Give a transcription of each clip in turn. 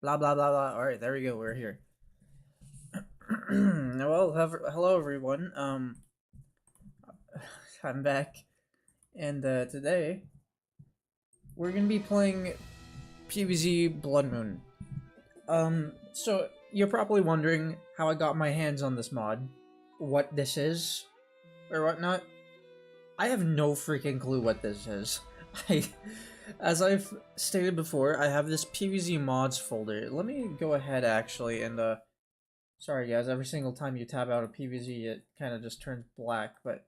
Blah blah blah blah. All right, there we go. We're here. Well, hello everyone. I'm back, and today we're gonna be playing PvZ Blood Moon. So you're probably wondering how I got my hands on this mod, what this is, or whatnot. I have no freaking clue what this is. I, as I've stated before, I have this PvZ mods folder. Let me go ahead actually and sorry guys, every single time you tab out of PvZ it kind of just turns black, but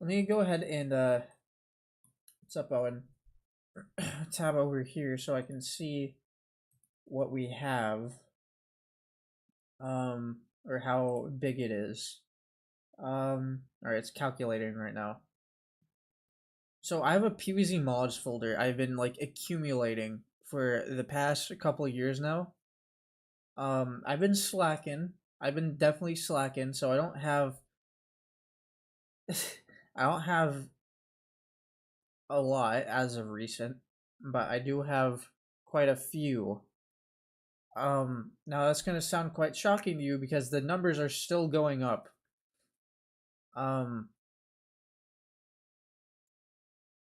let me go ahead and what's up Owen? Tab over here so I can see what we have. Or how big it is. Alright, it's calculating right now. So I have a PvZ mods folder I've been like accumulating for the past couple of years now. I've been slacking. I've been definitely slacking, so I don't have I don't have a lot as of recent, but I do have quite a few. Now that's gonna sound quite shocking to you because the numbers are still going up. Let's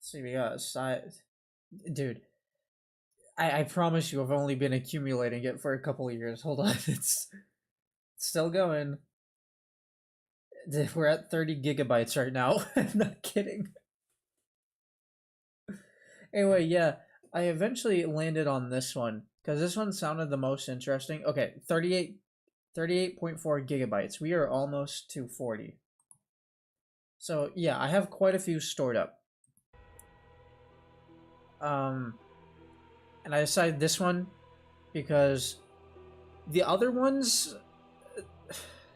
see, we got dude. I promise you, I've only been accumulating it for a couple of years. Hold on, it's still going. We're at 30 gigabytes right now. I'm not kidding. Anyway, yeah, I eventually landed on this one because this one sounded the most interesting. Okay, 38.4 gigabytes. We are almost to 40. So yeah, I have quite a few stored up. And I decided this one because the other ones,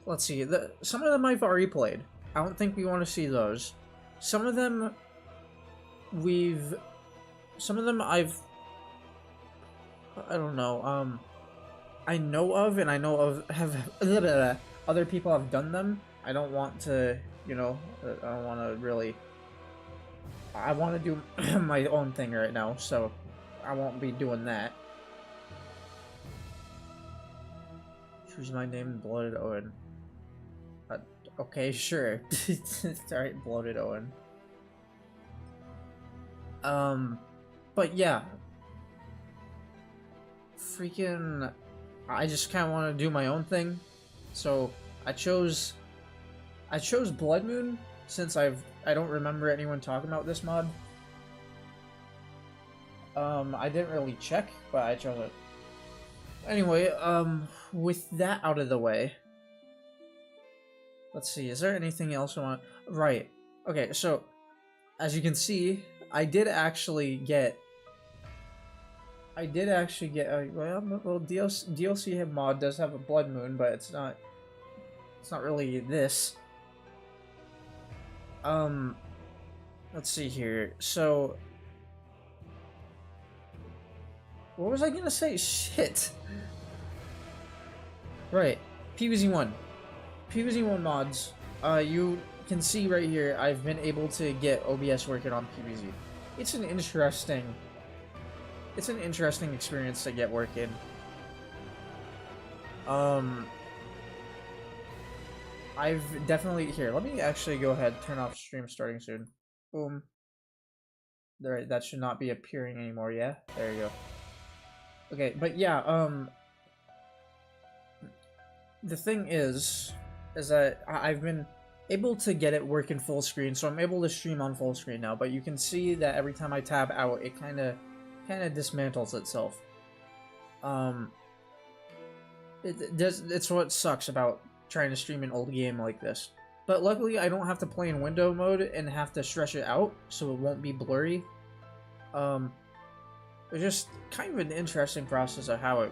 let's see, some of them I've already played. I don't think we want to see those. Some of them I've, I don't know, I know of, and I know of have other people have done them. I don't want to, I don't want to really. I want to do my own thing right now, so I won't be doing that. Choose my name, Bloated Owen. Okay, sure. Alright, Bloated Owen. But yeah. Freaking... I just kind of want to do my own thing. So, I chose Blood Moon, since I don't remember anyone talking about this mod. I didn't really check, but I chose it. Anyway, with that out of the way, let's see, is there anything else I want? Right. Okay, so, as you can see, I did actually get, well, DLC mod does have a Blood Moon, but it's not really this. Let's see here, so, what was I gonna say? Shit! Right, PvZ1 mods. You can see right here, I've been able to get OBS working on PvZ. It's an interesting experience to get working. I've definitely, here, let me actually go ahead, turn off stream starting soon. Boom. There, that should not be appearing anymore, yeah? There you go. Okay, but yeah, the thing is that I've been able to get it working full screen, so I'm able to stream on full screen now, but you can see that every time I tab out, it kind of dismantles itself. It's what sucks about trying to stream an old game like this. But luckily, I don't have to play in window mode and have to stretch it out, so it won't be blurry. It's just kind of an interesting process of how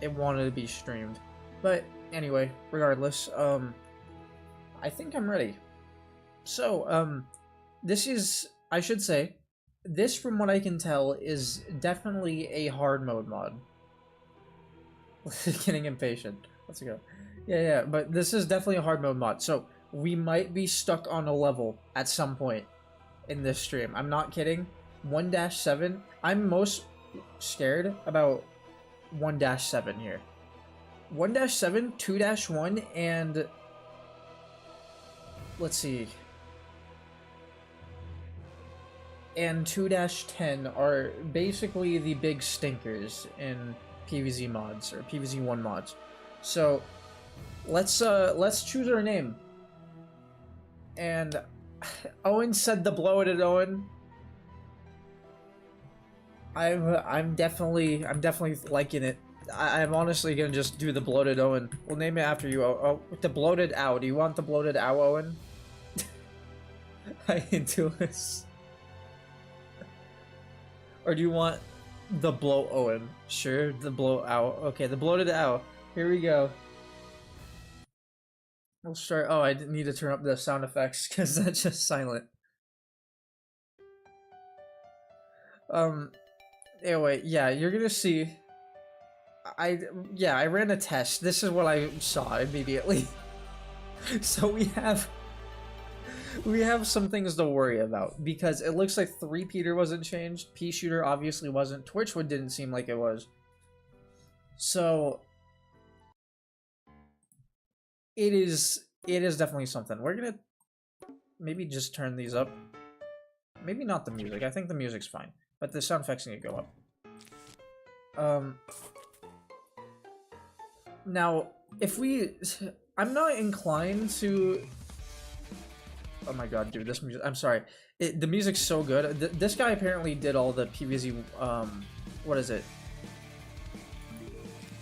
it wanted to be streamed. But anyway, regardless, I think I'm ready. So, this is, I should say, this, from what I can tell, is definitely a hard mode mod. Getting impatient. Let's go. Yeah, but this is definitely a hard mode mod, so we might be stuck on a level at some point in this stream. I'm not kidding. 1-7, I'm most scared about 1-7 here. 1-7, 2-1, and let's see. And 2-10 are basically the big stinkers in PvZ mods or PvZ 1 mods. So let's choose our name. And Owen said the bloated Owen. I'm definitely liking it. I'm honestly gonna just do the bloated Owen. We'll name it after you. Oh, the bloated ow. Do you want the bloated ow, Owen? I can do this. Or do you want the bloat Owen? Sure, the bloat ow. Okay, the bloated ow. Here we go. We'll start. Oh, I need to turn up the sound effects because that's just silent. Anyway, yeah, you're gonna see. I ran a test. This is what I saw immediately. So we have some things to worry about because it looks like 3-peater wasn't changed. P-shooter obviously wasn't. Torchwood didn't seem like it was. So it is definitely something. We're gonna maybe just turn these up. Maybe not the music. I think the music's fine, but the sound effects need to go up. Now, I'm not inclined to. Oh my god, dude, this music. I'm sorry. The music's so good. This guy apparently did all the PvZ. What is it?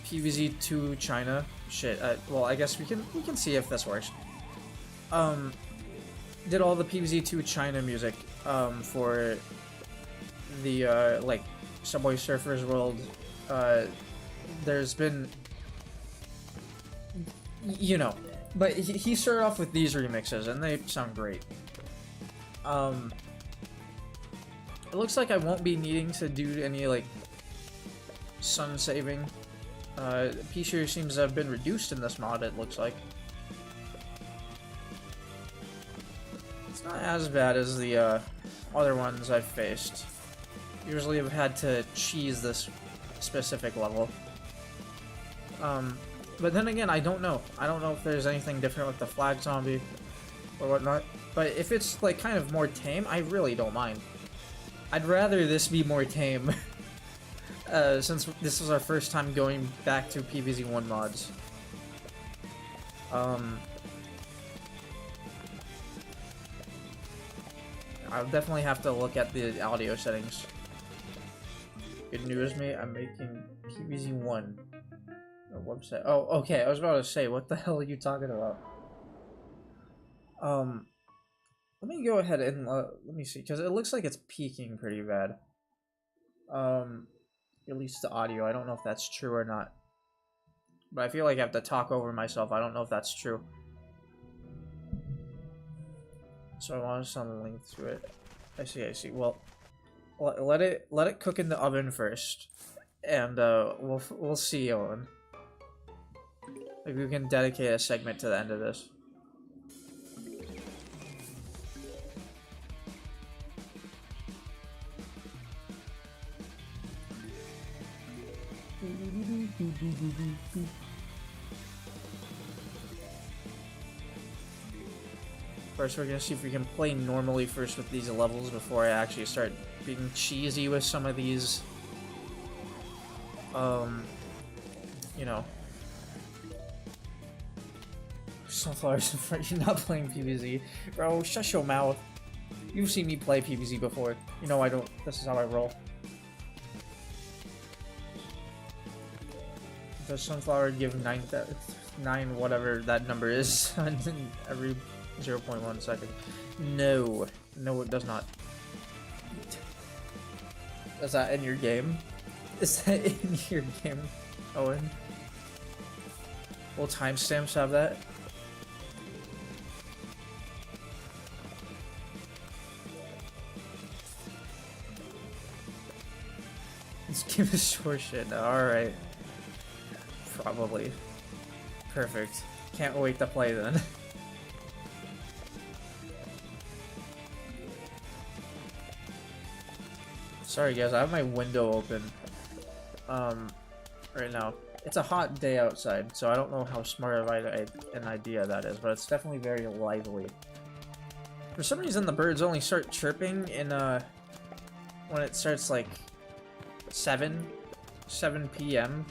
PvZ 2 China. Shit. Well, I guess we can see if this works. Did all the PvZ 2 China music. For the like Subway Surfers World. There's been. You know, but he started off with these remixes, and they sound great. It looks like I won't be needing to do any, like, sun saving. P-shooter seems to have been reduced in this mod, it looks like. It's not as bad as the, other ones I've faced. Usually I've had to cheese this specific level. But then again, I don't know. I don't know if there's anything different with the flag zombie or whatnot. But if it's like kind of more tame, I really don't mind. I'd rather this be more tame. Since this is our first time going back to PvZ 1 mods. I'll definitely have to look at the audio settings. Good news, mate. I'm making PvZ 1. Website. Oh, okay. I was about to say, what the hell are you talking about? Let me go ahead and let me see, because it looks like it's peaking pretty bad. At least the audio. I don't know if that's true or not. But I feel like I have to talk over myself. I don't know if that's true. So I want to send a link to it. I see. Well, let it cook in the oven first, and we'll see, Owen. Maybe we can dedicate a segment to the end of this. First, we're gonna see if we can play normally first with these levels before I actually start being cheesy with some of these. You know. Sunflowers in front. You're not playing PvZ. Bro, shut your mouth. You've seen me play PvZ before. You know I don't. This is how I roll. Does Sunflower give 9 whatever that number is every 0.1 second? No. No, it does not. Is that in your game? Is that in your game, Owen? Will timestamps have that? Let's give us short shit now. Alright. Probably. Perfect. Can't wait to play then. Sorry guys, I have my window open. right now. It's a hot day outside, so I don't know how smart of an idea that is, but it's definitely very lively. For some reason, the birds only start chirping in, when it starts, like, 7 p.m.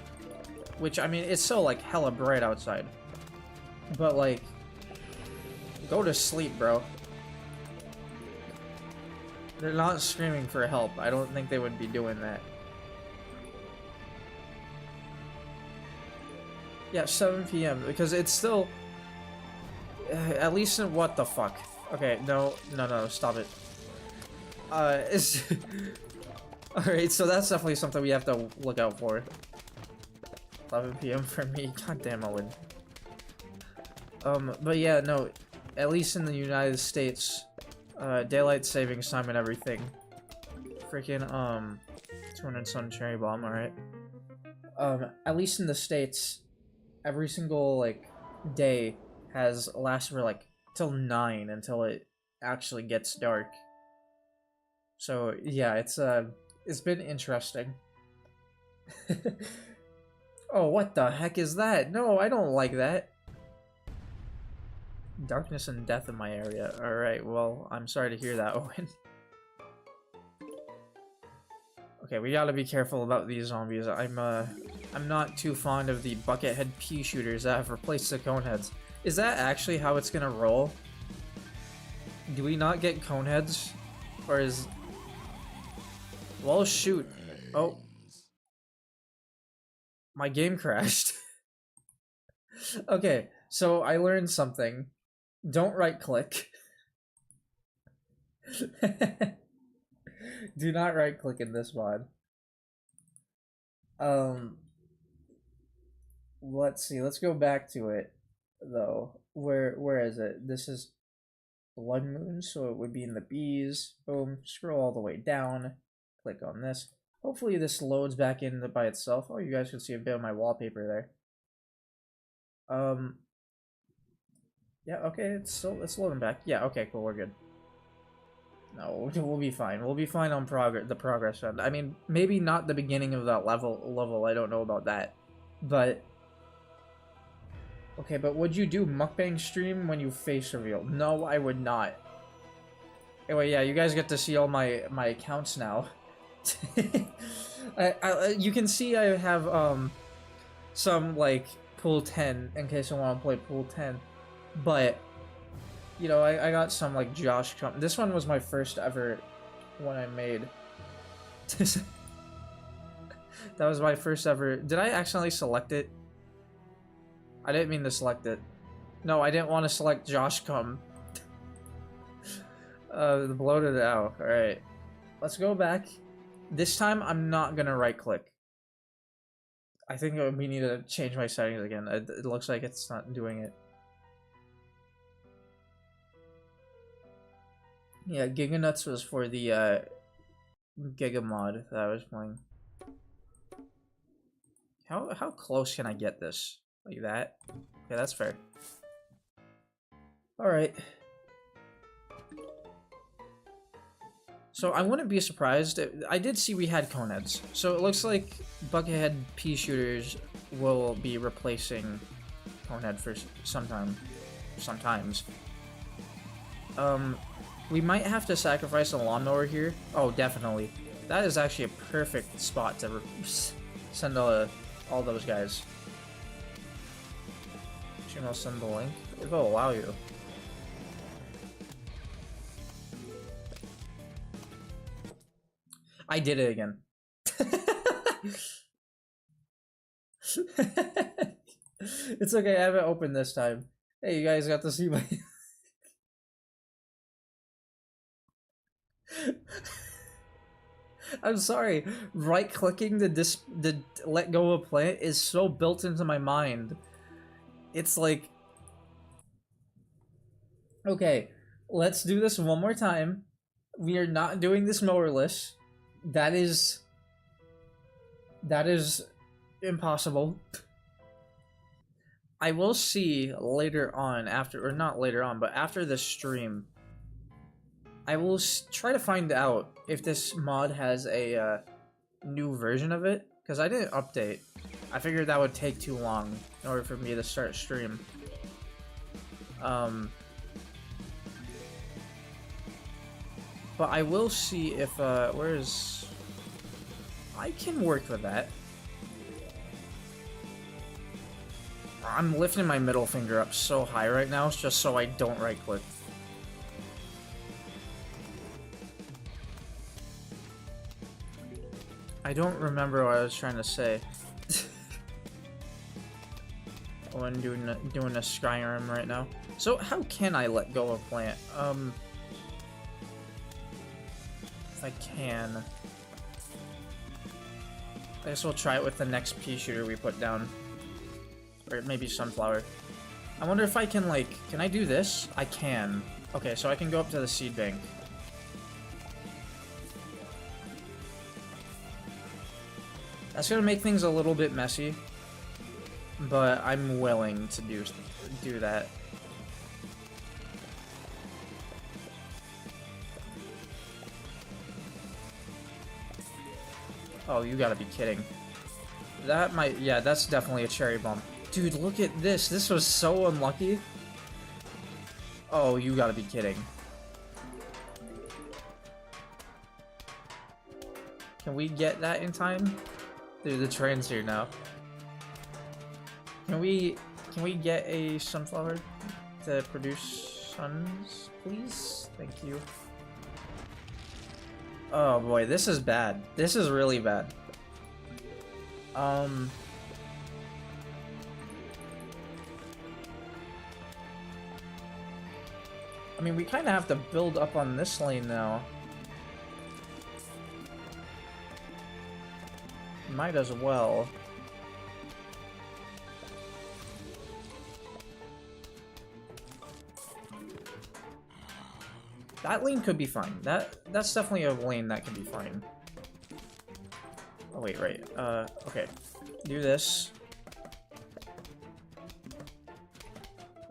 Which, I mean, it's so, like, hella bright outside. But, like, go to sleep, bro. They're not screaming for help. I don't think they would be doing that. Yeah, 7 p.m. because it's still at least in what the fuck. Okay, no, stop it. It's alright, so that's definitely something we have to look out for. 11 p.m. for me. God damn, Owen. But yeah, no, at least in the United States, daylight savings time and everything. Freaking 200 sun cherry bomb, alright. At least in the States, every single, like, day lasts for, like, till 9 until it actually gets dark. So, yeah, it's been interesting. Oh, what the heck is that? No, I don't like that. Darkness and death in my area. Alright, well, I'm sorry to hear that, Owen. Okay, we gotta be careful about these zombies. I'm not too fond of the buckethead pea shooters that have replaced the coneheads. Is that actually how it's gonna roll? Do we not get coneheads? Or is... Well, shoot. Oh. My game crashed. Okay, so I learned something. Don't right-click. Do not right-click in this mod. Let's see. Let's go back to it, though. Where is it? This is Blood Moon, so it would be in the bees. Boom. Scroll all the way down. Click on this. Hopefully this loads back in by itself. Oh, you guys can see a bit of my wallpaper there. Yeah, okay, it's loading back. Yeah, okay, cool, we're good. No, we'll be fine. We'll be fine on the progress run. I mean, maybe not the beginning of that level, I don't know about that. But... Okay, but would you do mukbang stream when you face reveal? No, I would not. Anyway, yeah, you guys get to see all my accounts now. You can see I have, some, like, pool 10, in case I want to play pool 10. But, you know, I got some, like, Josh... This one was my first ever one I made. That was my first ever... Did I accidentally select it? I didn't mean to select it. No, I didn't want to select Josh Cum. The bloated owl. Alright. Let's go back. This time, I'm not gonna right-click. I think we need to change my settings again. It looks like it's not doing it. Yeah, Giga Nuts was for the Giga mod that I was playing. How close can I get this? Like that? Okay, that's fair. Alright. So I wouldn't be surprised. I did see we had coneheads. So it looks like buckethead pea shooters will be replacing conehead for sometimes. We might have to sacrifice a lawnmower here. Oh, definitely. That is actually a perfect spot to send all those guys. Actually, I'll send the link. It will allow you. I did it again. It's okay, I haven't opened this time. Hey, you guys got to see my... I'm sorry. Right-clicking the let go of plant is so built into my mind. It's like... Okay, let's do this one more time. We are not doing this mowerless. That is impossible. I will see later on, or not later on, but after the stream, I will try to find out if this mod has a new version of it, because I didn't update. I figured that would take too long in order for me to start stream. But I will see if, where's... I can work with that. I'm lifting my middle finger up so high right now, just so I don't right-click. I don't remember what I was trying to say. When doing a Skyrim right now. So how can I let go of plant? If I can. I guess we'll try it with the next pea shooter we put down. Or maybe sunflower. I wonder if I can, like, can I do this? I can. Okay, so I can go up to the seed bank. That's gonna make things a little bit messy, but I'm willing to do that. Oh, you gotta be kidding. That might, yeah, that's definitely a cherry bomb. Dude, look at this. This was so unlucky. Oh, you gotta be kidding. Can we get that in time? Dude, the train's here now. Can we get a sunflower to produce suns, please? Thank you. Oh boy, this is bad. This is really bad. I mean, we kind of have to build up on this lane now. Might as well. That lane could be fine. That's definitely a lane that can be fine. Oh wait, right. Okay. Do this.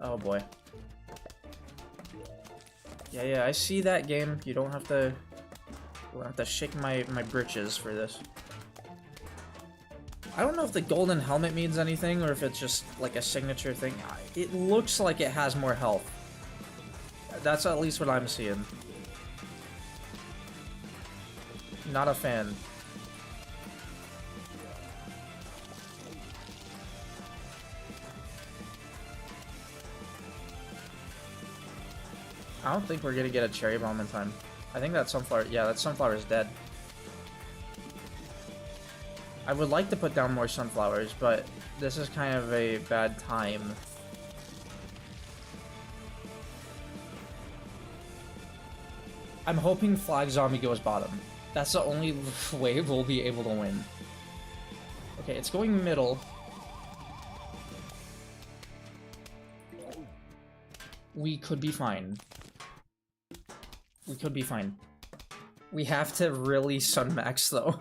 Oh boy. Yeah, I see that game. You don't have to shake my britches for this. I don't know if the golden helmet means anything or if it's just like a signature thing. It looks like it has more health. That's at least what I'm seeing. Not a fan. I don't think we're gonna get a cherry bomb in time. I think that sunflower, yeah, that sunflower is dead. I would like to put down more sunflowers, but this is kind of a bad time. I'm hoping Flag Zombie goes bottom. That's the only way we'll be able to win. Okay, it's going middle. We could be fine. We could be fine. We have to really sun max though.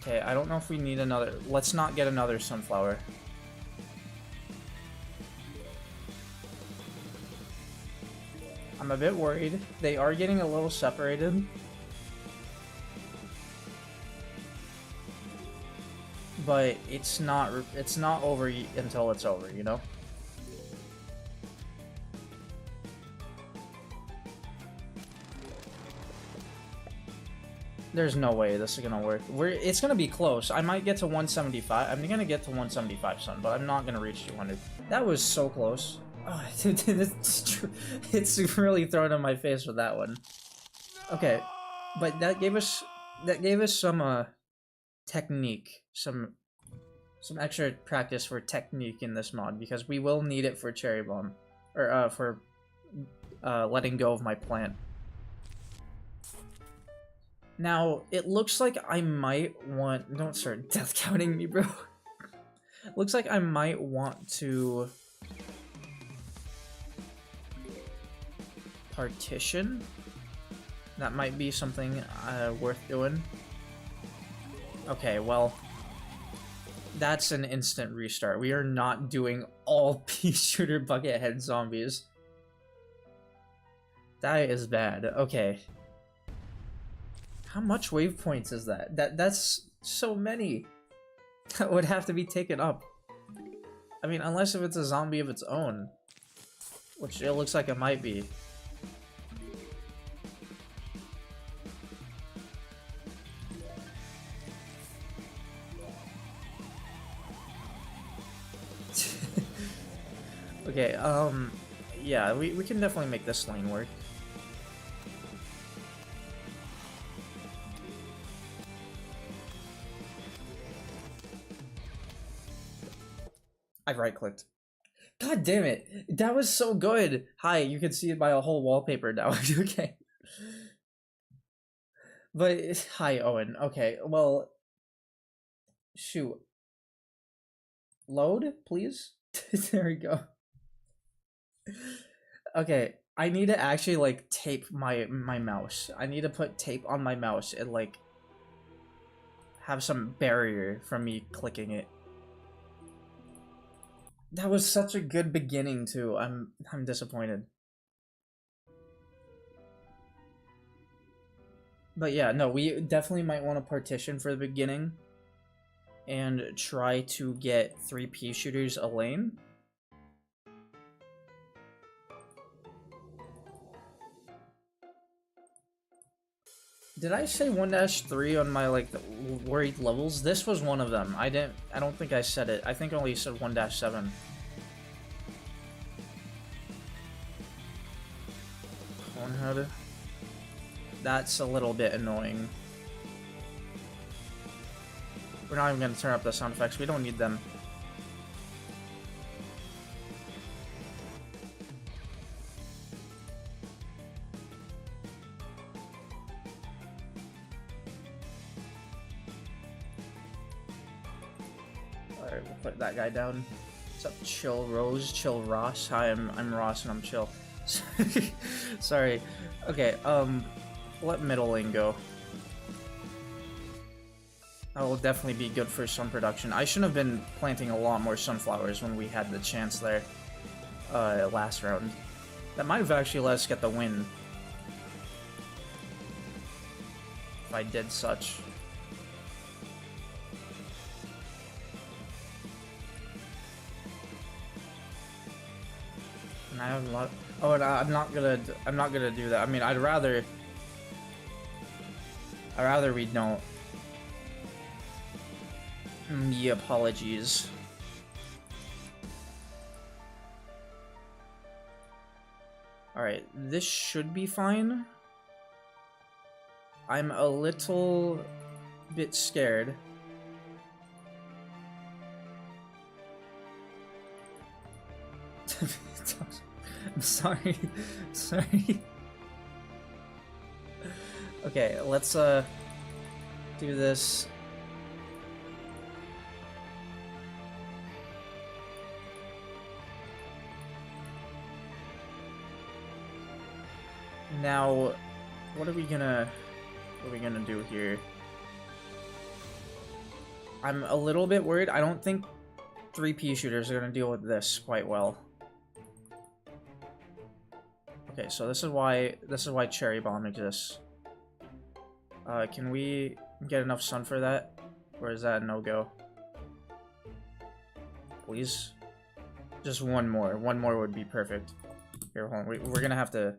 Okay, I don't know if we need another. Let's not get another sunflower. I'm a bit worried. They are getting a little separated. But it's not over until it's over, you know? There's no way this is gonna work. It's gonna be close. I might get to 175. I'm gonna get to 175 sun, but I'm not gonna reach 200. That was so close. Oh, it's really thrown in my face with that one. Okay, but that gave us some technique, some extra practice for technique in this mod because we will need it for cherry bomb or for letting go of my plant. Now, it looks like I might want... Don't start death counting me, bro. Looks like I might want to... partition? That might be something worth doing. Okay, well... That's an instant restart. We are not doing all pea shooter bucket head zombies. That is bad. Okay. How much wave points is that? That's so many. That would have to be taken up. I mean, unless if it's a zombie of its own. Which it looks like it might be. Okay, yeah, we can definitely make this lane work. I've right-clicked. God damn it! That was so good! Hi, you can see it by a whole wallpaper now. Okay. But, hi, Owen. Okay, well... Shoot. Load, please? There we go. Okay, I need to actually, like, tape my mouse. I need to put tape on my mouse and, like, have some barrier from me clicking it. That was such a good beginning, too. I'm disappointed. But yeah, no, we definitely might want to partition for the beginning and try to get 3 pea shooters a lane. Did I say 1-3 on my, like, worried levels? This was one of them. I don't think I said it. I think I only said 1-7. Conehead. That's a little bit annoying. We're not even going to turn up the sound effects. We don't need them. Alright, we'll put that guy down. What's up, Chill Rose? Chill Ross? Hi, I'm Ross and I'm chill. Sorry. Okay, let middle lane go. That will definitely be good for sun production. I shouldn't have been planting a lot more sunflowers when we had the chance there last round. That might have actually let us get the win. If I did such. And I have a lot. Oh, and I'm not gonna do that. I mean, I'd rather we don't. Me apologies. Alright, this should be fine. I'm a little bit scared. I'm sorry. Sorry. Okay, let's do this. Now, what are we gonna do here? I'm a little bit worried. I don't think 3 pea shooters are gonna deal with this quite well. Okay, so this is why cherry bomb exists. Can we get enough sun for that, or is that a no-go? Please, just one more. One more would be perfect. Here, hold on. We're gonna have to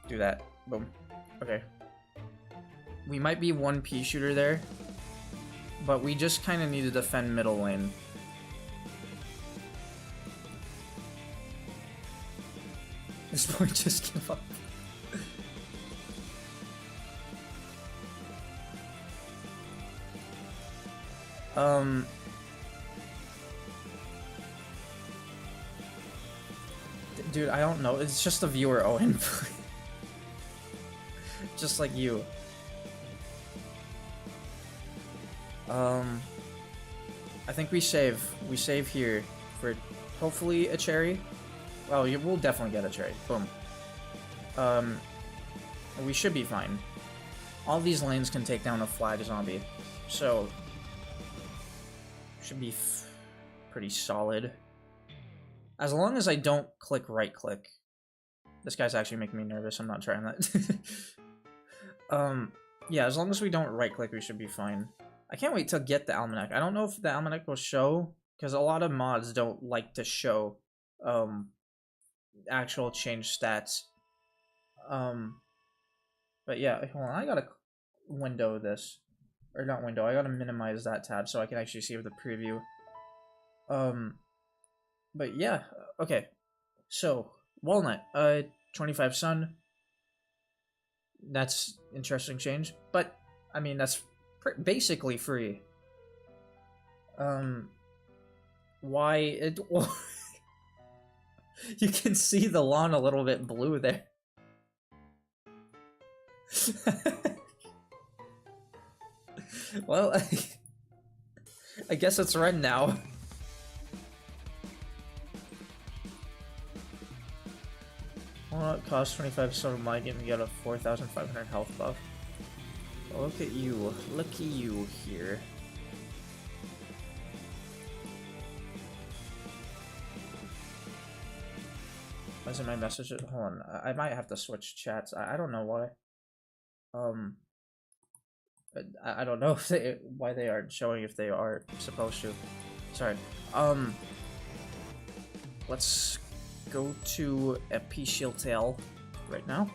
do that. Boom. Okay. We might be 1 pea shooter there, but we just kind of need to defend middle lane. This point, just give up. Dude, I don't know. It's just a viewer, Owen. Just like you. I think we save. We save here for hopefully a cherry. Oh, we'll definitely get a cherry. Boom. We should be fine. All these lanes can take down a flag zombie, so should be pretty solid. As long as I don't click right-click. This guy's actually making me nervous, I'm not trying that. Yeah, as long as we don't right-click, we should be fine. I can't wait to get the almanac. I don't know if the almanac will show, because a lot of mods don't like to show, actual change stats. But yeah, hold on, I gotta window this. Or not window, I gotta minimize that tab so I can actually see the preview. But yeah, okay. So, Walnut, 25 Sun. That's interesting change, but, I mean, that's basically free. Why it... You can see the lawn a little bit blue there. Well, I guess it's red now. Well, it costs 25 silver might get me a 4,500 health buff. Look at you. Look at you here. Why isn't my message? Hold on. I might have to switch chats. I don't know why. I don't know if why they aren't showing if they are supposed to. Sorry. Let's go to FP Shield Tail right now.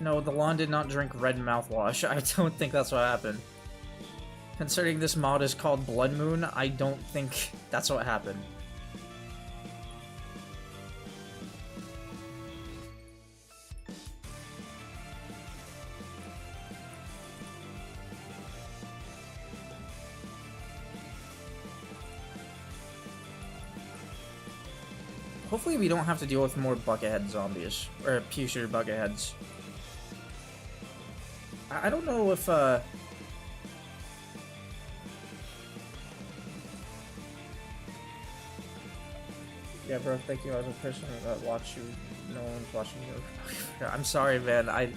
No, the lawn did not drink red mouthwash. I don't think that's what happened. Considering this mod is called Blood Moon, I don't think that's what happened. Hopefully we don't have to deal with more buckethead zombies, or future bucketheads. I don't know if, yeah, bro, thank you. I was a person that watched you. No one's watching you. I'm sorry, man. I've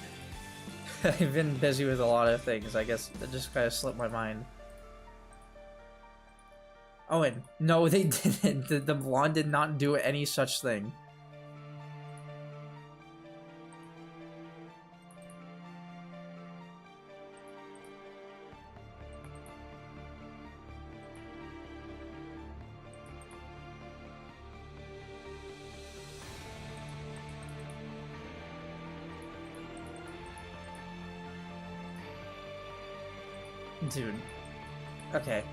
been busy with a lot of things. I guess it just kind of slipped my mind. Oh, and no, they didn't. The blonde did not do any such thing. Dude. Okay.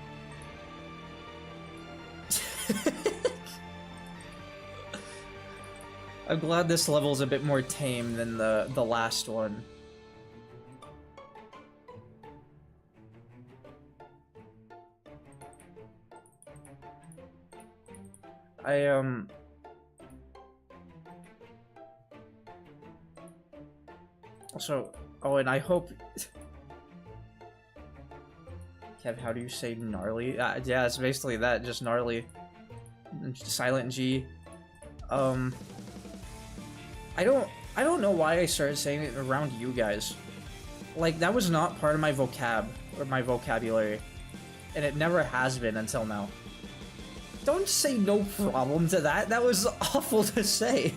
I'm glad this level's a bit more tame than the last one. Also, oh, and I hope... Kev, how do you say gnarly? Yeah, it's basically that, just gnarly. Silent G. I don't know why I started saying it around you guys. Like, that was not part of my vocab, or my vocabulary. And it never has been until now. Don't say no problem to that, that was awful to say.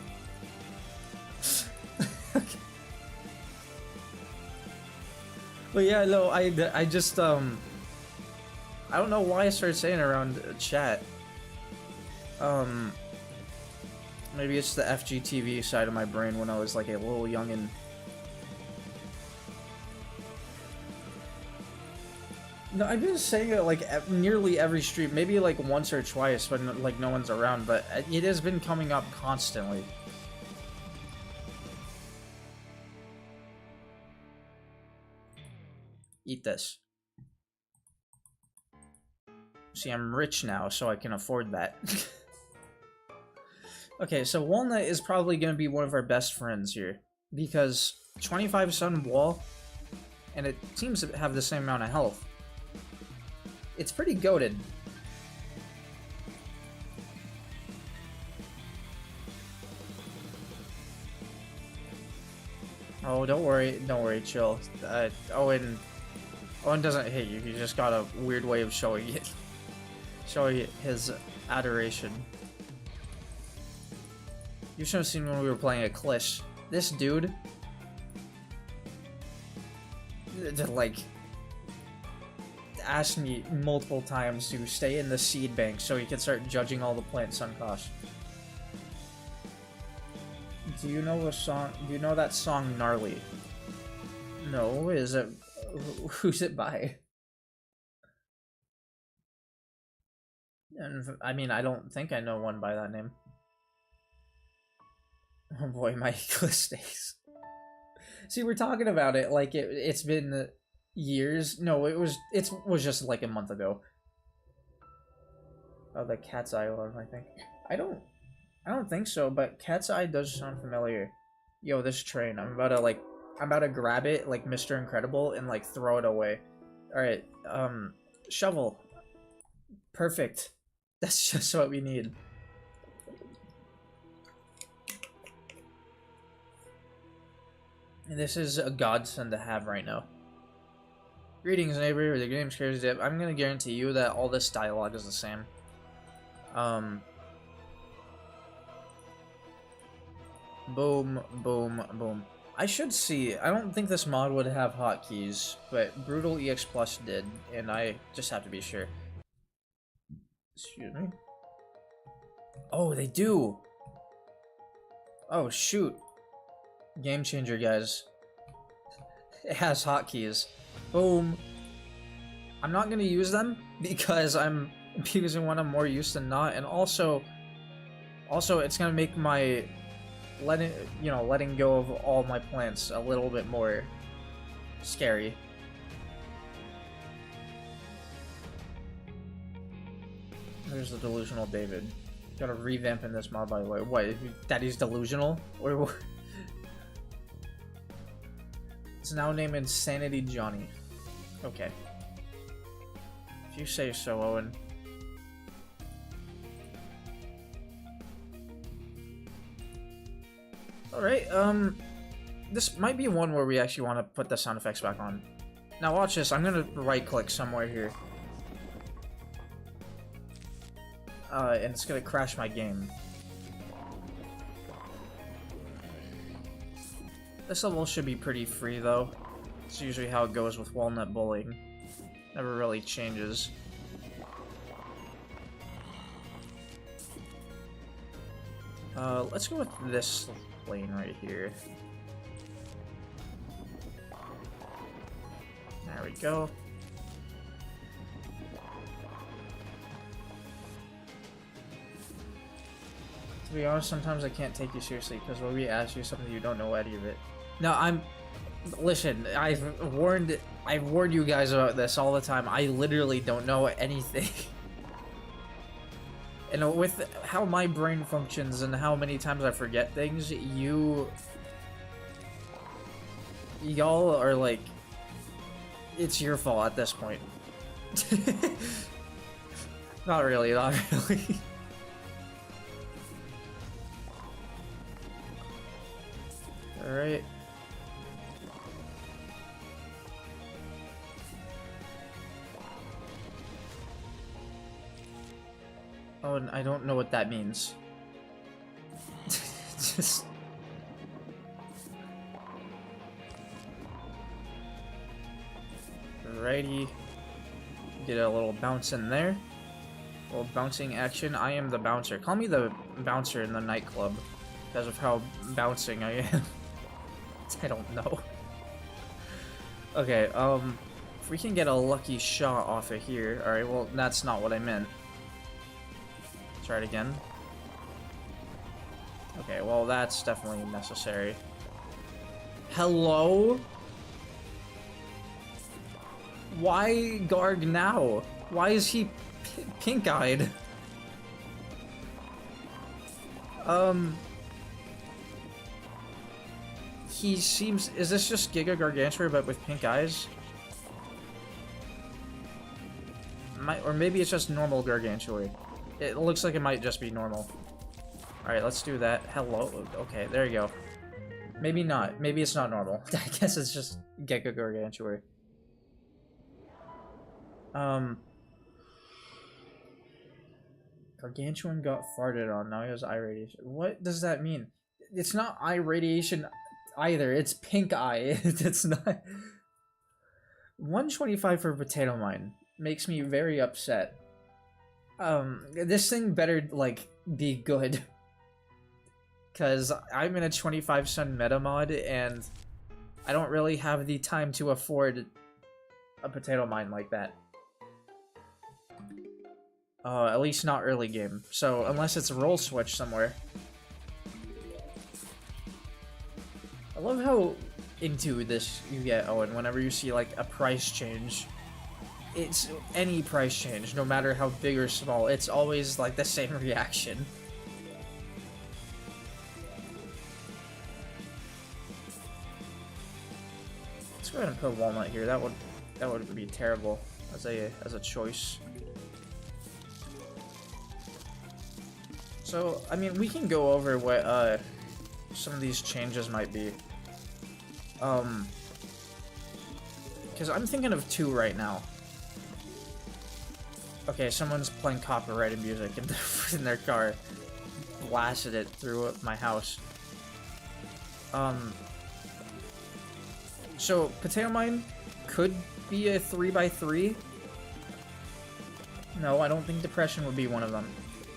But yeah, no, I just, I don't know why I started saying it around chat. Maybe it's the FGTV side of my brain when I was like a little youngin'. No, I've been saying it like nearly every stream, maybe like once or twice when like no one's around, but it has been coming up constantly. Eat this. See, I'm rich now, so I can afford that. Okay, so Walnut is probably going to be one of our best friends here, because 25 Sun Wall, and it seems to have the same amount of health. It's pretty goated. Oh, don't worry, chill. Oh, and Oh, it doesn't hit you. He just got a weird way of showing it. Showing his adoration. You should have seen when we were playing a Clish. This dude... like... asked me multiple times to stay in the seed bank so he could start judging all the plants on Kosh. Do you know a song? Do you know that song Gnarly? No, is it? Who's it by? And I mean, I don't think I know one by that name. Oh boy, my English days. See, we're talking about it like it's been years. No, it was just like a month ago. Oh, the Cat's Eye one, I think. I don't think so, but Cat's Eye does sound familiar. Yo, this train, I'm about to grab it like Mr. Incredible and like throw it away. Alright, shovel. Perfect. That's just what we need. And this is a godsend to have right now. Greetings, neighbor. The game scares dip. I'm gonna guarantee you that all this dialogue is the same. Boom, boom, boom. I should see. I don't think this mod would have hotkeys, but Brutal EX Plus did, and I just have to be sure. Excuse me. Oh, they do. Oh shoot. Game changer, guys. It has hotkeys. Boom. I'm not gonna use them because I'm using one I'm more used to not, and also it's gonna make my letting go of all my plants a little bit more scary. There's the delusional David. Gotta revamp in this mod, by the way. What? That he's delusional? Or what? It's now named Insanity Johnny. Okay. If you say so, Owen. Alright, this might be one where we actually want to put the sound effects back on. Now watch this, I'm gonna right-click somewhere here. And it's gonna crash my game. This level should be pretty free, though. It's usually how it goes with Walnut Bowling. Never really changes. Let's go with this lane right here. There we go. To be honest, sometimes I can't take you seriously because when we ask you something you don't know any of it. No, listen, I've warned you guys about this all the time. I literally don't know anything. And with how my brain functions and how many times I forget things, y'all are like, it's your fault at this point. Not really, not really. Alright. Oh, and I don't know what that means. Just... Alrighty. Get a little bounce in there. A little bouncing action. I am the bouncer. Call me the bouncer in the nightclub. Because of how bouncing I am. I don't know. Okay, if we can get a lucky shot off of here. Alright, well, that's not what I meant. Try it again. Okay, well, that's definitely necessary. Hello? Why Garg now? Why is he pink-eyed? He seems... Is this just Giga Gargantua but with pink eyes? Or maybe it's just normal Gargantua. It looks like it might just be normal. Alright, let's do that. Hello. Okay, there you go. Maybe not. Maybe it's not normal. I guess it's just Giga Gargantua. Gargantuan got farted on, now he has eye radiation. What does that mean? It's not eye radiation either, it's pink eye. It's not... 125 for Potato Mine makes me very upset. This thing better, like, be good. Because I'm in a 25 Sun meta mod, and I don't really have the time to afford a Potato Mine like that. At least not early game. So, unless it's a roll switch somewhere. I love how into this you get, Owen, whenever you see, like, a price change. It's any price change, no matter how big or small, it's always, like, the same reaction. Let's go ahead and put Walnut here. That would be terrible as a choice. So, I mean, we can go over what, some of these changes might be. Because I'm thinking of two right now. Okay, someone's playing copyrighted music in their car. Blasted it through my house. So, Potato Mine could be a 3x3. No, I don't think Depression would be one of them.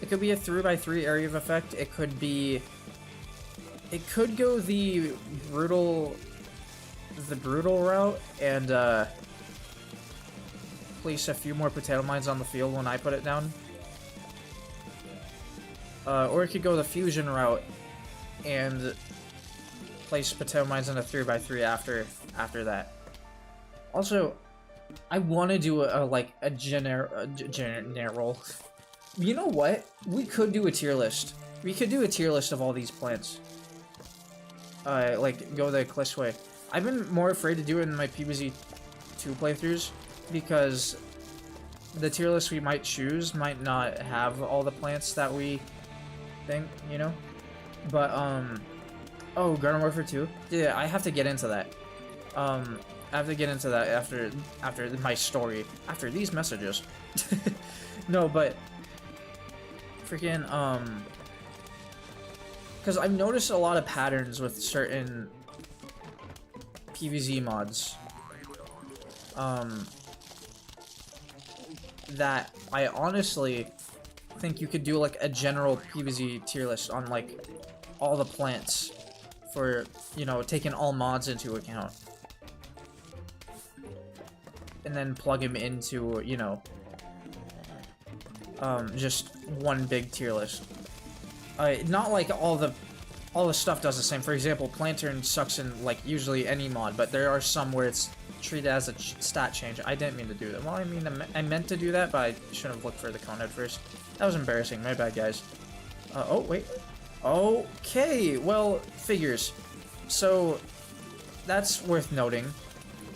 It could be a 3x3 area of effect. It could be... It could go the brutal route and place a few more Potato Mines on the field when I put it down. Or it could go the fusion route and place Potato Mines in a 3x3 after that. Also, I want to do a general. You know what? We could do a tier list. We could do a tier list of all these plants. Like, go the Eclipse way. I've been more afraid to do it in my PvZ 2 playthroughs, because the tier list we might choose might not have all the plants that we think, you know? But, oh, Garden Warfare 2? Yeah, I have to get into that. I have to get into that after my story, after these messages. No, but, freaking, because I've noticed a lot of patterns with certain PvZ mods, that I honestly think you could do like a general PvZ tier list on like all the plants for, you know, taking all mods into account. And then plug them into, you know, just one big tier list. Not like all the stuff does the same. For example, Planturn sucks in like usually any mod, but there are some where it's treated as a stat change. I didn't mean to do that. Well, I mean, I meant to do that, but I should have looked for the cone head first. That was embarrassing. My bad, guys. Oh, wait. Okay, well, figures. So, that's worth noting.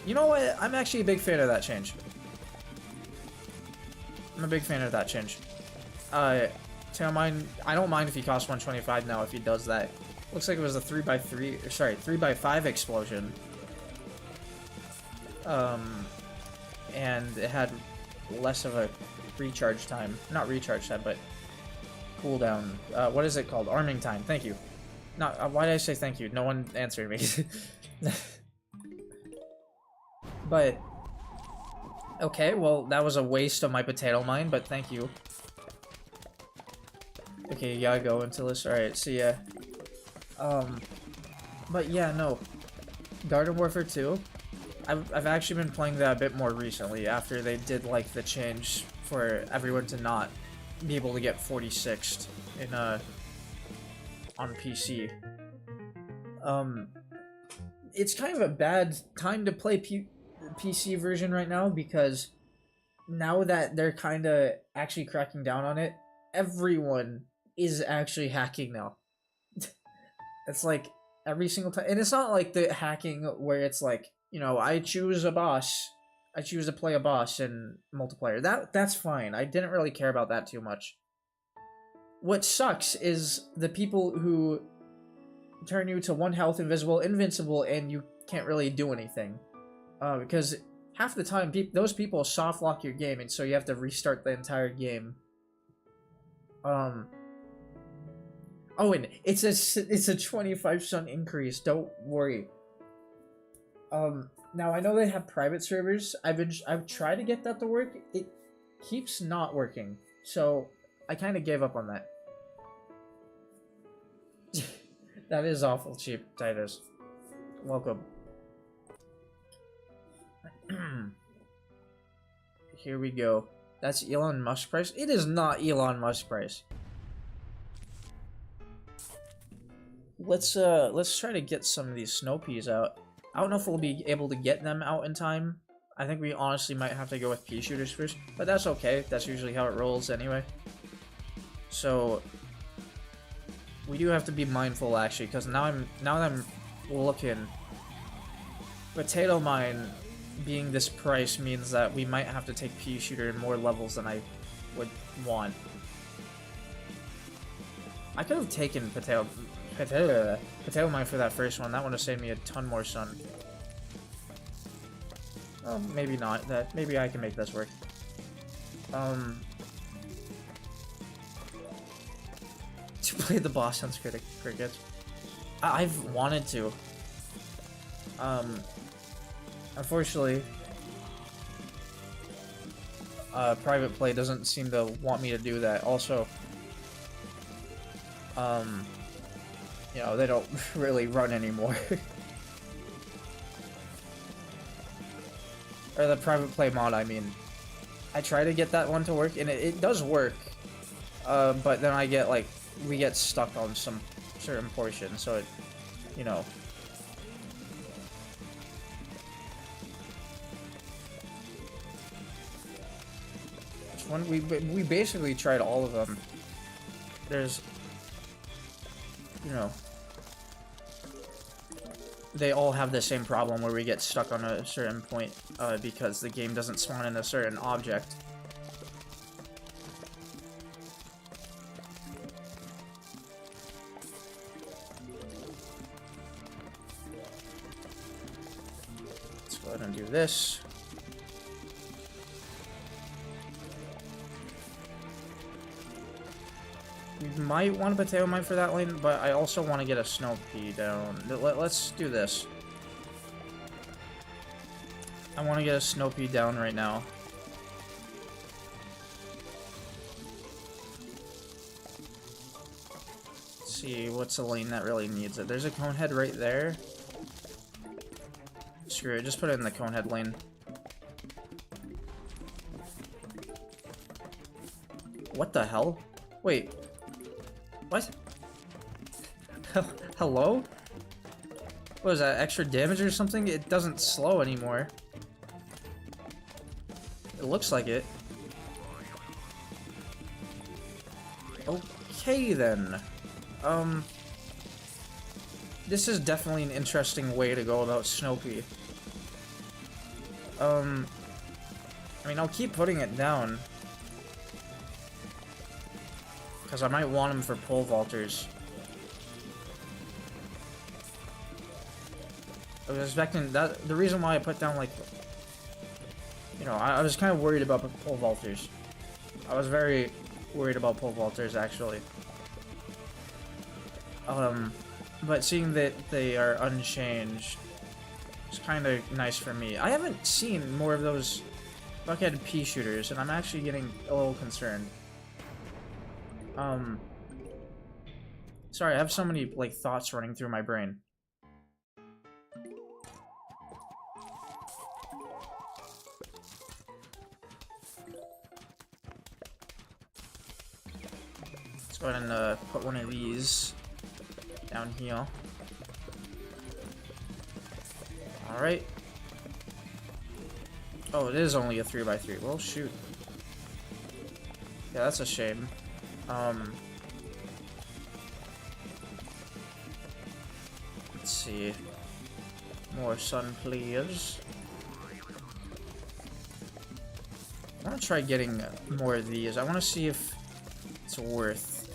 You know what? I'm actually a big fan of that change. I'm a big fan of that change. I don't mind if he costs 125 now if he does that. Looks like it was a 3x3, sorry, 3x5 explosion. And it had less of a recharge time. Not recharge time, but cooldown. What is it called? Arming time. Thank you. Not, why did I say thank you? No one answered me. But, okay, well, that was a waste of my Potato Mine, but thank you. Okay, you gotta go into this. Alright, see ya. But yeah, no. Garden Warfare 2, I've actually been playing that a bit more recently after they did, like, the change for everyone to not be able to get 46th in, on PC. It's kind of a bad time to play PC version right now, because now that they're kind of actually cracking down on it, everyone is actually hacking now. It's like every single time, and it's not like the hacking where it's like, you know, I choose a boss, I choose to play a boss in multiplayer. That's fine. I didn't really care about that too much. What sucks is the people who turn you to 1 health, invisible, invincible, and you can't really do anything. Because half the time those people soft lock your game, and so you have to restart the entire game. Oh, and it's a 25% increase. Don't worry. Now I know they have private servers. I've tried to get that to work. It keeps not working. So I kind of gave up on that. That is awful cheap, Titus. Welcome. Here we go. That's Elon Musk price? It is not Elon Musk price. Let's try to get some of these snow peas out. I don't know if we'll be able to get them out in time. I think we honestly might have to go with pea shooters first, but that's okay. That's usually how it rolls anyway. So we do have to be mindful actually, because now that I'm looking, potato mine being this price means that we might have to take pea shooter in more levels than I would want. I could have taken potato mine for that first one. That would have saved me a ton more sun. Oh, maybe not. Maybe I can make this work. To play the boss hunts crickets. I've wanted to. Unfortunately, private play doesn't seem to want me to do that. Also, you know, they don't really run anymore. Or the private play mod, I mean. I try to get that one to work, and it does work. But then I get, like, we get stuck on some certain portion, so it, you know. One, we basically tried all of them. There's, you know, they all have the same problem where we get stuck on a certain point because the game doesn't spawn in a certain object. Let's go ahead and do this. We might want a potato mine for that lane, but I also want to get a snow pea down. Let's do this. I want to get a snow pea down right now. Let's see, what's a lane that really needs it? There's a cone head right there. Screw it, just put it in the cone head lane. What the hell? Wait. What? Hello? What is that, extra damage or something? It doesn't slow anymore. It looks like it. Okay then. This is definitely an interesting way to go about Snowpea. I mean, I'll keep putting it down. Because I might want him for pole vaulters. I was expecting that. The reason why I put down, like, you know, I was kind of worried about pole vaulters. I was very worried about pole vaulters, actually. But seeing that they are unchanged, it's kind of nice for me. I haven't seen more of those buckhead pea shooters, and I'm actually getting a little concerned. Sorry, I have so many, like, thoughts running through my brain. Let's go ahead and, put one of these down here. Alright. Oh, it is only a 3x3. Well, shoot. Yeah, that's a shame. Let's see. More sun, please. I want to try getting more of these. I want to see if it's worth.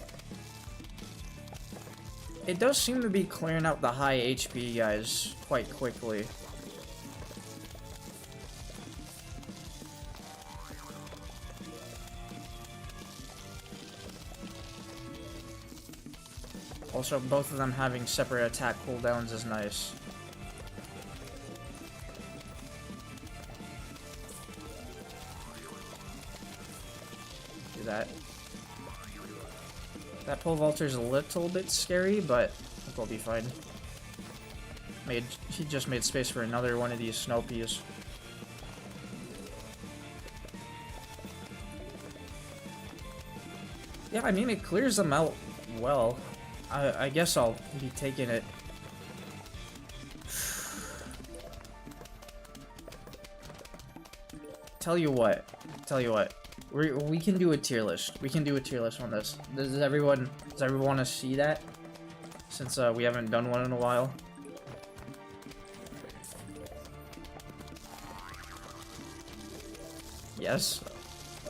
It does seem to be clearing out the high HP guys quite quickly. Also, both of them having separate attack cooldowns is nice. Do that. That pole vaulter's a little bit scary, but I think we'll be fine. He just made space for another one of these snow peas. Yeah, I mean, it clears them out well. I guess I'll be taking it. Tell you what. We can do a tier list. We can do a tier list on this. Does everyone want to see that? Since we haven't done one in a while. Yes.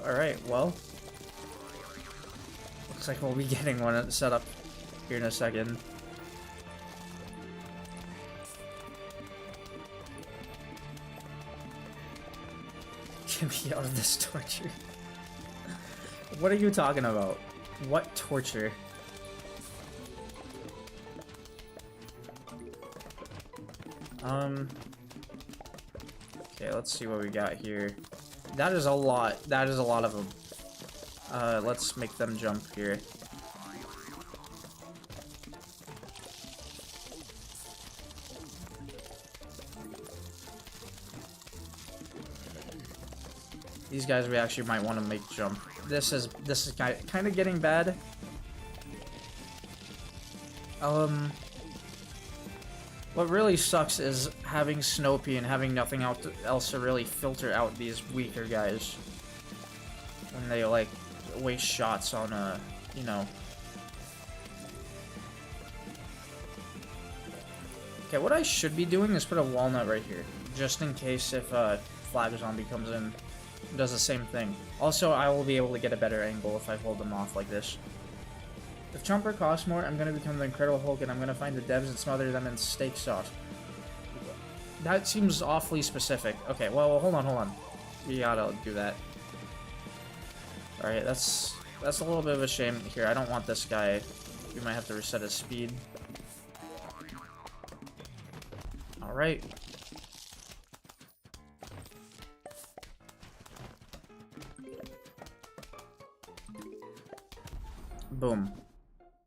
Alright, well. Looks like we'll be getting one set up here in a second. Get me out of this torture. What are you talking about? What torture? Okay, let's see what we got here. That is a lot. That is a lot of them. Let's make them jump here. These guys we actually might want to make jump. This is kind of getting bad. What really sucks is having Snopey and having nothing else to really filter out these weaker guys. When they, like, waste shots on, you know. Okay, what I should be doing is put a walnut right here. Just in case if, Flag Zombie comes in and does the same thing. Also, I will be able to get a better angle if I hold them off like this. If Chomper costs more, I'm going to become the Incredible Hulk and I'm going to find the devs and smother them in steak sauce. That seems awfully specific. Okay, well, hold on. We gotta do that. Alright, that's a little bit of a shame here. I don't want this guy. We might have to reset his speed. Alright. Boom.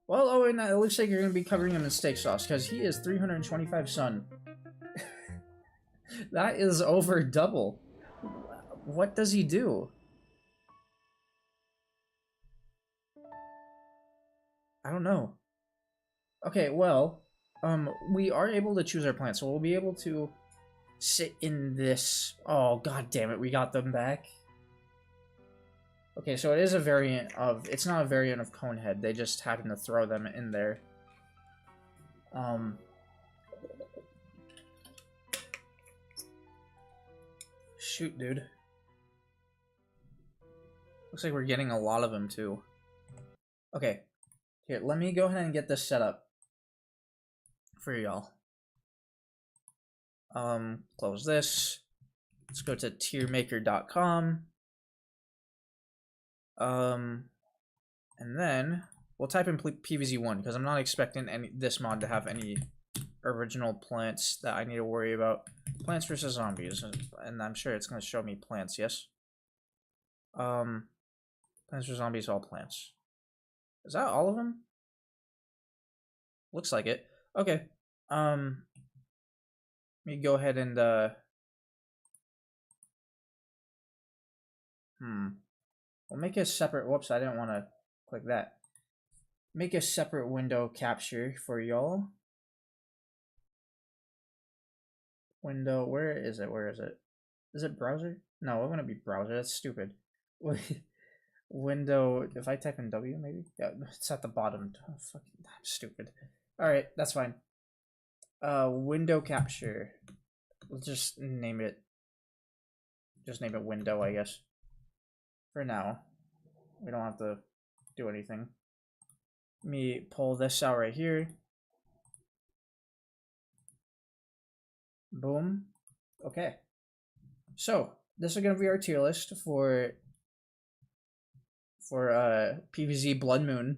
Well, oh, and it looks like you're going to be covering him in steak sauce, because he is 325 sun. That is over double. What does he do? I don't know. Okay, well, we are able to choose our plants, so we'll be able to sit in this. Oh, god damn it, we got them back. Okay, so it is a variant of... It's not a variant of Conehead. They just happened to throw them in there. Shoot, dude. Looks like we're getting a lot of them, too. Okay. Here, let me go ahead and get this set up for y'all. Close this. Let's go to tiermaker.com. And then we'll type in PvZ1 because I'm not expecting this mod to have any original plants that I need to worry about. Plants versus zombies, and I'm sure it's going to show me plants. Yes. Plants versus zombies, all plants. Is that all of them? Looks like it. Okay. Let me go ahead and we'll make a separate, whoops, I didn't want to click that. Make a separate window capture for y'all. Window, where is it? Is it browser? No, it wouldn't be browser, that's stupid. Window, if I type in W maybe? Yeah, it's at the bottom. Oh, fucking, I'm stupid. Alright, that's fine. Window capture. We'll just name it. Just name it window, I guess. For now. We don't have to do anything. Let me pull this out right here. Boom. Okay. So, this is going to be our tier list for PvZ Blood Moon.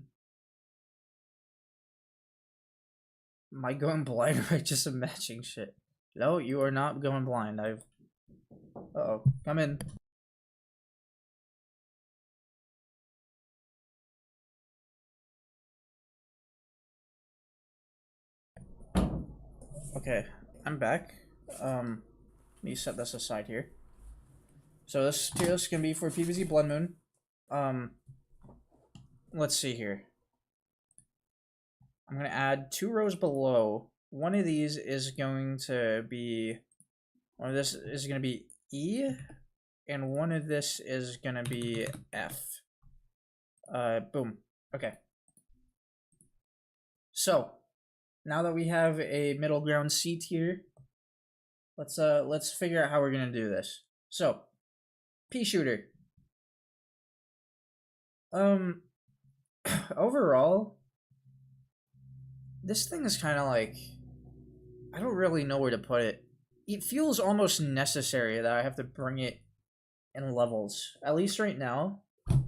Am I going blind or just a matching shit? No, you are not going blind. Uh-oh. Come in. Okay, I'm back. Let me set this aside here. So this tier list is gonna be for PvZ Blood Moon. Let's see here. I'm gonna add 2 rows below. One of these is going to be, one of this is gonna be E, and one of this is gonna be F. Boom. Okay. So now that we have a middle ground C tier, let's figure out how we're gonna do this. So, P shooter. Overall, this thing is kind of like, I don't really know where to put it. It feels almost necessary that I have to bring it in levels, at least right now.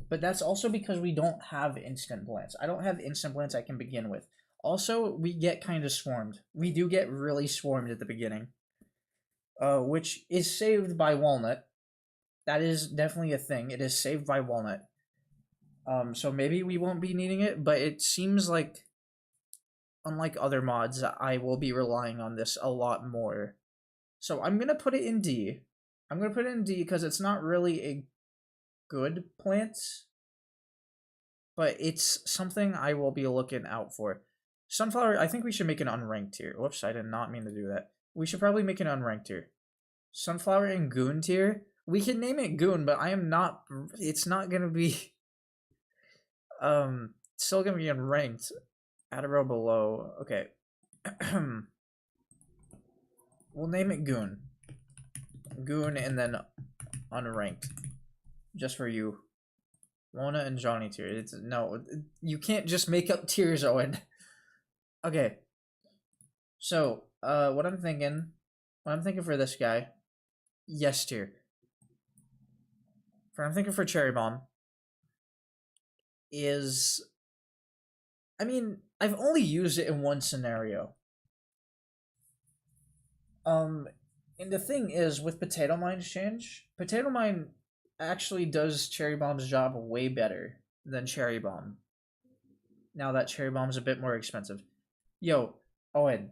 But that's also because we don't have instant plants. I don't have instant plants I can begin with. Also, we get kind of swarmed. We do get really swarmed at the beginning. Which is saved by Walnut. That is definitely a thing. It is saved by Walnut. So maybe we won't be needing it, but it seems like, unlike other mods, I will be relying on this a lot more. So I'm gonna put it in D. I'm gonna put it in D because it's not really a good plant, but it's something I will be looking out for. Sunflower, I think we should make an unranked tier. Whoops, I did not mean to do that. We should probably make an unranked tier. Sunflower and Goon tier. We can name it Goon, but I am not. It's not gonna be. Still gonna be unranked. Add a row below. Okay. We'll name it Goon. Goon and then unranked. Just for you. Mona and Johnny tier. It's no, you can't just make up tiers, Owen. Okay. So, what I'm thinking for this guy, yes tier. What I'm thinking for Cherry Bomb is, I mean, I've only used it in one scenario. And the thing is, with Potato Mine Exchange, Potato Mine actually does Cherry Bomb's job way better than Cherry Bomb. Now that Cherry Bomb's a bit more expensive. Yo, Owen.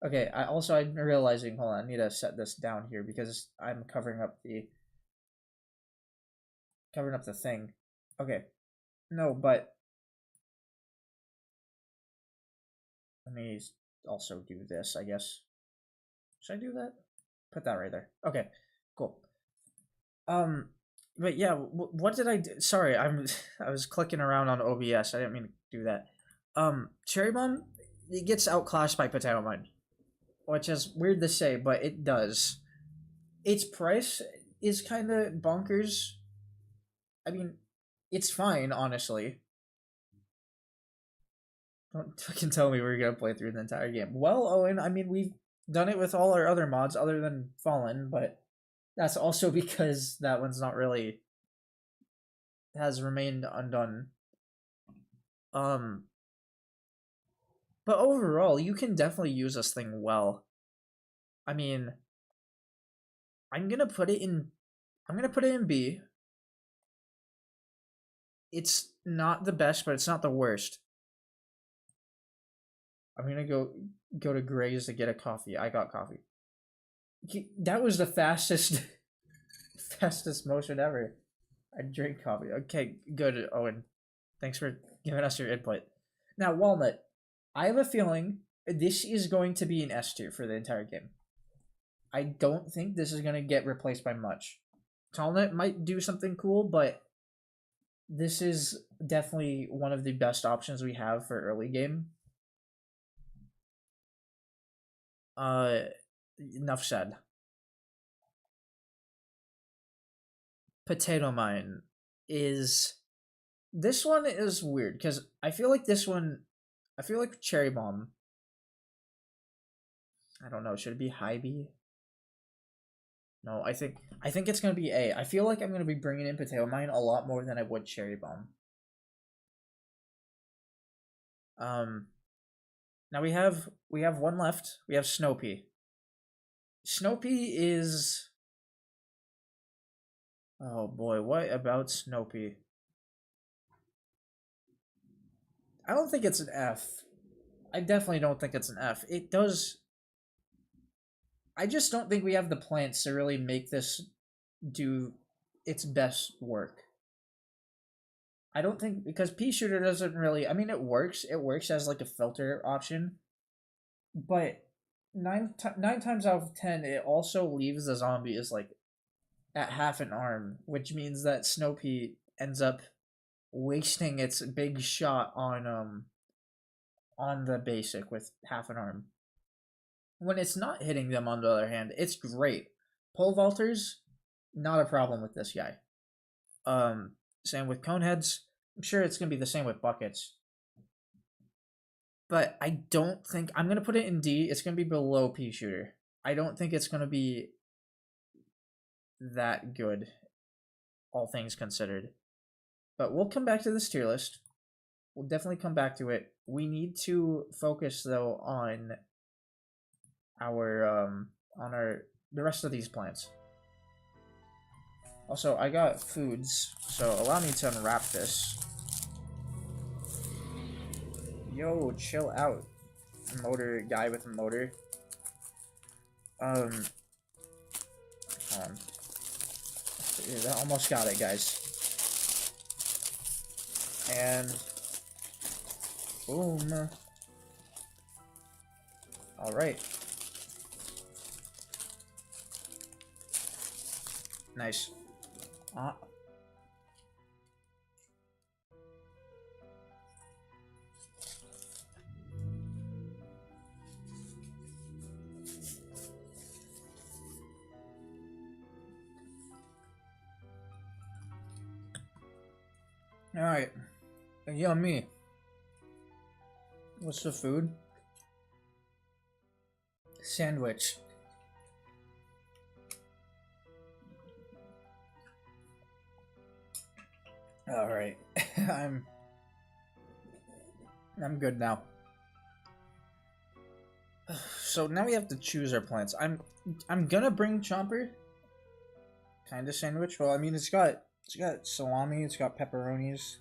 Okay, I'm realizing, hold on, I need to set this down here because I'm covering up the thing. Okay. No, but let me also do this, I guess. Should I do that? Put that right there. Okay, cool. But yeah, what did I do? Sorry, I was clicking around on OBS. I didn't mean to do that. Cherry Bomb, it gets outclassed by Potato Mine, which is weird to say, but it does. Its price is kind of bonkers. I mean, it's fine, honestly. Don't fucking tell me we're gonna play through the entire game. Well, Owen, I mean, we've done it with all our other mods other than Fallen, but that's also because that one's not really has remained undone. But overall, you can definitely use this thing well. I mean, I'm gonna put it in B. It's not the best, but it's not the worst. I'm gonna go to Gray's to get a coffee. I got coffee. That was the fastest motion ever. I drink coffee. Okay, good, Owen. Thanks for giving us your input. Now, Walnut, I have a feeling this is going to be an S tier for the entire game. I don't think this is going to get replaced by much. Walnut might do something cool, but this is definitely one of the best options we have for early game. Enough said. Potato Mine is... This one is weird, because I feel like Cherry Bomb. I don't know, should it be high B? No, I think it's going to be A. I feel like I'm going to be bringing in Potato Mine a lot more than I would Cherry Bomb. Now we have one left. We have Snowpea. Snowpea is... Oh boy, what about Snowpea? I don't think it's an F. I definitely don't think it's an F. It does... I just don't think we have the plants to really make this do its best work. I don't think, because pea shooter doesn't really, I mean, it works as like a filter option, but nine times out of 10 it also leaves the zombie as like at half an arm, which means that Snowpea ends up wasting its big shot on the basic with half an arm. When it's not hitting them, on the other hand, it's great. Pole vaulters, not a problem with this guy. Same with coneheads. I'm sure it's gonna be the same with buckets. But I don't think I'm gonna put it in D. It's gonna be below pea shooter. I don't think it's gonna be that good, all things considered. But we'll come back to this tier list. We'll definitely come back to it. We need to focus though on the rest of these plants. Also, I got foods, so allow me to unwrap this. Yo, chill out, motor guy with a motor. Hold on. I almost got it, guys. And boom. All right. Nice. Alright. Yummy. What's the food? Sandwich. Alright. I'm good now. So now we have to choose our plants. I'm gonna bring Chomper. Kinda sandwich. Well, I mean it's got salami, it's got pepperonis,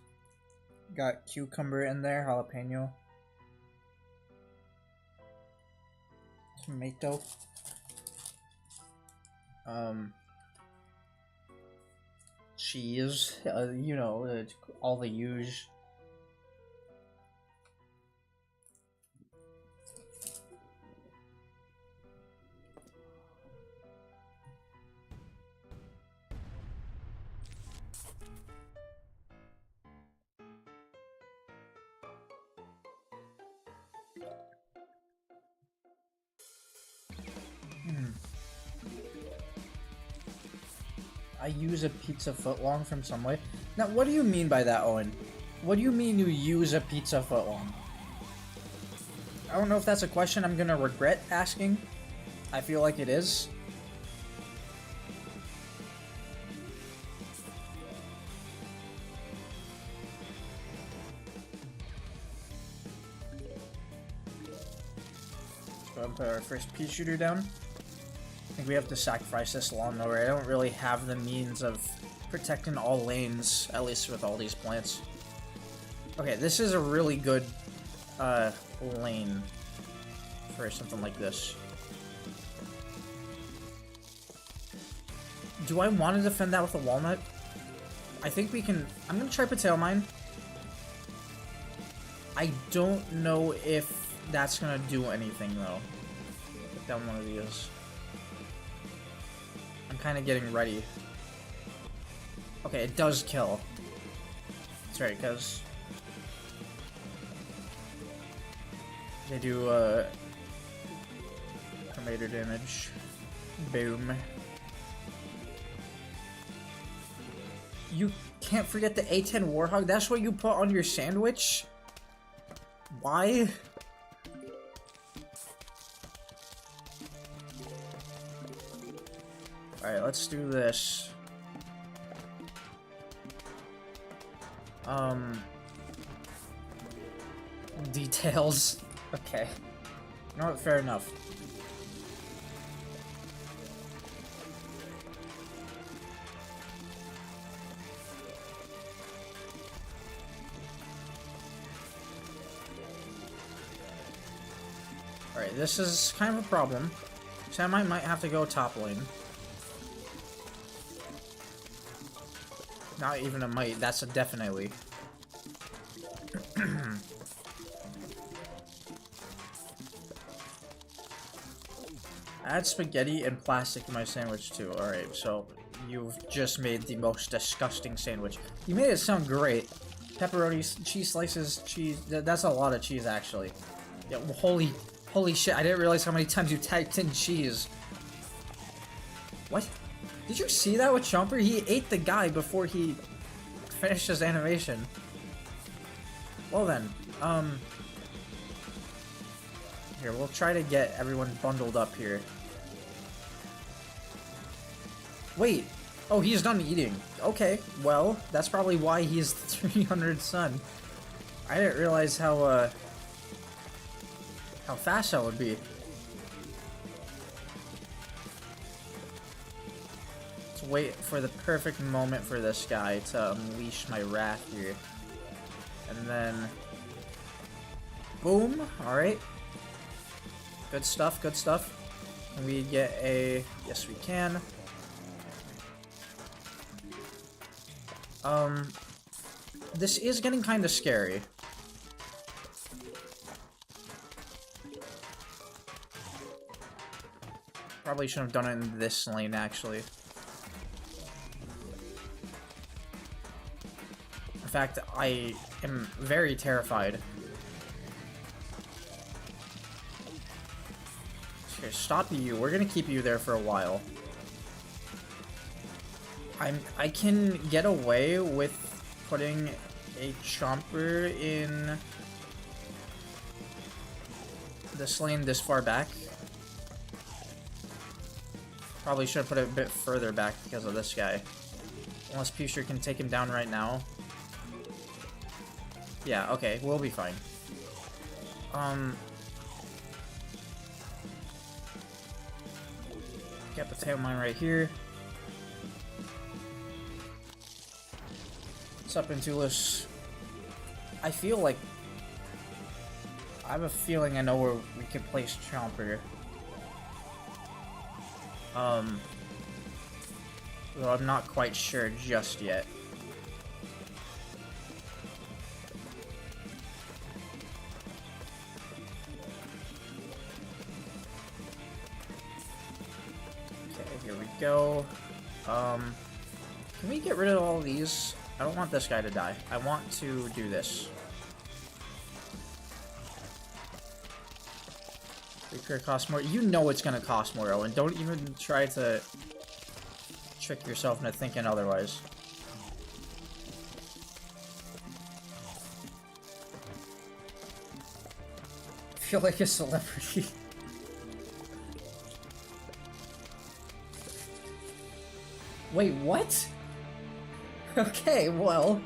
got cucumber in there, jalapeno, tomato, cheese, you know, all the usual. I use a pizza footlong from Subway. Now, what do you mean by that, Owen? What do you mean you use a pizza footlong? I don't know if that's a question I'm gonna regret asking. I feel like it is. Let's go and put our first pea shooter down. I think we have to sacrifice this lawnmower. I don't really have the means of protecting all lanes, at least with all these plants. Okay, this is a really good lane for something like this. Do I want to defend that with a walnut? I think we can... I'm going to try potato mine. I don't know if that's going to do anything, though. Put down one of these. I'm kind of getting ready. Okay, it does kill. That's right, because they do tomato damage. Boom. You can't forget the A10 Warhog. That's what you put on your sandwich? Why? Alright, let's do this. Details. Okay. You know what? Fair enough. Alright, this is kind of a problem. So I might have to go top lane. Not even a might, that's a definitely. Add spaghetti and plastic to my sandwich too. Alright, so you've just made the most disgusting sandwich. You made it sound great. Pepperoni, cheese slices, cheese. That's a lot of cheese, actually. Yeah, holy shit, I didn't realize how many times you typed in cheese. What? Did you see that with Chomper? He ate the guy before he finished his animation. Well then, here, we'll try to get everyone bundled up here. Wait! Oh, he's done eating. Okay, well, that's probably why he's the 300 son. I didn't realize how fast that would be. Let's wait for the perfect moment for this guy to unleash my wrath here. And then... boom! Alright. Good stuff, good stuff. Can we get a... yes, we can. This is getting kind of scary. Probably should have done it in this lane, actually. In fact, I am very terrified. Here, stop you. We're gonna keep you there for a while. I can get away with putting a Chomper in this lane this far back. Probably should have put it a bit further back because of this guy. Unless Pusher can take him down right now. Yeah, okay, we'll be fine. Get the tail mine right here. What's up, Intulus? I feel like... I have a feeling I know where we can place Chomper. Though I'm not quite sure just yet. Okay, here we go. Can we get rid of all of these? I don't want this guy to die. I want to do this. Repair costs more. You know it's gonna cost more, Owen. Don't even try to trick yourself into thinking otherwise. I feel like a celebrity. Wait, what? Okay, well.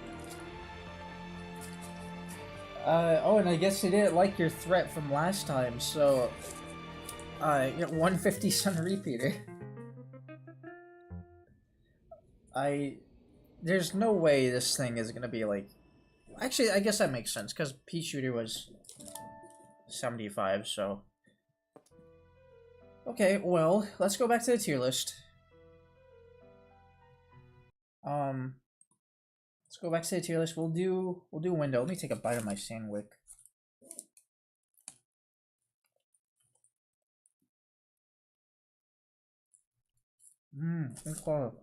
Oh, and I guess they didn't like your threat from last time, so... you get 150 Sun Repeater. There's no way this thing is gonna be like... Actually, I guess that makes sense, because Pea Shooter was 75, so... Okay, well, let's go back to the tier list. Let's go back to the tier list. We'll do window. Let me take a bite of my sandwich. It's cool.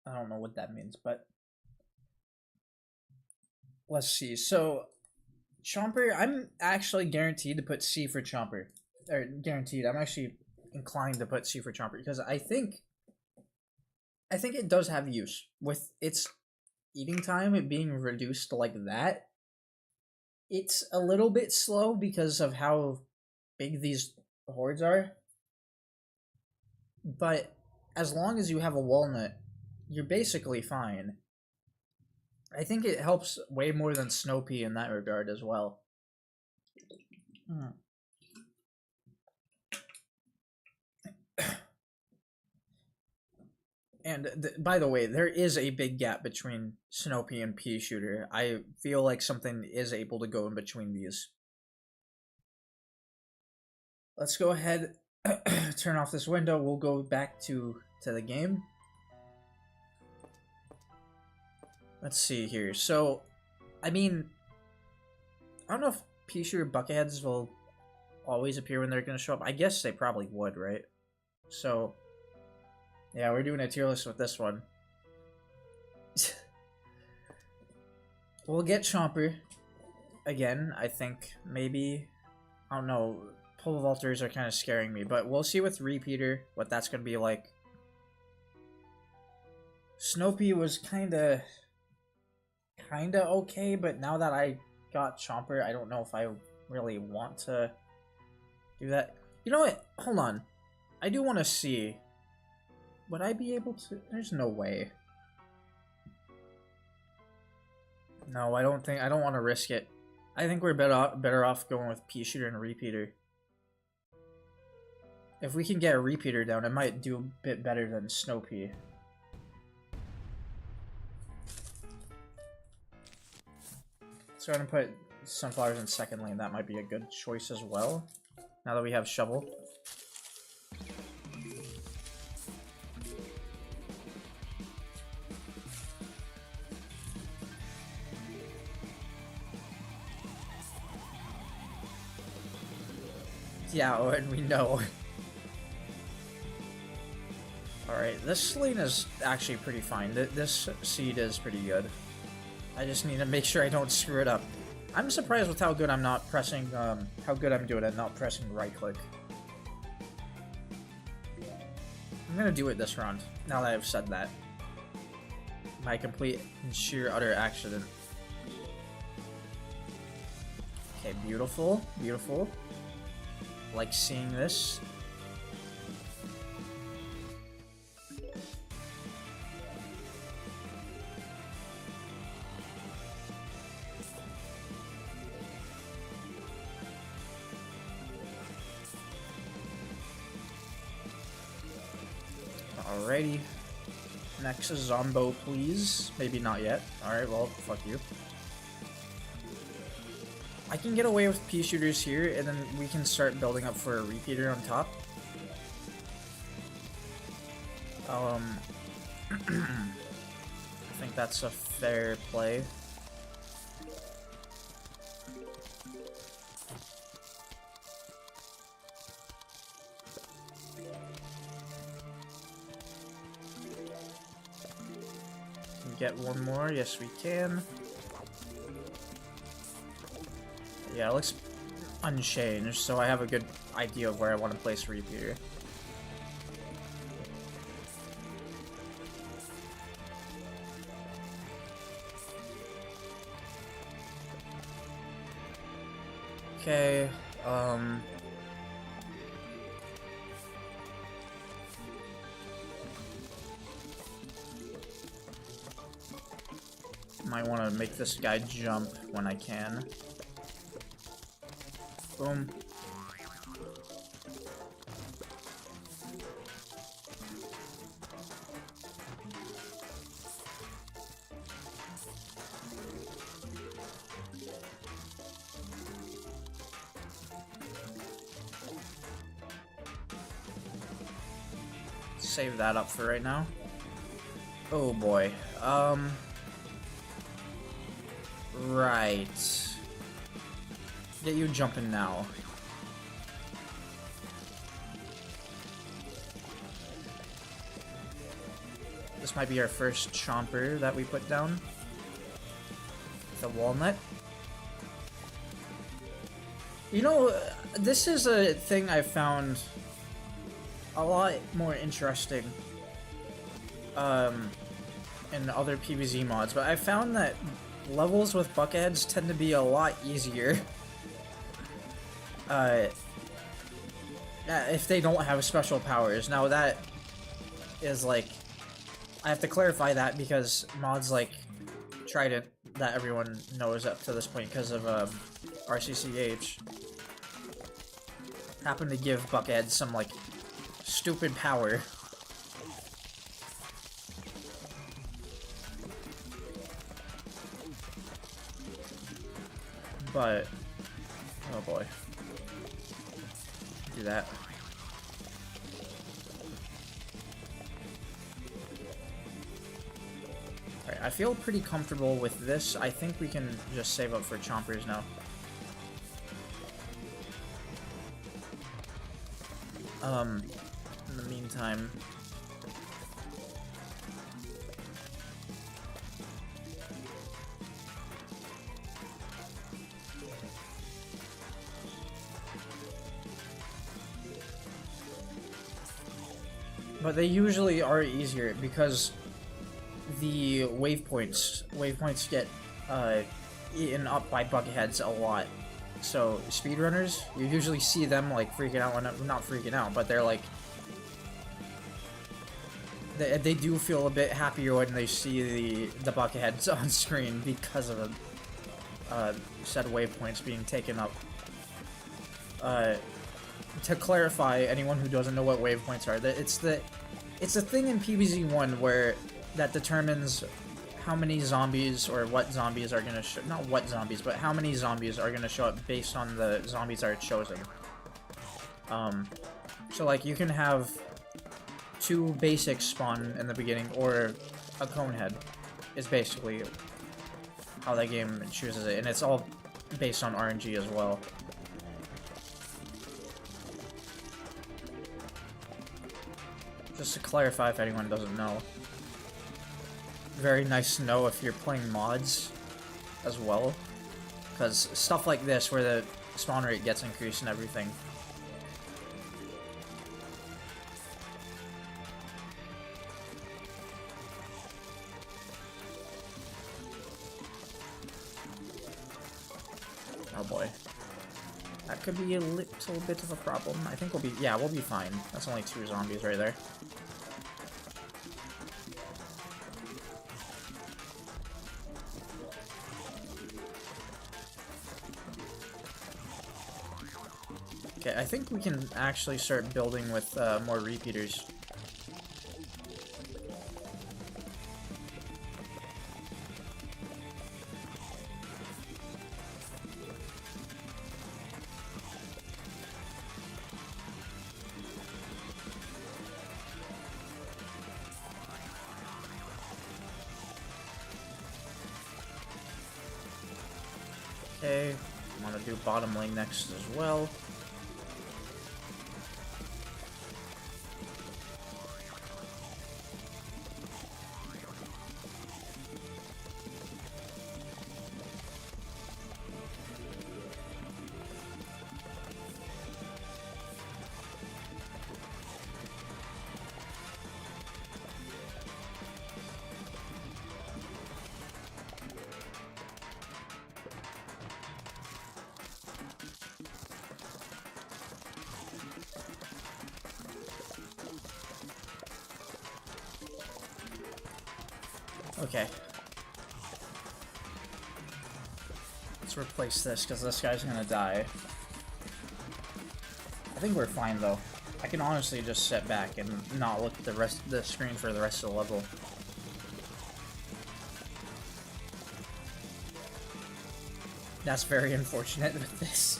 I don't know what that means, but let's see. So, Chomper, I'm actually guaranteed to put C for Chomper. Or, guaranteed. I'm actually inclined to put C for Chomper, because I think it does have use. With its eating time, it being reduced like that, It's a little bit slow because of how big these hordes are. But as long as you have a walnut, you're basically fine. I think it helps way more than snow pea in that regard as well. And by the way, there is a big gap between snow pea and pea shooter. I feel like something is able to go in between these. Let's go ahead, turn off this window. We'll go back to the game. Let's see here. So, I mean, I don't know if pea shooter bucketheads will always appear when they're going to show up. I guess they probably would, right? So, yeah, we're doing a tier list with this one. We'll get Chomper again, I think. Maybe. I don't know. Pole vaulters are kind of scaring me, but we'll see with Repeater what that's going to be like. Snopey was kind of okay, but now that I got Chomper, I don't know if I really want to do that. You know what? Hold on. I do want to see. Would I be able to? There's no way. No, I don't think. I don't want to risk it. I think we're better off going with Pea Shooter and Repeater. If we can get a Repeater down, it might do a bit better than Snow Pea. So I'm gonna put Sunflowers in second lane. That might be a good choice as well. Now that we have Shovel. Yeah, and we know. Alright, this lane is actually pretty fine. This seed is pretty good. I just need to make sure I don't screw it up. I'm surprised with how good I'm not pressing, how good I'm doing at not pressing right click. I'm gonna do it this round, now that I've said that. My complete and sheer utter accident. Okay, beautiful, beautiful. Like seeing this. Alrighty. Next is Zombo, please. Maybe not yet. Alright, well, fuck you. I can get away with pea shooters here, and then we can start building up for a Repeater on top. I think that's a fair play. Can we get one more? Yes, we can. Yeah, it looks unchanged, so I have a good idea of where I want to place Repeater. Okay, might want to make this guy jump when I can. Boom. Save that up for right now. Oh boy. Right. Get you jumping now. This might be our first Chomper that we put down. The walnut. You know, this is a thing I found a lot more interesting in other PvZ mods, but I found that levels with bucketheads tend to be a lot easier. If they don't have special powers. Now that is like, I have to clarify that because mods like Trident that everyone knows up to this point because of RCCH happen to give bucketheads some like stupid power. But oh boy. Do that. Alright, I feel pretty comfortable with this. I think we can just save up for chompers now. In the meantime, but they usually are easier because the waypoints get eaten up by bucketheads a lot. So speedrunners, you usually see them like freaking out when not freaking out, but they're like they do feel a bit happier when they see the bucketheads on screen because of the said waypoints being taken up. To clarify, anyone who doesn't know what waypoints are, it's a thing in PvZ 1 where that determines how many zombies or what zombies are gonna show, not what zombies, but how many zombies are gonna show up based on the zombies that are chosen. So like you can have 2 basics spawn in the beginning or a conehead is basically how that game chooses it, and it's all based on RNG as well. Just to clarify if anyone doesn't know. Very nice to know if you're playing mods as well, because stuff like this where the spawn rate gets increased and everything. Oh boy. That could be a little bit of a problem. I think we'll be fine. That's only 2 zombies right there. Okay, I think we can actually start building with more repeaters. Okay, I'm gonna do bottom lane next as well. Okay. Let's replace this, because this guy's gonna die. I think we're fine, though. I can honestly just sit back and not look at the rest of the screen for the rest of the level. That's very unfortunate with this.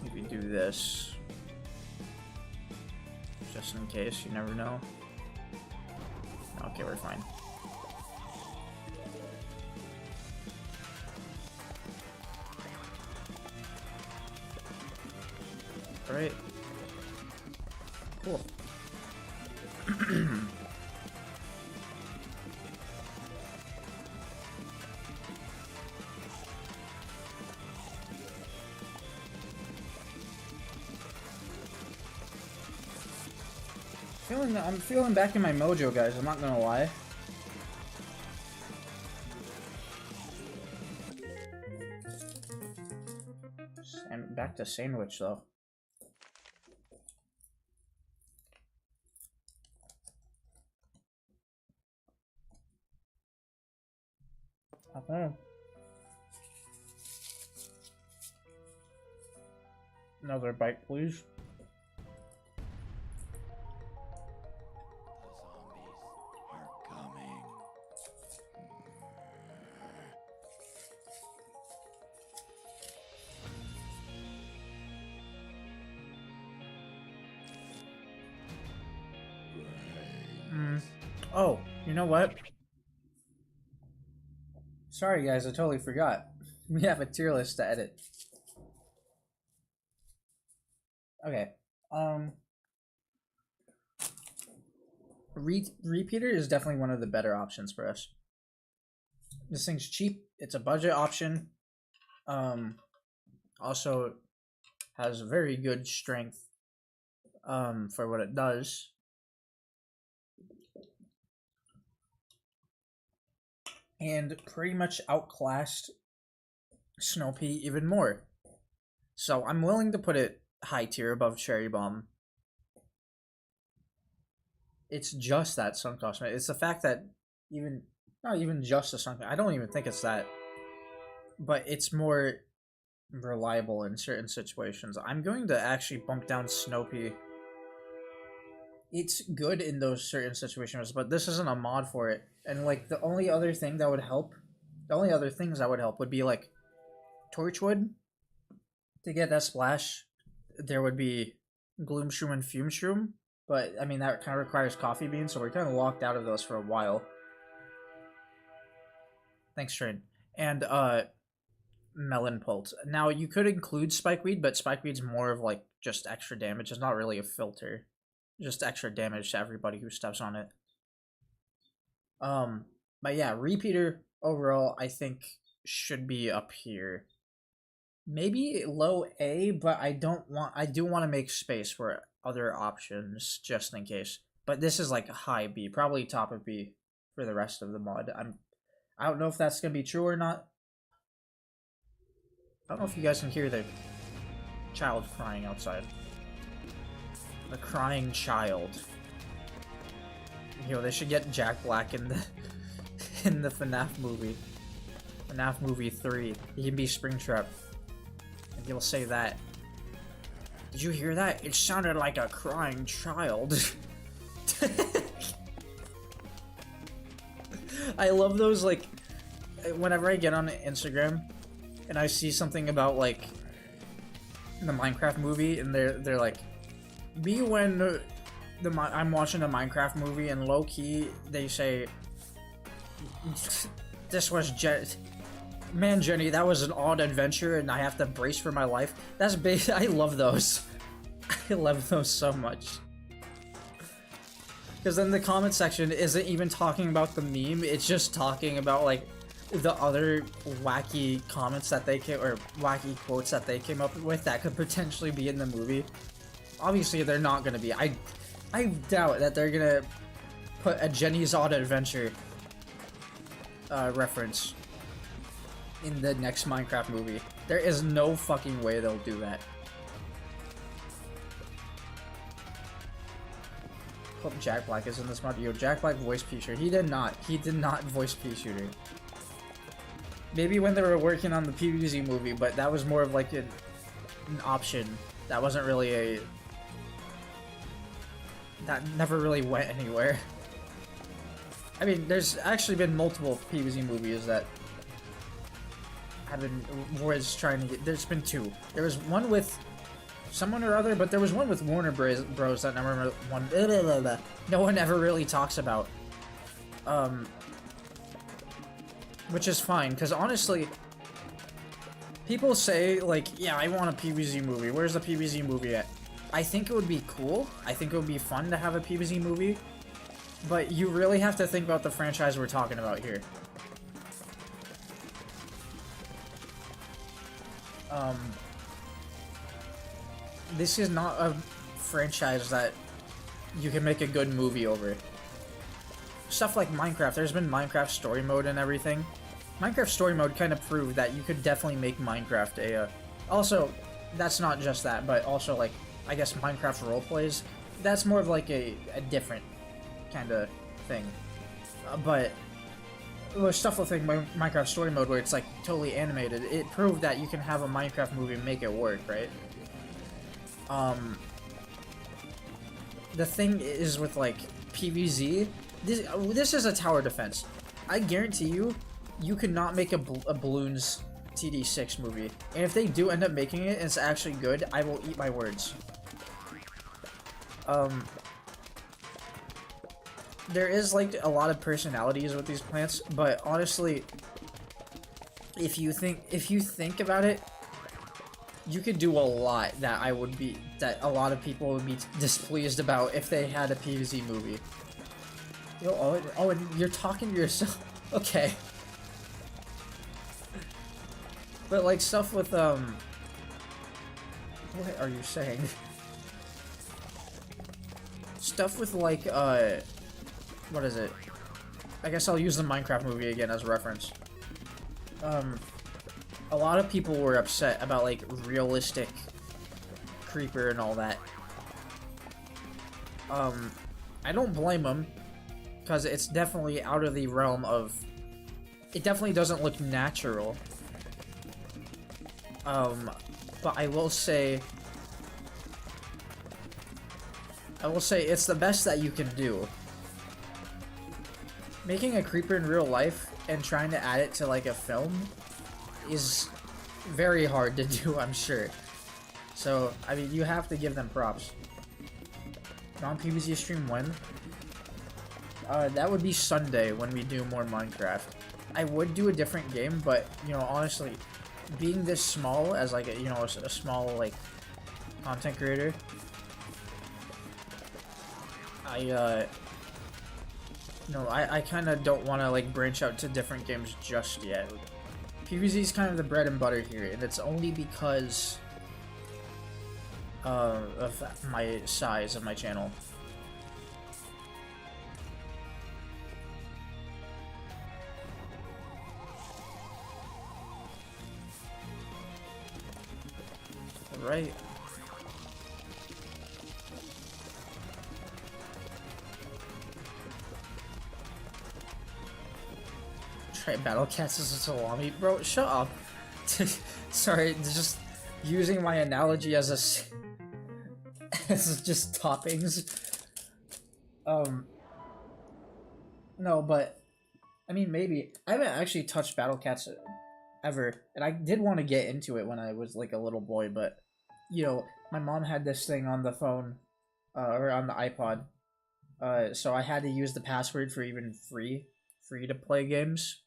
Maybe do this. Just in case, you never know. Okay, we're fine. Alright. Cool. feeling back in my mojo, guys. I'm not gonna lie. And back to sandwich though. Okay. Another bite, please. Oh, you know what? Sorry guys, I totally forgot. We have a tier list to edit. Okay. Repeater is definitely one of the better options for us. This thing's cheap. It's a budget option. Also has very good strength for what it does. And pretty much outclassed Snow Pea even more. So I'm willing to put it high tier above Cherry Bomb. It's just that sunk cost. It's the fact that not even just a sunk. I don't even think it's that. But it's more reliable in certain situations. I'm going to actually bump down Snow Pea. It's good in those certain situations, but this isn't a mod for it. And like the only other thing that would help, the only other things that would help would be like Torchwood. To get that splash, there would be Gloom Shroom and Fume Shroom, but I mean that kind of requires coffee beans, so we're kind of locked out of those for a while. Thanks, Train. And Melon Pult. Now you could include Spikeweed, but Spikeweed's more of like just extra damage. It's not really a filter. Just extra damage to everybody who steps on it. But yeah, Repeater overall I think should be up here. Maybe low A, but I do want to make space for other options just in case. But this is like high B, probably top of B for the rest of the mod. I don't know if that's gonna be true or not. I don't know if you guys can hear the child crying outside. The crying child. Yo, they should get Jack Black in the FNAF movie. FNAF movie 3. He can be Springtrap. And he'll say that. Did you hear that? It sounded like a crying child. I love those, like, whenever I get on Instagram and I see something about, like, the Minecraft movie, and they're like, me when I'm watching a Minecraft movie, and low-key, they say, this was man, Jenny, that was an odd adventure, and I have to brace for my life. That's I love those. I love those so much. Because then the comment section isn't even talking about the meme, it's just talking about, like, the other wacky comments that they came, or wacky quotes that they came up with that could potentially be in the movie. Obviously, they're not gonna be. I doubt that they're gonna put a Jenny's Odd Adventure reference in the next Minecraft movie. There is no fucking way they'll do that. Hope Jack Black is in this mod. Yo, Jack Black voiced Pea-Shooter. He did not. He did not voice Pea-Shooter. Maybe when they were working on the PvZ movie, but that was more of like an option. That wasn't really a... That never really went anywhere. I mean, there's actually been multiple PvZ movies that have been... was trying to get... There's been two. There was one with someone or other, but there was one with Warner Bros. That never one... No one ever really talks about. Which is fine, because honestly, people say, like, yeah, I want a PvZ movie. Where's the PvZ movie at? I think it would be cool. I think it would be fun to have a PvZ movie. But you really have to think about the franchise we're talking about here. This is not a franchise that you can make a good movie over. Stuff like Minecraft, there's been Minecraft story mode and everything. Minecraft story mode kind of proved that you could definitely make Minecraft a, also, that's not just that, but also, like, I guess Minecraft roleplays, that's more of, like, a different kind of thing. But with stuff with, like, Minecraft story mode where it's, like, totally animated, it proved that you can have a Minecraft movie and make it work, right? The thing is with, like, PvZ, this is a tower defense. I guarantee you, you could not make a Bloons TD6 movie. And if they do end up making it and it's actually good, I will eat my words. There is, like, a lot of personalities with these plants, but honestly, if you think about it, you could do a lot that that a lot of people would be displeased about if they had a PvZ movie. Oh, and you're talking to yourself. Okay. But, like, stuff with, what are you saying? Stuff with, like, what is it? I guess I'll use the Minecraft movie again as a reference. A lot of people were upset about, like, realistic creeper and all that. I don't blame them, because it's definitely out of the realm of... It definitely doesn't look natural. But I will say it's the best that you can do. Making a creeper in real life and trying to add it to, like, a film is very hard to do, I'm sure. So, I mean, you have to give them props. Non-PvZ stream when? That would be Sunday when we do more Minecraft. I would do a different game, but, you know, honestly, being this small as, like, a small, like, content creator, I kind of don't want to, like, branch out to different games just yet. PvZ is kind of the bread and butter here, and it's only because of my size of my channel. Right. Try Battle Cats as a salami, bro. Shut up. Sorry, just using my analogy as as just toppings. No, but I mean, maybe I haven't actually touched Battle Cats ever, and I did want to get into it when I was like a little boy, but you know, my mom had this thing on the phone, or on the iPod, so I had to use the password for even free to play games.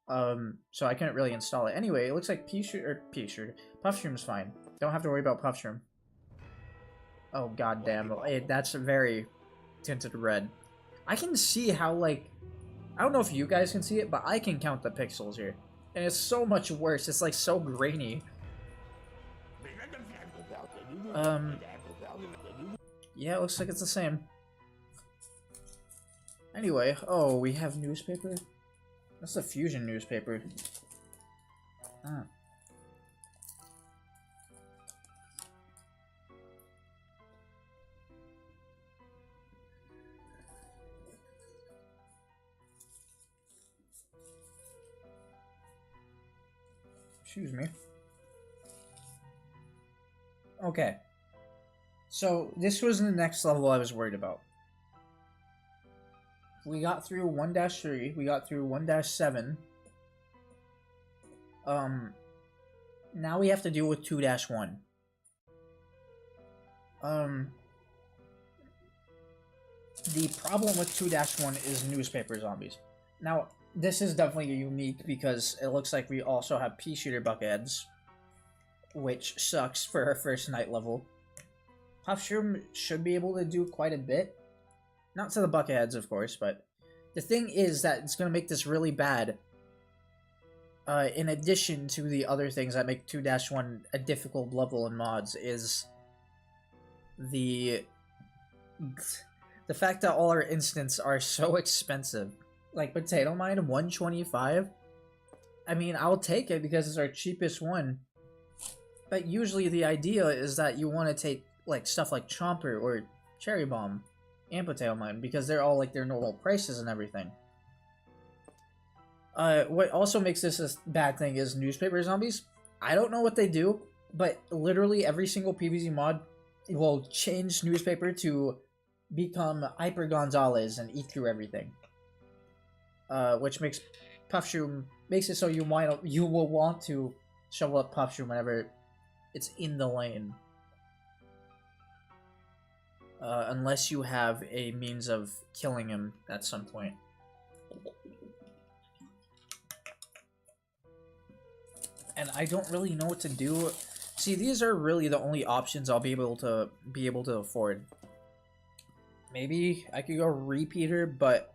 So I couldn't really install it. Anyway, it looks like Puffshroom's fine. Don't have to worry about Puffshroom. Oh goddamn, that's very tinted red. I can see how, like, I don't know if you guys can see it, but I can count the pixels here. And it's so much worse. It's like so grainy. Yeah, it looks like it's the same. Anyway, oh, we have newspaper? That's the Fusion newspaper. Ah. Excuse me. Okay. So, this was the next level I was worried about. We got through 1-3, we got through 1-7. Now we have to deal with 2-1. The problem with 2-1 is newspaper zombies. Now, this is definitely unique because it looks like we also have pea shooter bucketheads, which sucks for our first night level. Puffshroom should be able to do quite a bit. Not to the bucketheads, of course, but the thing is that it's going to make this really bad. In addition to the other things that make 2-1 a difficult level in mods, is the The fact that all our instants are so expensive. Like potato mine 125. I mean, I'll take it because it's our cheapest one. But usually the idea is that you want to take like stuff like Chomper or Cherry Bomb and Potato Mine because they're all like their normal prices and everything. What also makes this a bad thing is newspaper zombies. I don't know what they do, but literally every single PvZ mod will change newspaper to become Hyper Gonzalez and eat through everything. Which makes Puffshoom makes it so you will want to shovel up Puffshoom whenever it's in the lane. Unless you have a means of killing him at some point. And I don't really know what to do. See, these are really the only options I'll be able to afford. Maybe I could go Repeater, but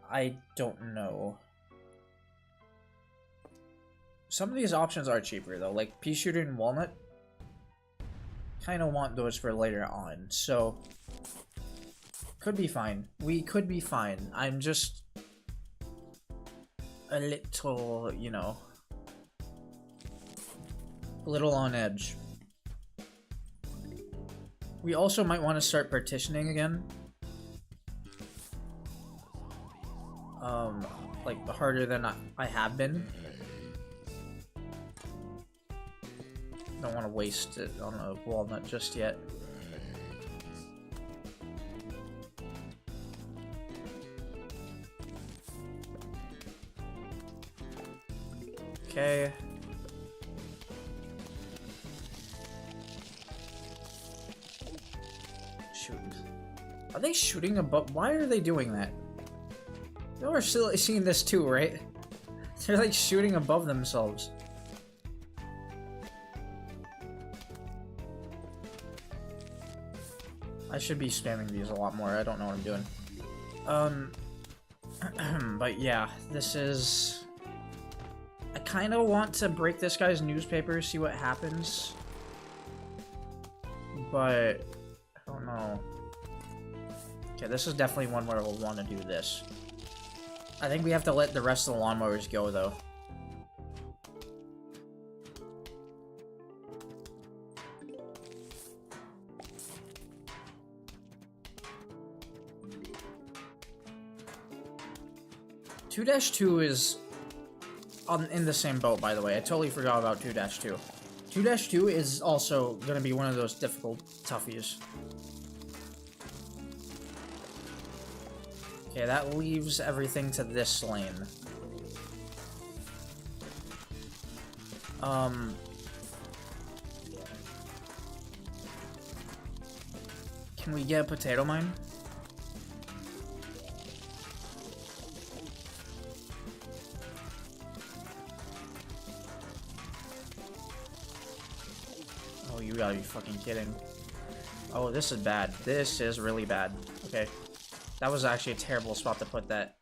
I don't know. Some of these options are cheaper though, like Pea Shooter and Walnut. Kind of want those for later on, so could be fine. We could be fine. I'm just a little, you know, a little on edge. We also might want to start partitioning again. Like harder than I have been. Don't want to waste it on a walnut just yet. Okay. Shoot. Are they shooting above? Why are they doing that? Y'all are still seeing this too, right? They're like shooting above themselves. I should be spamming these a lot more. I don't know what I'm doing. But yeah, this is... I kind of want to break this guy's newspaper, see what happens. But... I don't know. Okay, this is definitely one where we'll want to do this. I think we have to let the rest of the lawnmowers go, though. (2-2) is in the same boat, by the way. I totally forgot about 2-2. 2-2 is also going to be one of those difficult toughies. Okay, that leaves everything to this lane. Can we get a potato mine? Oh, you gotta be fucking kidding. Oh, this is bad. This is really bad. Okay. That was actually a terrible spot to put that.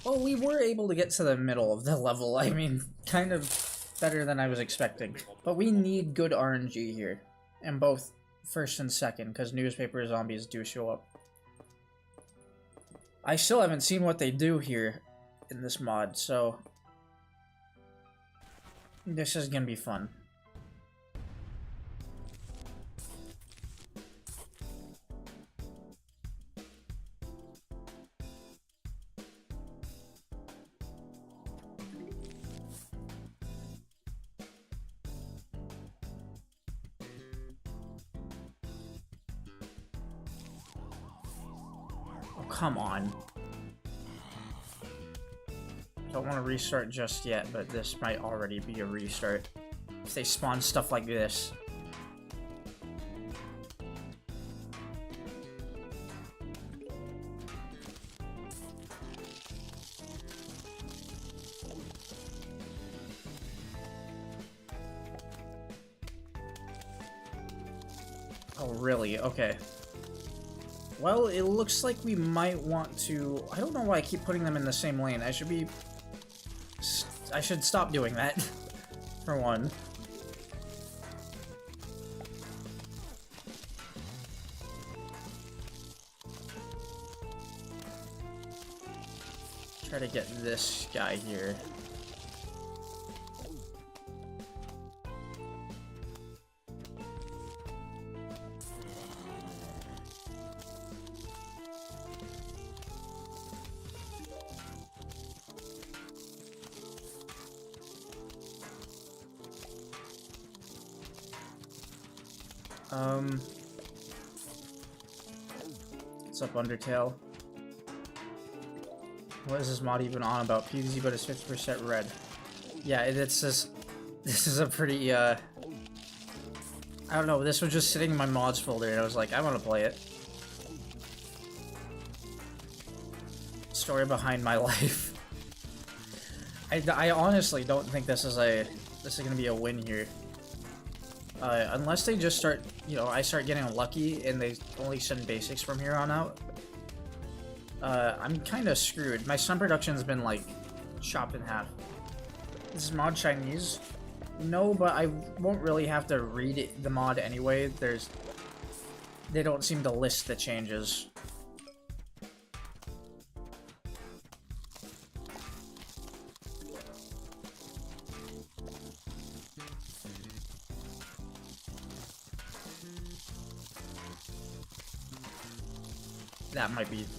Well, we were able to get to the middle of the level. I mean, kind of better than I was expecting. But we need good RNG here. And both first and second, because newspaper zombies do show up. I still haven't seen what they do here in this mod, so... this is gonna be fun. Oh, come on. Don't want to restart just yet, but this might already be a restart. If they spawn stuff like this. Oh, really? Okay. Well, it looks like we might want to... I don't know why I keep putting them in the same lane. I should be I should stop doing that, for one. Try to get this guy here. What's up, Undertale? What is this mod even on about? PvZ, but it's 50% red. Yeah, it's just... This is a pretty, I don't know, this was just sitting in my mods folder, and I was like, I want to play it. Story behind my life. I honestly don't think this is gonna be a win here. Unless they just start, you know, I start getting lucky and they only send basics from here on out. I'm kind of screwed. My sun production's been, like, chopped in half. This is mod Chinese? No, but I won't really have to read the mod anyway. They don't seem to list the changes.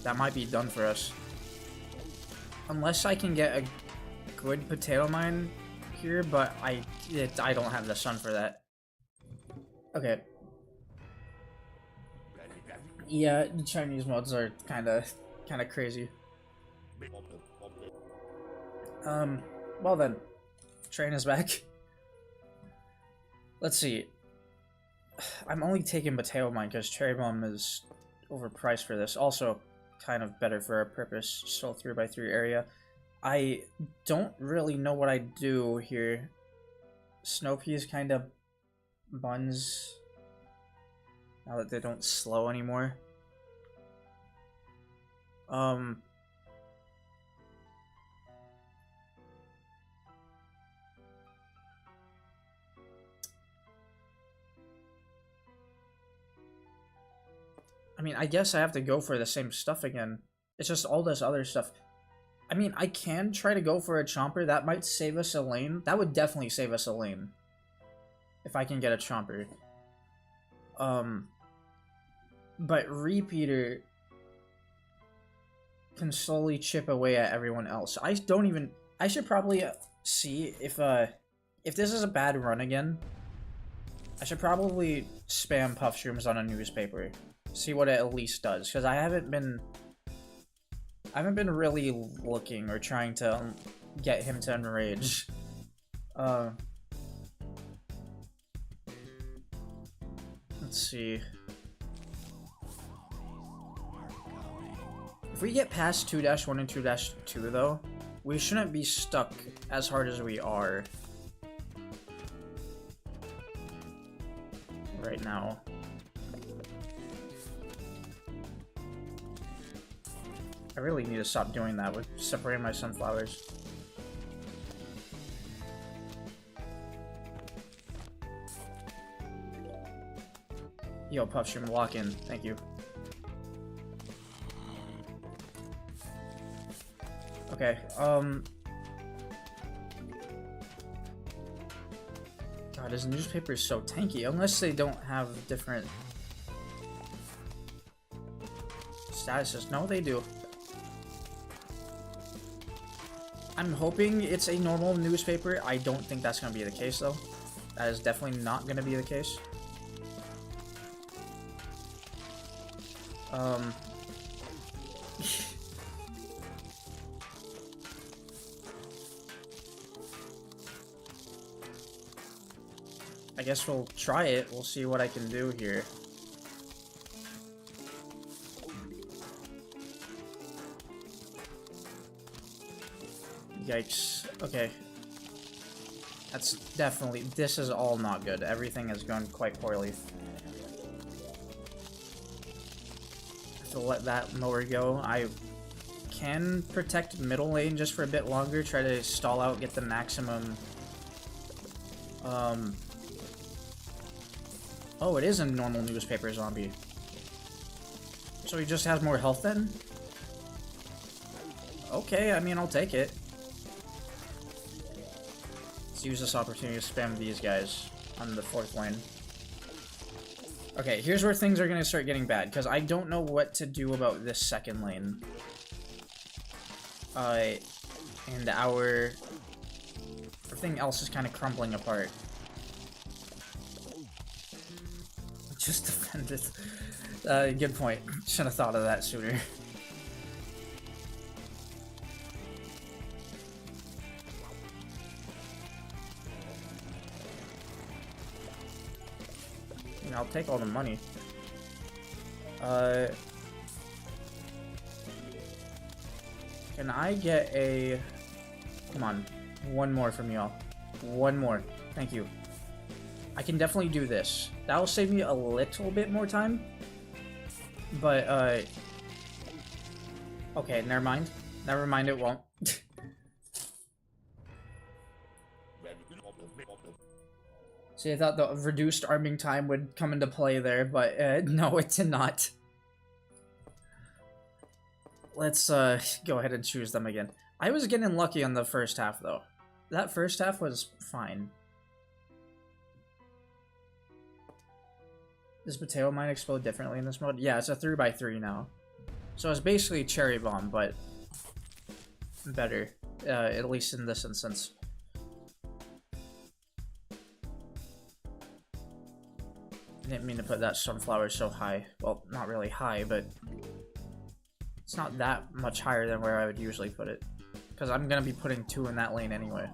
That might be done for us. Unless I can get a good potato mine here, but I don't have the sun for that. Okay. Yeah, the Chinese mods are kinda crazy. Well then, train is back. Let's see. I'm only taking potato mine because cherry bomb is overpriced for this. Also, kind of better for our purpose. Still 3x3 area. I don't really know what I do here. Snow peas kind of buns now that they don't slow anymore. I mean, I guess I have to go for the same stuff again. It's just all this other stuff. I mean, I can try to go for a chomper. That might save us a lane. That would definitely save us a lane. If I can get a chomper. But Repeater can slowly chip away at everyone else. I should probably see if this is a bad run again. I should probably spam puff shrooms on a newspaper. See what it at least does, because I haven't been really looking or trying to get him to enrage. Let's see. If we get past 2-1 and 2-2 though, we shouldn't be stuck as hard as we are right now. I really need to stop doing that with separating my sunflowers. Yo, Puffshroom, lock in. Thank you. Okay, God, this newspaper is so tanky, unless they don't have different statuses. No, they do. I'm hoping it's a normal newspaper. I don't think that's going to be the case, though. That is definitely not going to be the case. I guess we'll try it. We'll see what I can do here. Yikes. Okay. That's definitely... This is all not good. Everything has gone quite poorly. Have to let that mower go. I can protect middle lane just for a bit longer, try to stall out, get the maximum. Oh, it is a normal newspaper zombie. So he just has more health then? Okay, I mean, I'll take it. Let's use this opportunity to spam these guys on the 4th lane. Okay, here's where things are going to start getting bad, because I don't know what to do about this 2nd lane. And everything else is kind of crumbling apart. Just defend it. Good point. Should have thought of that sooner. I'll take all the money. Can I get a... Come on. One more from y'all. One more. Thank you. I can definitely do this. That'll save me a little bit more time. But, okay, never mind. Never mind, it won't. See, I thought the reduced arming time would come into play there, but no, it did not. Let's go ahead and choose them again. I was getting lucky on the first half, though. That first half was fine. Does Potato Mine explode differently in this mode? Yeah, it's a 3x3 now. So it's basically Cherry Bomb, but better, at least in this instance. I didn't mean to put that sunflower so high. Well, not really high, but it's not that much higher than where I would usually put it. Because I'm going to be putting 2 in that lane anyway.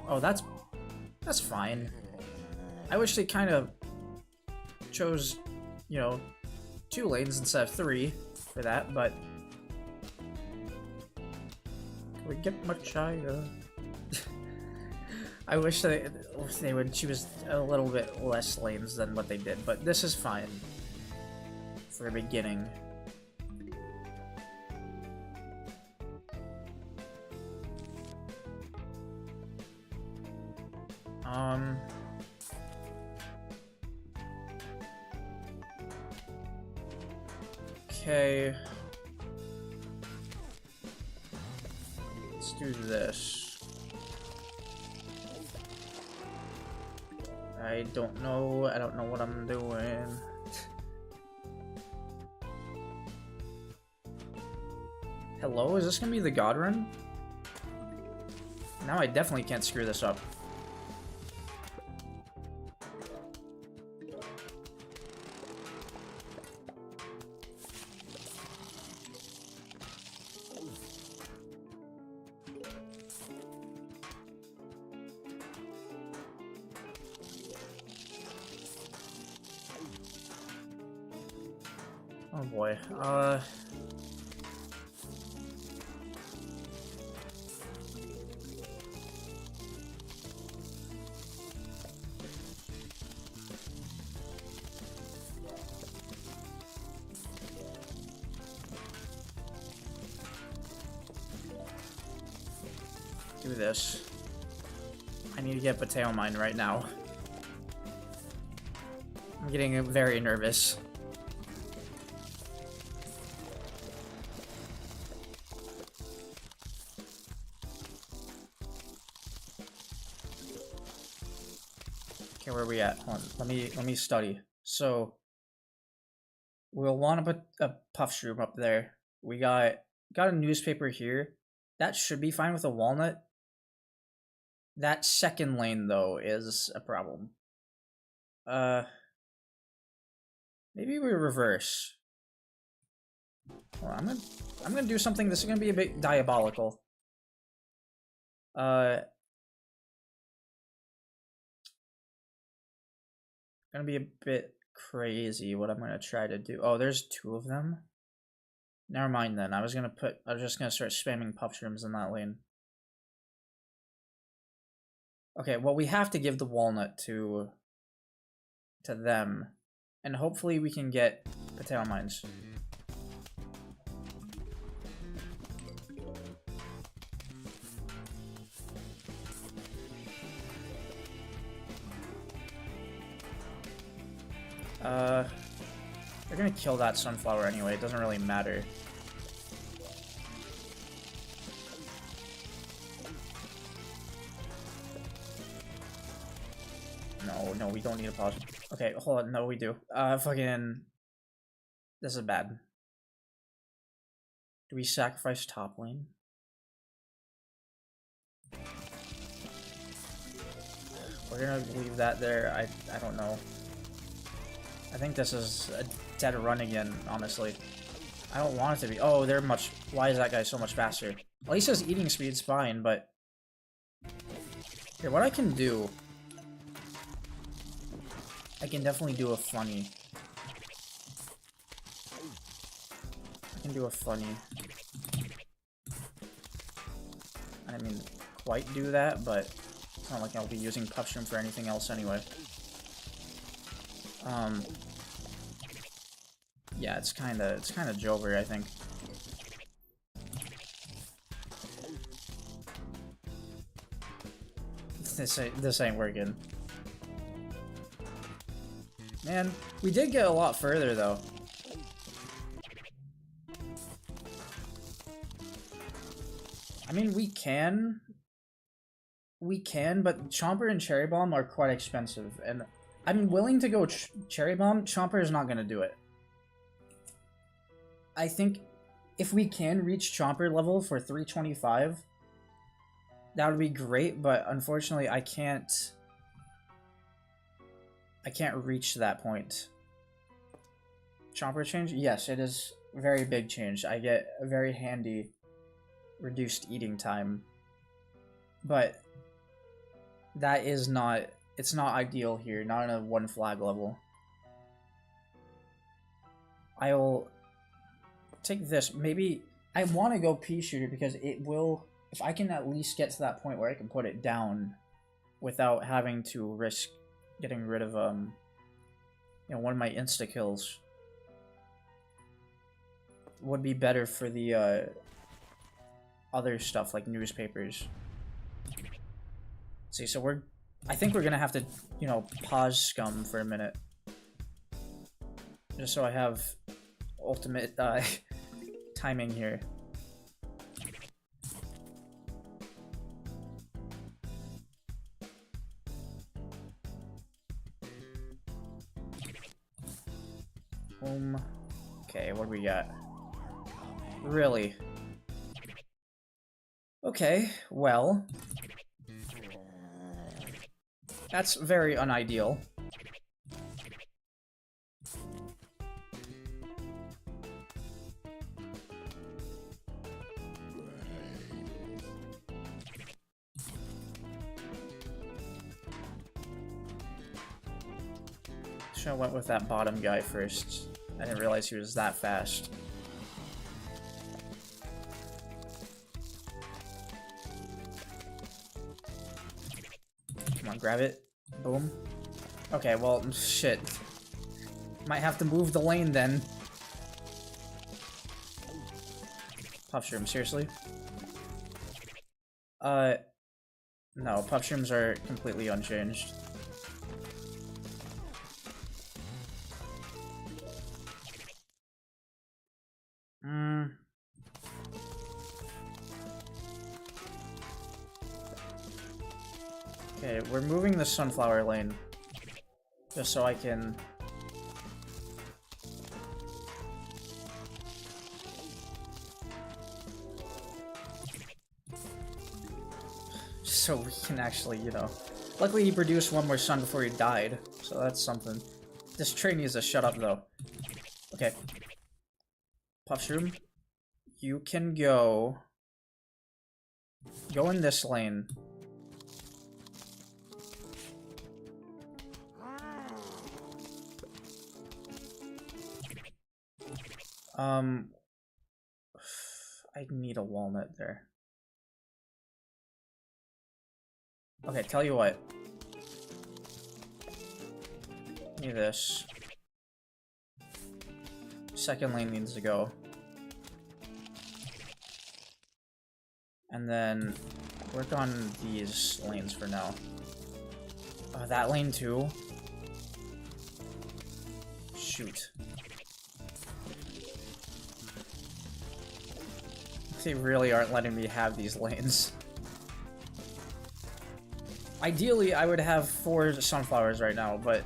Oh, that's fine. I wish they kind of chose, you know, 2 lanes instead of 3 for that, but can we get much higher? I wish they would choose a little bit less lanes than what they did, but this is fine for a beginning. Okay. Let's do this. I don't know what I'm doing. Hello, is this gonna be the God Run? Now I definitely can't screw this up. Oh boy, do this. I need to get Potato Mine right now. I'm getting very nervous. Okay, where are we at? Hold on. Let me study. So we'll want to put a puff shroom up there. We got a newspaper here. That should be fine with a walnut. That 2nd lane though is a problem. Maybe we reverse. Well, I'm gonna do something. This is gonna be a bit diabolical. Gonna be a bit crazy what I'm gonna try to do. Oh, there's 2 of them. Never mind then. I was just gonna start spamming puff shrooms in that lane. Okay, well we have to give the walnut to them, and hopefully we can get Potato Mines. They're gonna kill that sunflower anyway, it doesn't really matter. No, we don't need a pause. Okay, hold on, no we do. Fucking... This is bad. Do we sacrifice top lane? We're gonna leave that there, I don't know. I think this is a dead run again, honestly. I don't want it to be. Oh, they're much... Why is that guy so much faster? At least his eating speed's fine, but... Here, what I can do... I can definitely do a funny. I can do a funny. I didn't mean to quite do that, but it's not like I'll be using Puffshroom for anything else anyway. Yeah, it's kinda Jover, I think. This ain't working. Man, we did get a lot further though. I mean, we can, but Chomper and Cherry Bomb are quite expensive, and I'm willing to go Cherry Bomb. Chomper is not gonna do it. I think if we can reach Chomper level for 325, that would be great, but unfortunately I can't reach that point. Chomper change? Yes, it is a very big change. I get a very handy reduced eating time. But that is not, it's not ideal here, not on a 1 flag level. I'll take this. Maybe I want to go Pea Shooter because it will, if I can at least get to that point where I can put it down without having to risk getting rid of you know, one of my insta kills, would be better for the other stuff like newspapers. See, so I think we're gonna have to, you know, pause Scum for a minute, just so I have ultimate timing here. Okay, what do we got? Really? Okay, well... That's very unideal. Should have went with that bottom guy first. I didn't realize he was that fast. Come on, grab it. Boom. Okay, well, shit. Might have to move the lane then. Puffshroom, seriously? No, Puffshrooms are completely unchanged. Okay, we're moving the sunflower lane. Just so I can... Just so we can actually, you know... Luckily he produced one more sun before he died, so that's something. This train needs to shut up though. Okay. Puffshroom, you can go... Go in this lane. I need a walnut there. Okay, tell you what. Give me this. Second lane needs to go. And then work on these lanes for now. That lane too. shoot. They really aren't letting me have these lanes. Ideally, I would have 4 sunflowers right now, but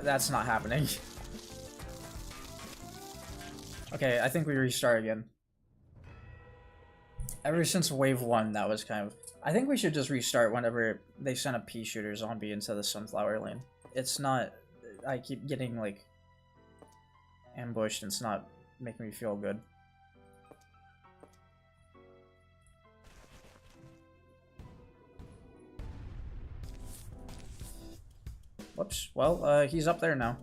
that's not happening. Okay, I think we restart again. Ever since wave 1, that was kind of... I think we should just restart whenever they send a pea shooter zombie into the sunflower lane. It's not... I keep getting, like, ambushed, and it's not making me feel good. Whoops. Well, he's up there now.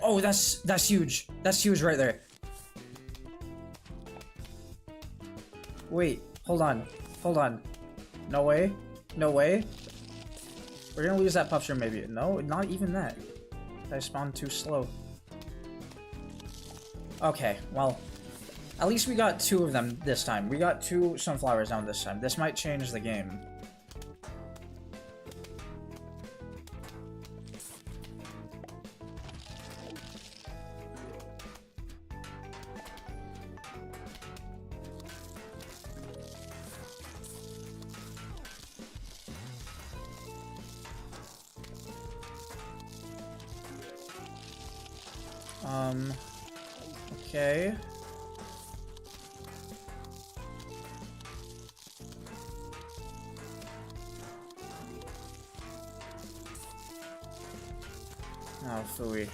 Oh, that's huge. That's huge right there. Wait, hold on. Hold on. No way. No way. We're gonna lose that pup shroom maybe. No, not even that. I spawned too slow. Okay, well, at least we got 2 of them this time. We got 2 sunflowers down this time. This might change the game. Okay. Oh, phooey.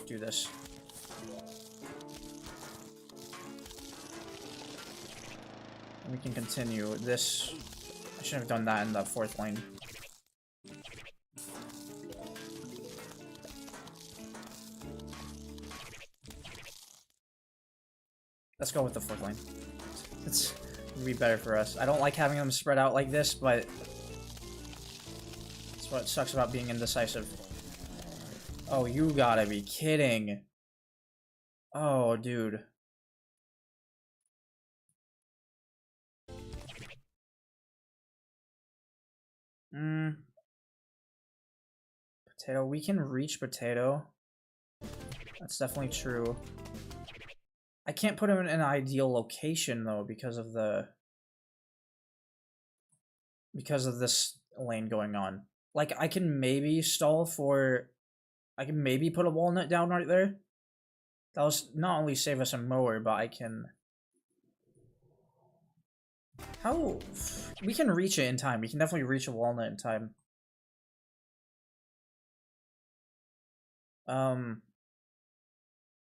Do this. We can continue this. I should have done that in the 4th lane. Let's go with the 4th lane. It's gonna be better for us. I don't like having them spread out like this, but that's what sucks about being indecisive. Oh, you gotta be kidding. Oh, dude. Potato. We can reach potato. That's definitely true. I can't put him in an ideal location though because of this lane going on. Like I can maybe stall for I can maybe put a walnut down right there. That'll not only save us a mower, but I can how we can reach it in time. We can definitely reach a walnut in time.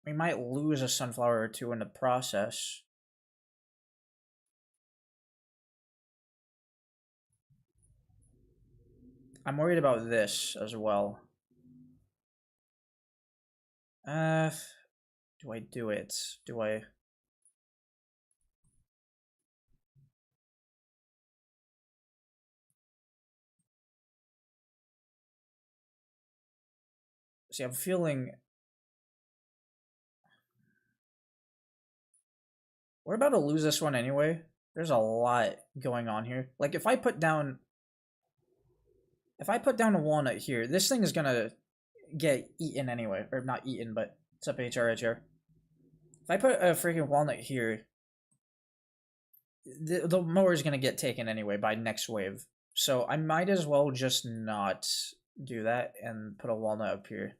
We might lose a sunflower or 2 in the process. I'm worried about this as well. Do I do it? Do I... See, I'm feeling... We're about to lose this one anyway. There's a lot going on here. Like, if I put down a walnut here, this thing is gonna get eaten anyway. Or not eaten, but it's up HR. If I put a freaking walnut here, the mower is gonna get taken anyway by next wave. So I might as well just not do that and put a walnut up here.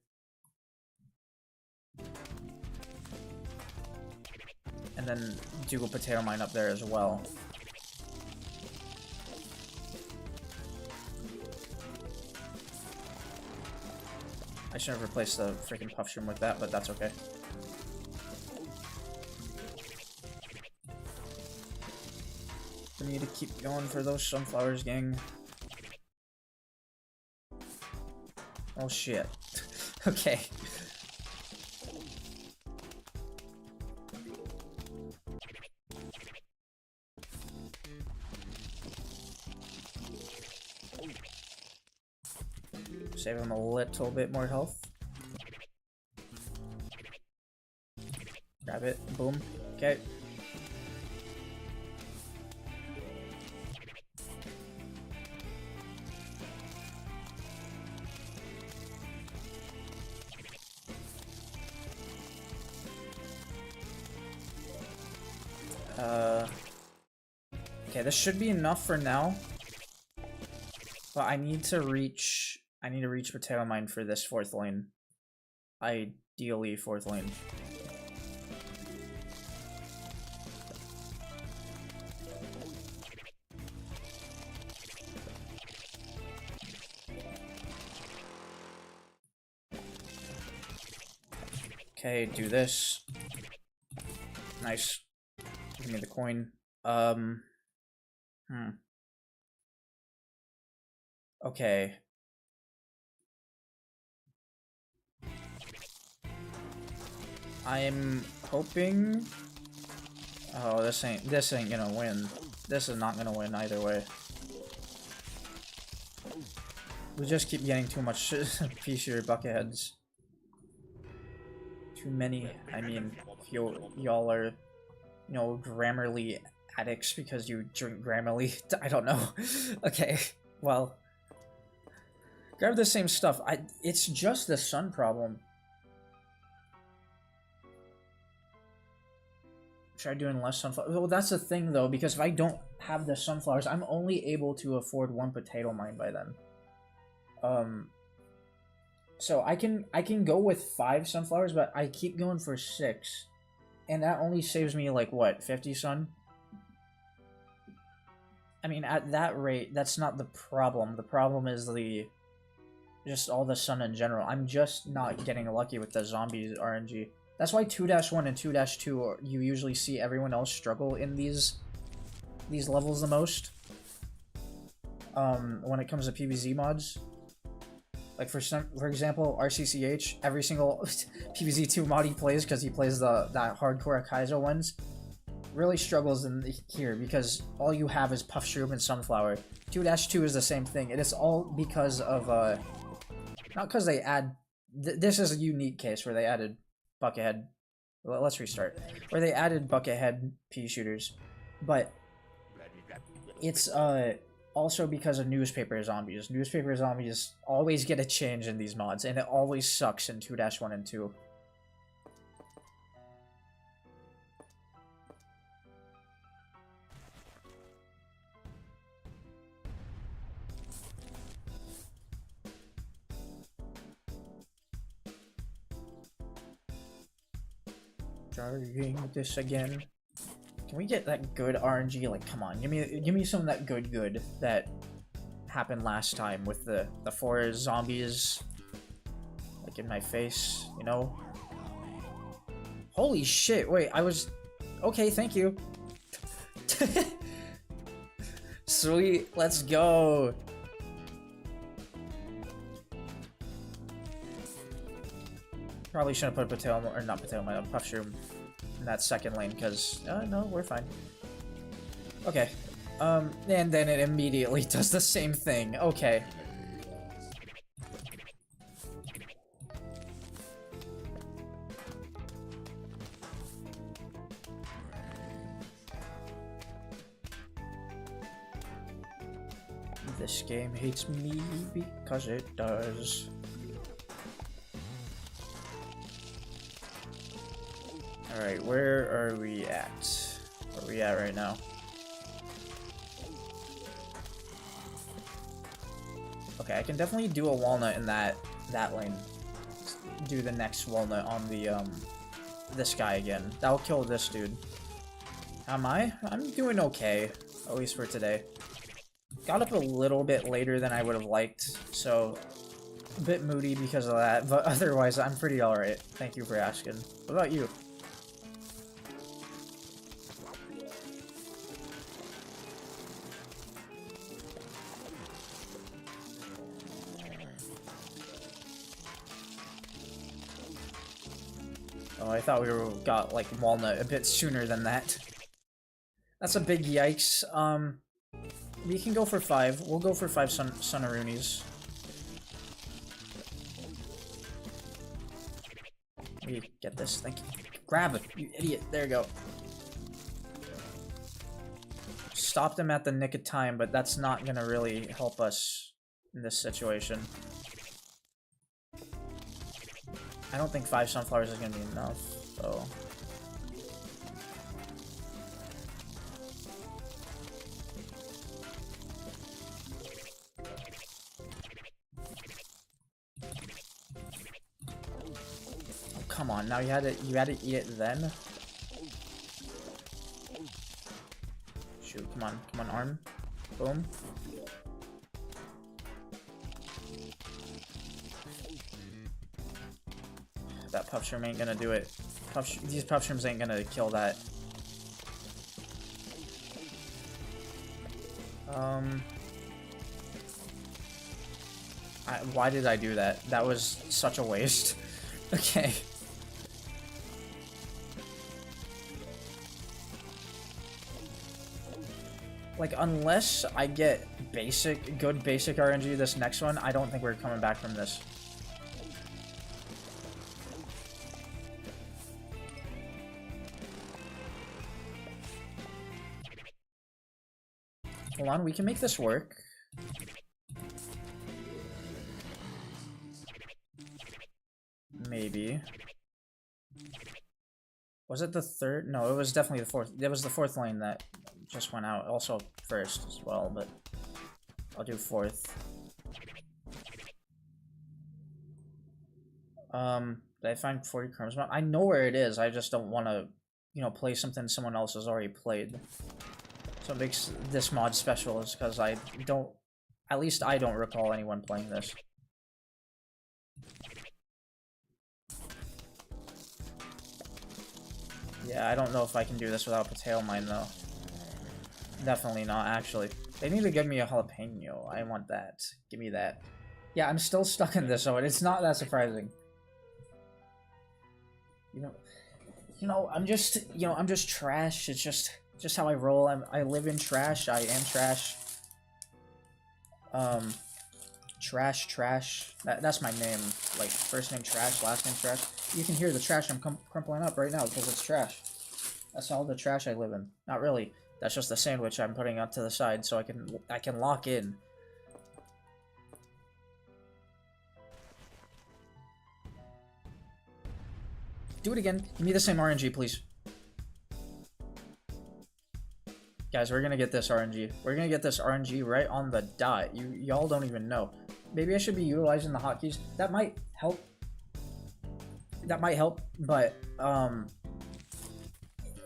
And then do a potato mine up there as well. I should have replaced the freaking puff shroom with that, but that's okay. We need to keep going for those sunflowers, gang. Oh shit. Okay. Save him a little bit more health. Grab it. Boom. Okay. Okay, this should be enough for now. But I need to reach Potato Mine for this 4th lane. Ideally 4th lane. Okay, do this. Nice. Give me the coin. Okay. I'm hoping... Oh, this ain't gonna win. This is not gonna win either way. We just keep getting too much P-shooter bucket heads. Too many. I mean, y'all are, you know, Grammarly addicts because you drink Grammarly. I don't know. Okay, well. Grab the same stuff. It's just the sun problem. Try doing less sunflowers. Well, that's the thing though, because if I don't have the sunflowers, I'm only able to afford 1 potato mine by then. So I can go with 5 sunflowers, but I keep going for 6. And that only saves me like what, 50 sun? I mean, at that rate, that's not the problem. The problem is just all the sun in general. I'm just not getting lucky with the zombies RNG. That's why 2-1 and 2-2 you usually see everyone else struggle in these levels the most. When it comes to PvZ mods. Like for example, RCCH, every single PvZ 2 mod he plays, because he plays that hardcore Kaizo ones, really struggles in here because all you have is Puff Shroom and Sunflower. 2-2 is the same thing. It is all because of not because they add. This is a unique case where they added Buckethead. Well, let's restart. Where they added Buckethead pea shooters, but it's also because of newspaper zombies. Newspaper zombies always get a change in these mods, and it always sucks in 2-1 and 2. Charging this again. Can we get that good RNG? Like, come on, give me some of that good that happened last time with the 4 zombies, like in my face, you know? Holy shit! Wait, I was okay. Thank you. Sweet, let's go. Probably shouldn't put a potato, or not potato, my Puff Shroom in that 2nd lane, because, no, we're fine. Okay. And then it immediately does the same thing. Okay. This game hates me because it does. Alright, where are we at? Where are we at right now? Okay, I can definitely do a walnut in that lane. Do the next walnut on the this guy again. That'll kill this dude. Am I? I'm doing okay, at least for today. Got up a little bit later than I would have liked, so a bit moody because of that, but otherwise I'm pretty alright. Thank you for asking. What about you? Oh, I thought we got like walnut a bit sooner than that. That's a big yikes. We can go for 5. We'll go for 5 Sunaroonies. me get this. Thank you. Grab it, you idiot. There you go. Stopped him at the nick of time, but that's not gonna really help us in this situation. I don't think 5 sunflowers is gonna be enough, so... Oh, come on, now you had to eat it then? Shoot, come on, arm. Boom. That puff shroom ain't gonna do it. These puff shrooms ain't gonna kill that. Why did I do that? That was such a waste. Okay. Like, unless I get good basic RNG this next one, I don't think we're coming back from this. Hold on, we can make this work. Maybe. Was it the third? No, it was definitely the fourth. It was the fourth lane that just went out. Also first as well, but I'll do fourth. Did I find 40 chromes? I know where it is. I just don't want to, you know, play something someone else has already played. So what makes this mod special is because I don't, at least I don't recall anyone playing this. Yeah, I don't know if I can do this without potato mine though. Definitely not, actually. They need to give me a jalapeno. I want that. Give me that. Yeah, I'm still stuck in this, so it's not that surprising. You know, I'm just trash. It's just how I roll. I live in trash. I am trash. Trash. That's my name. Like, first name trash, last name trash. You can hear the trash I'm crumpling up right now because it's trash. That's all the trash I live in. Not really. That's just the sandwich I'm putting up to the side so I can lock in. Do it again. Give me the same RNG, please. Guys, we're gonna get this RNG. We're gonna get this RNG right on the dot. Y'all don't even know. Maybe I should be utilizing the hotkeys. That might help. That might help, but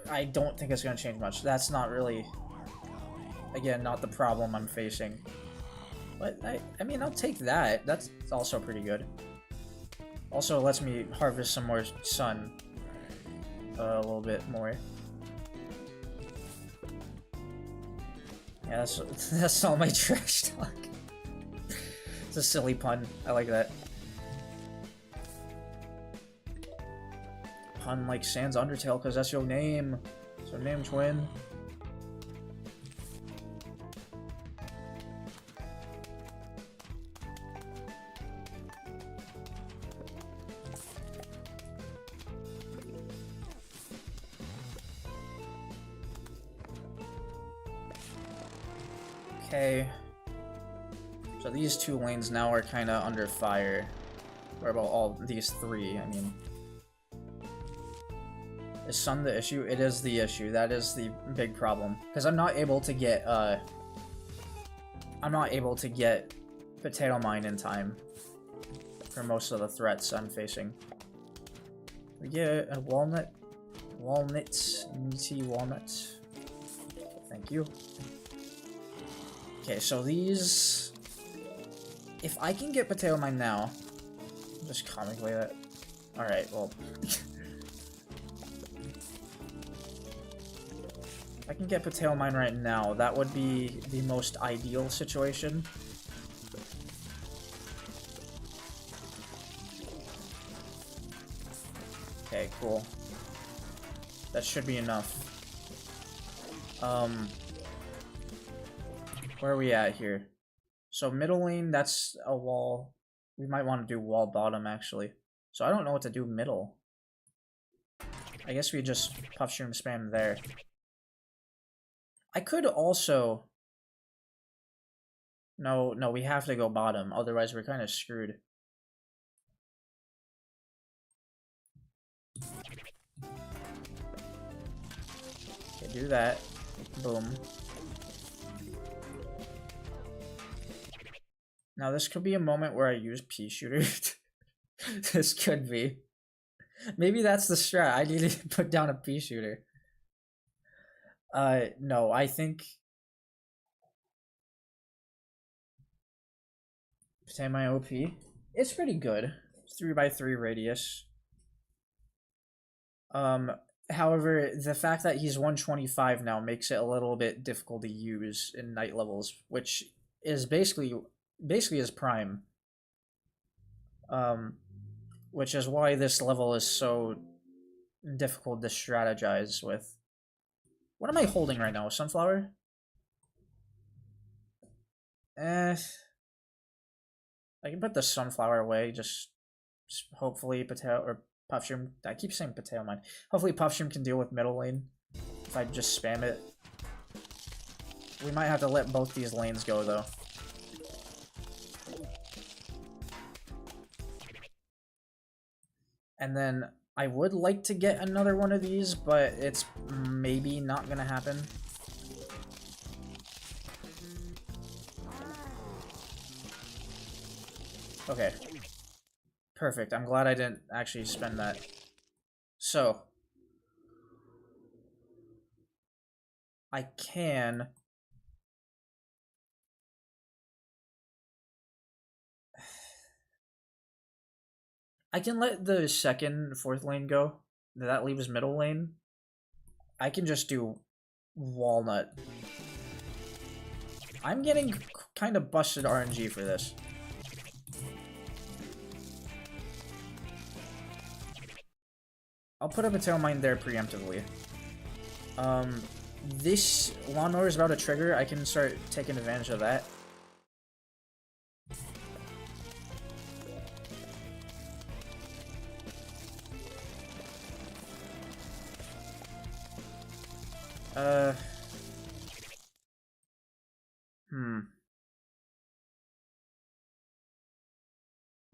I don't think it's gonna change much. That's not really, again, not the problem I'm facing. But I mean, I'll take that. That's also pretty good. Also lets me harvest some more sun a little bit more. Yeah, that's all my trash talk. It's a silly pun. I like that. Pun like Sans Undertale, because that's your name. It's your name, twin. Okay. So these two lanes now are kind of under fire. What about all these three? I mean, is sun the issue? It is the issue. That is the big problem. Because I'm not able to get, potato mine in time for most of the threats I'm facing. We get a walnut. Walnuts. Meaty walnuts. Thank you. Okay, so these... If I can get potato mine now... Just comically that... Alright, well... If I can get potato mine right now, that would be the most ideal situation. Okay, cool. That should be enough. Where are we at here? So middle lane, that's a wall. We might want to do wall bottom, actually. So I don't know what to do middle. I guess we just puff shroom spam there. I could also... No, we have to go bottom, otherwise we're kind of screwed. Okay, do that. Boom. Now this could be a moment where I use pea shooter. This could be. Maybe that's the strat. I need to put down a pea shooter. No, I think... Say my OP. It's pretty good. 3x3 radius. However, the fact that he's 125 now makes it a little bit difficult to use in night levels, which is basically his prime. Which is why this level is so difficult to strategize with. What am I holding right now? Sunflower? I can put the sunflower away, just hopefully potato or Puffshroom. I keep saying potato mine. Hopefully Puffshroom can deal with middle lane if I just spam it. We might have to let both these lanes go though. And then I would like to get another one of these, but it's maybe not gonna happen. Okay. Perfect. I'm glad I didn't actually spend that. So. I can... I can let the second, fourth lane go. That leaves middle lane. I can just do walnut. I'm getting kind of busted RNG for this. I'll put a potato mine there preemptively. This lawnmower is about to trigger. I can start taking advantage of that.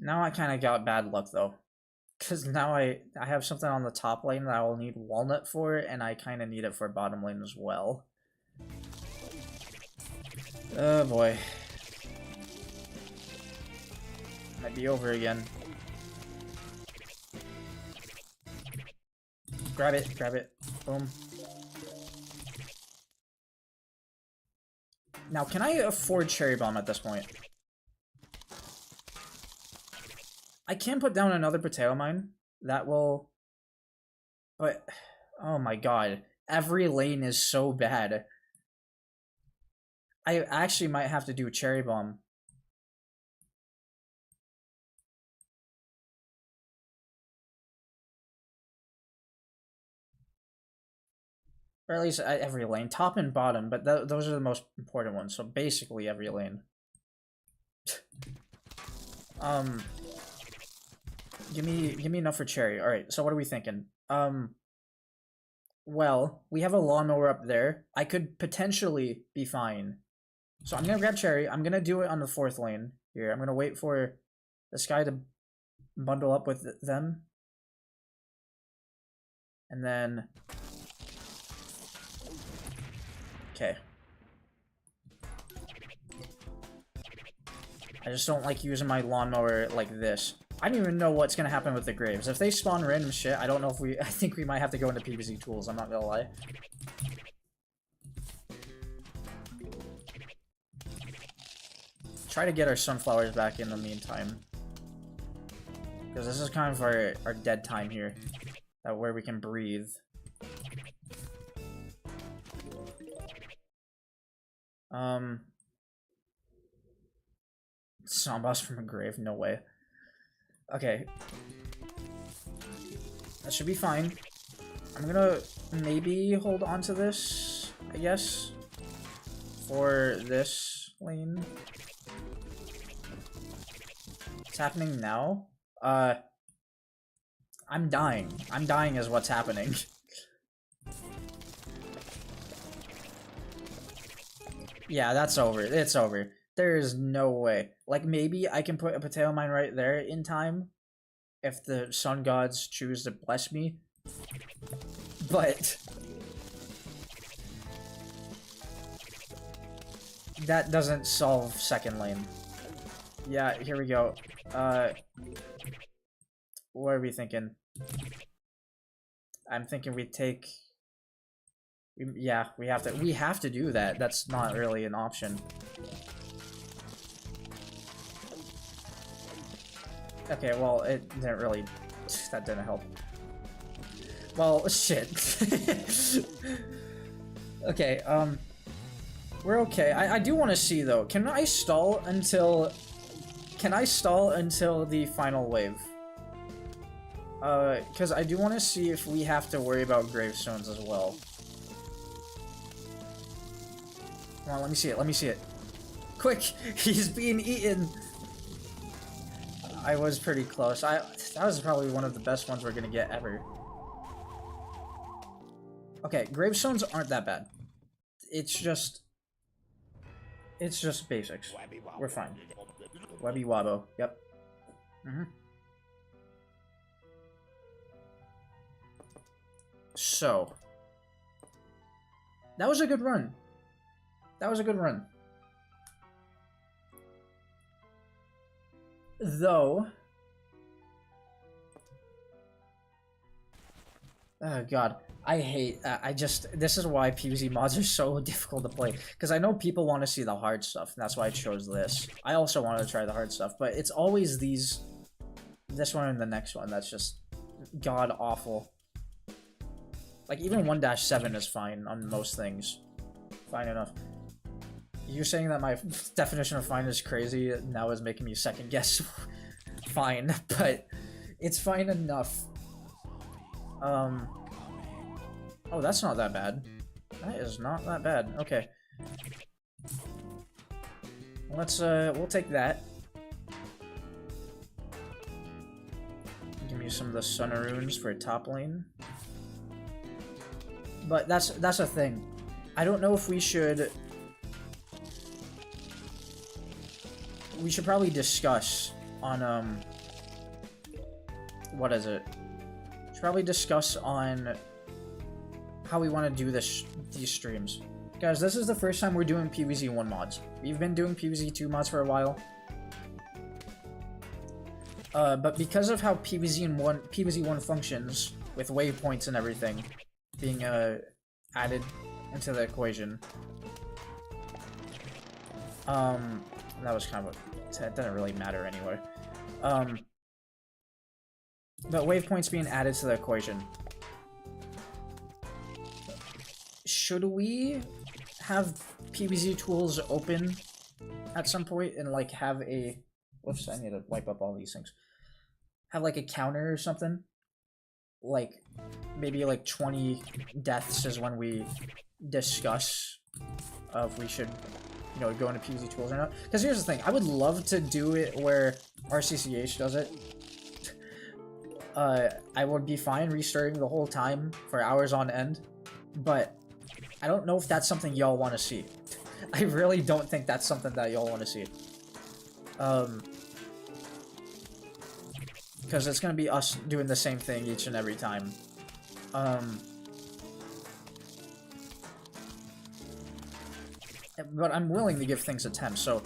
Now I kind of got bad luck though. Because now I have something on the top lane that I will need walnut for, and I kind of need it for bottom lane as well. Oh boy. Might be over again. Grab it, grab it. Boom. Now, can I afford Cherry Bomb at this point? I can put down another potato mine. That will... But, oh my god. Every lane is so bad. I actually might have to do a Cherry Bomb. Or at least every lane. Top and bottom, but those are the most important ones. So basically every lane. Give me enough for Cherry. Alright, so what are we thinking? Well, we have a lawnmower up there. I could potentially be fine. So I'm gonna grab Cherry. I'm gonna do it on the fourth lane here. I'm gonna wait for this guy to bundle up with them. And then... Okay. I just don't like using my lawnmower like this. I don't even know what's gonna happen with the graves. If they spawn random shit, I don't know if I think we might have to go into PvZ tools, I'm not gonna lie. Try to get our sunflowers back in the meantime. Because this is kind of our dead time here. Where we can breathe. Sambas from a grave? No way. Okay. That should be fine. I'm gonna maybe hold on to this, I guess, for this lane. It's happening now. I'm dying. I'm dying is what's happening. Yeah, that's over. It's over. There is no way. Like, maybe I can put a potato mine right there in time if the sun gods choose to bless me. But that doesn't solve second lane. Yeah, here we go. What are we thinking? I'm thinking we take... Yeah, we have to do that. That's not really an option. Okay, well, it didn't really... That didn't help. Well, shit. Okay, we're okay. I do want to see, though. Can I stall until the final wave? Because I do want to see if we have to worry about gravestones as well. Come on, let me see it. Let me see it. Quick! He's being eaten! I was pretty close. That was probably one of the best ones we're gonna get ever. Okay, gravestones aren't that bad. It's just basics. We're fine. Webby wobbo. Yep. So, that was a good run. That was a good run. Though... Oh god, I hate... this is why PvZ mods are so difficult to play. Because I know people want to see the hard stuff, and that's why I chose this. I also wanted to try the hard stuff, but it's always these... This one and the next one that's just god-awful. Like, even 1-7 is fine on most things. Fine enough. You're saying that my definition of fine is crazy, now is making me second guess fine, but it's fine enough. Oh, that's not that bad. That is not that bad. Okay. Let's, we'll take that. Give me some of the Sun Runes for top lane. But that's a thing. I don't know if we should... We should probably discuss on, what is it? We should probably discuss on how we want to do these streams. Guys, this is the first time we're doing PvZ 1 mods. We've been doing PvZ 2 mods for a while. But because of how PvZ 1 functions, with waypoints and everything being added into the equation, that was kind of it didn't really matter anyway. But waypoints being added to the equation. Should we have PvZ tools open at some point and like have a... Whoops, I need to wipe up all these things. Have like a counter or something? Like, maybe like 20 deaths is when we discuss if we should, you know, go into PvZ tools or not. Because here's the thing, I would love to do it where RCCH does it. I would be fine restarting the whole time for hours on end, but I don't know if that's something y'all want to see. I really don't think that's something that y'all want to see. Because it's going to be us doing the same thing each and every time. But I'm willing to give things attempts, so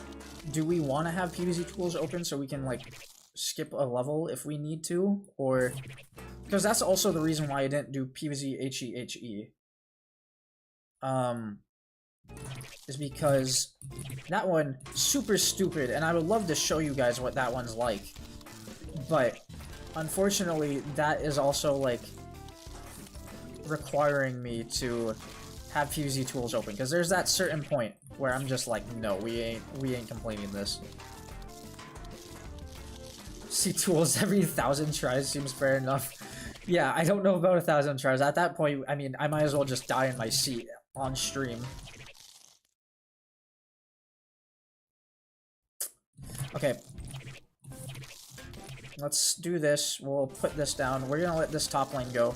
do we want to have PvZ tools open so we can, like, skip a level if we need to? Or... Because that's also the reason why I didn't do PvZ HEHE. Is because that one, super stupid, and I would love to show you guys what that one's like. But, unfortunately, that is also, like, requiring me to have PvZ tools open. Because there's that certain point where I'm just like, no, we ain't completing this. See tools every 1,000 tries seems fair enough. Yeah, I don't know about 1,000 tries. At that point, I mean, I might as well just die in my seat on stream. Okay. let's do this. We'll put this down. We're gonna let this top lane go.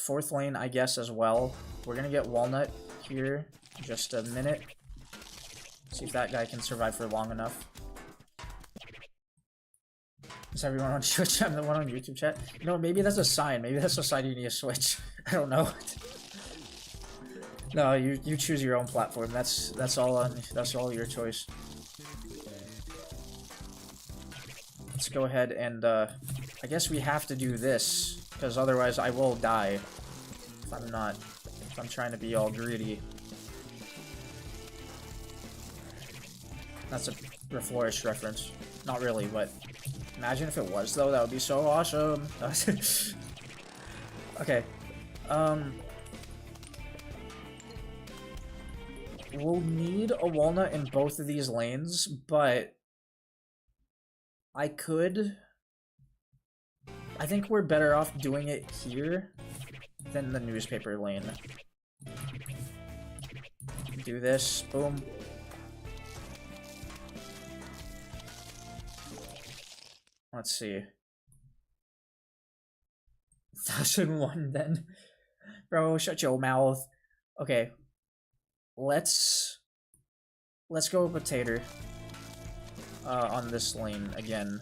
Fourth lane, I guess, as well. We're gonna get Walnut here. Just a minute. See if that guy can survive for long enough. Is everyone on Twitch? I'm the one on YouTube chat. You know, maybe that's a sign. Maybe that's a sign you need to switch. I don't know. No, you choose your own platform. That's all your choice. Let's go ahead and I guess we have to do this because otherwise I will die if I'm trying to be all greedy. That's a Reflourish reference. Not really, but imagine if it was though. That would be so awesome. Okay. We'll need a Walnut in both of these lanes, but I think we're better off doing it here than the newspaper lane. Do this, boom. Let's see. 1001 then. Bro, shut your mouth. Okay. Let's go Potato on this lane again.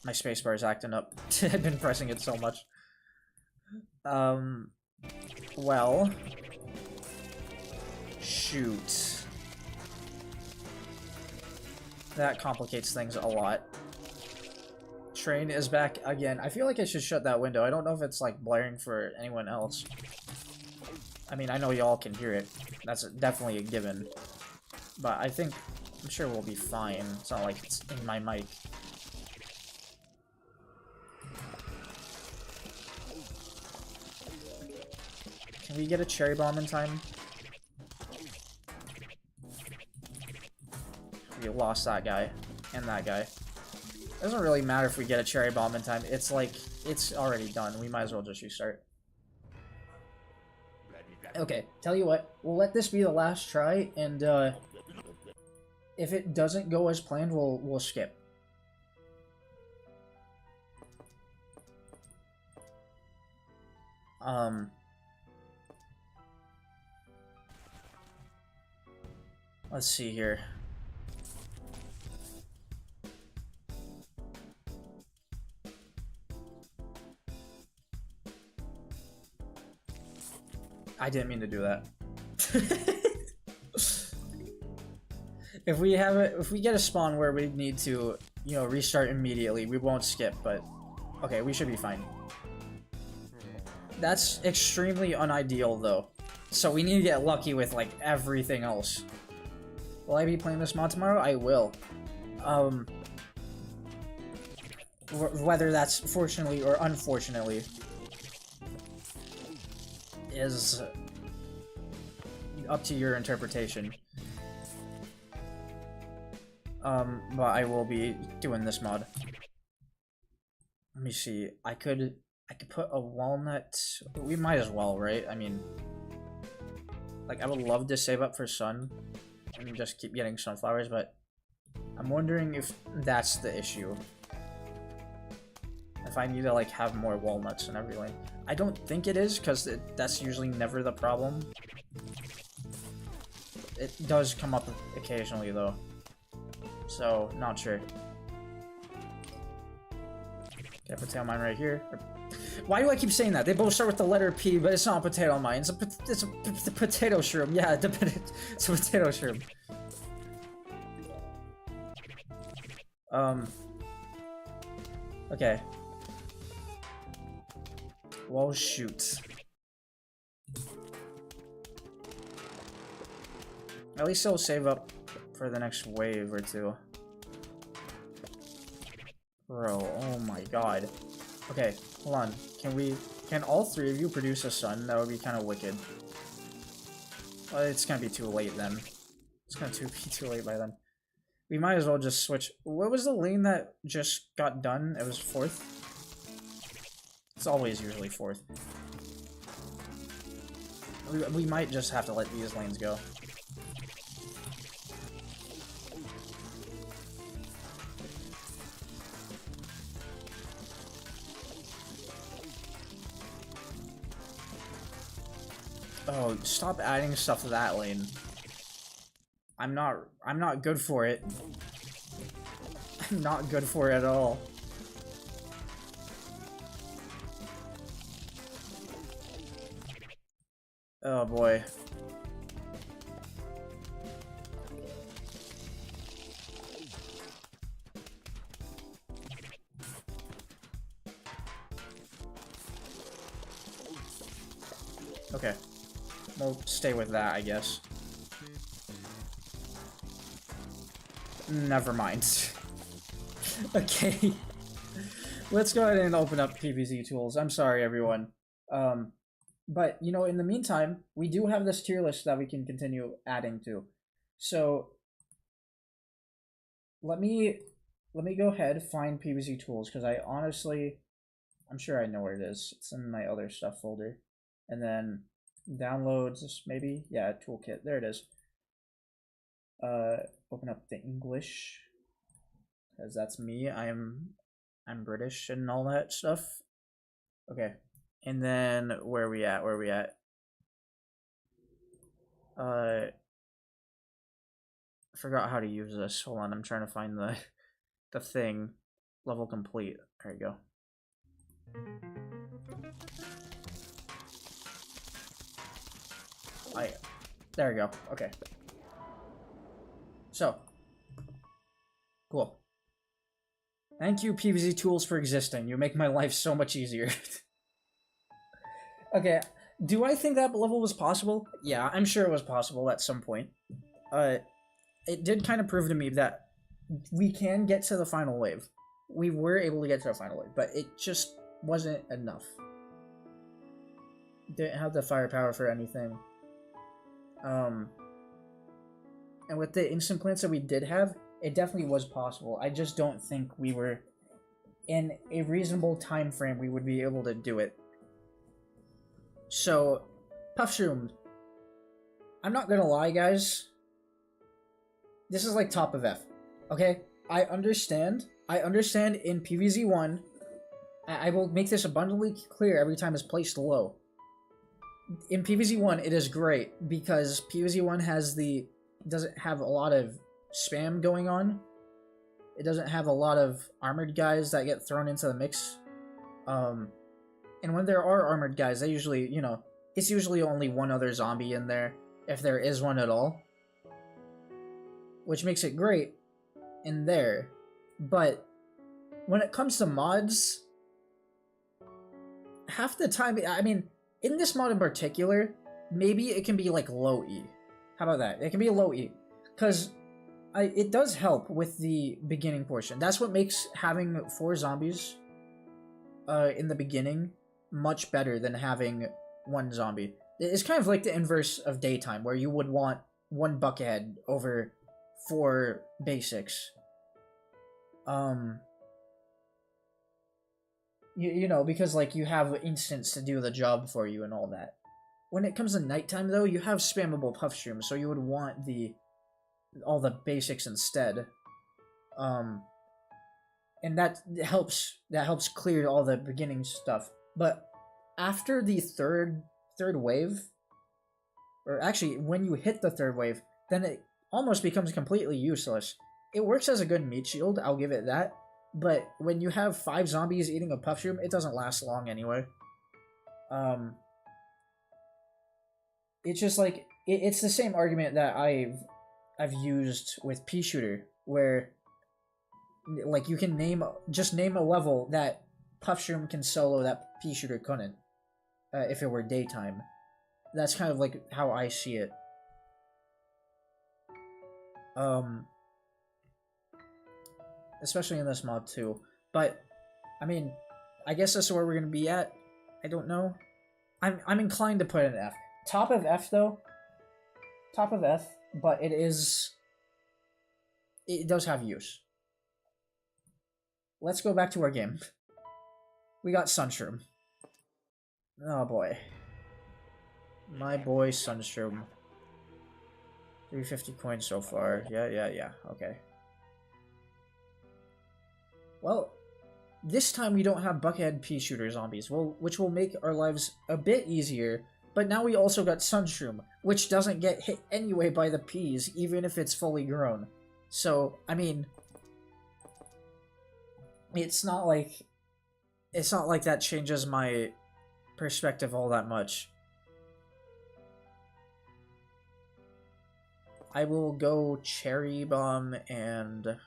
My spacebar is acting up. I've been pressing it so much. Well, shoot. That complicates things a lot. Train is back again. I feel like I should shut that window. I don't know if it's like blaring for anyone else. I mean, I know y'all can hear it. That's definitely a given. But I'm sure we'll be fine. It's not like it's in my mic. Can we get a cherry bomb in time? We lost that guy. And that guy. It doesn't really matter if we get a cherry bomb in time. It's like, it's already done. We might as well just restart. Okay, tell you what, we'll let this be the last try, and if it doesn't go as planned, we'll skip. Let's see here. I didn't mean to do that. If we get a spawn where we need to, you know, restart immediately, we won't skip, but okay, we should be fine. That's extremely unideal though. So we need to get lucky with like everything else. Will I be playing this mod tomorrow? I will. Whether that's fortunately or unfortunately is up to your interpretation. But I will be doing this mod. Let me see. I could put a walnut. We might as well, right? I mean, like, I would love to save up for sun and just keep getting sunflowers, but I'm wondering if that's the issue. If I need to, like, have more walnuts and everything. I don't think it is, because that's usually never the problem. It does come up occasionally, though. So, not sure. Get a potato mine right here. Why do I keep saying that? They both start with the letter P, but it's not a potato mine. It's a potato shroom. Yeah, it's a potato shroom. Okay. Well, shoot. At least I'll save up for the next wave or two. Bro, oh my god. Okay, hold on. Can all three of you produce a sun? That would be kind of wicked. Well, it's gonna be too late then. It's gonna be too late by then. We might as well just switch. What was the lane that just got done? It was 4th? It's always usually 4th. We might just have to let these lanes go. Oh, stop adding stuff to that lane. I'm not good for it. I'm not good for it at all. Oh boy. Okay. We'll stay with that, I guess. Never mind. Okay. Let's go ahead and open up PvZ tools. I'm sorry, everyone. But, you know, in the meantime, we do have this tier list that we can continue adding to. So, let me go ahead, find PvZ tools, because I'm sure I know where it is. It's in my other stuff folder. And then downloads, maybe? Yeah, toolkit. There it is. Open up the English, because that's me. I'm British and all that stuff. Okay. And then where are we at? I forgot how to use this. Hold on, I'm trying to find the thing. Level complete. There you go. There we go. Okay. So, cool. Thank you, PvZ Tools, for existing. You make my life so much easier. Okay, do I think that level was possible? Yeah, I'm sure it was possible at some point. It did kind of prove to me that we can get to the final wave. We were able to get to the final wave, but it just wasn't enough. Didn't have the firepower for anything. And with the instant plants that we did have, it definitely was possible. I just don't think we were in a reasonable time frame we would be able to do it. So, Puffshroom. I'm not gonna lie, guys. This is like top of F. Okay? I understand in PvZ1. I will make this abundantly clear every time it's placed low. In PvZ1, it is great because PvZ1 doesn't have a lot of spam going on. It doesn't have a lot of armored guys that get thrown into the mix. And when there are armored guys, they usually, you know, it's usually only one other zombie in there, if there is one at all. Which makes it great in there. But when it comes to mods, half the time, I mean, in this mod in particular, maybe it can be like low E. How about that? It can be low E. Because it does help with the beginning portion. That's what makes having 4 zombies in the beginning much better than having 1 zombie. It's kind of like the inverse of daytime, where you would want 1 buckethead over 4 basics. You know, because like you have instants to do the job for you and all that. When it comes to nighttime, though, you have spammable Puffshroom, so you would want all the basics instead. And that helps clear all the beginning stuff. But after the third wave, or actually when you hit the 3rd wave, then it almost becomes completely useless. It works as a good meat shield, I'll give it that. But when you have 5 zombies eating a Puffshroom, it doesn't last long anyway. It's just like it's the same argument that I've used with Pea Shooter, where like you can just name a level that Puffshroom can solo that Pea Shooter couldn't, if it were daytime. That's kind of like how I see it. Especially in this mod too. But I mean, I guess that's where we're gonna be at. I don't know. I'm inclined to put an F. Top of F though. Top of F, but it does have use. Let's go back to our game. We got Sunshroom. Oh boy. My boy Sunshroom. 350 coins so far. Yeah. Okay. Well, this time we don't have Buckethead Pea Shooter zombies, which will make our lives a bit easier But now we also got Sunshroom, which doesn't get hit anyway by the peas, even if it's fully grown. So, I mean, it's not like that changes my perspective all that much. I will go Cherry Bomb, and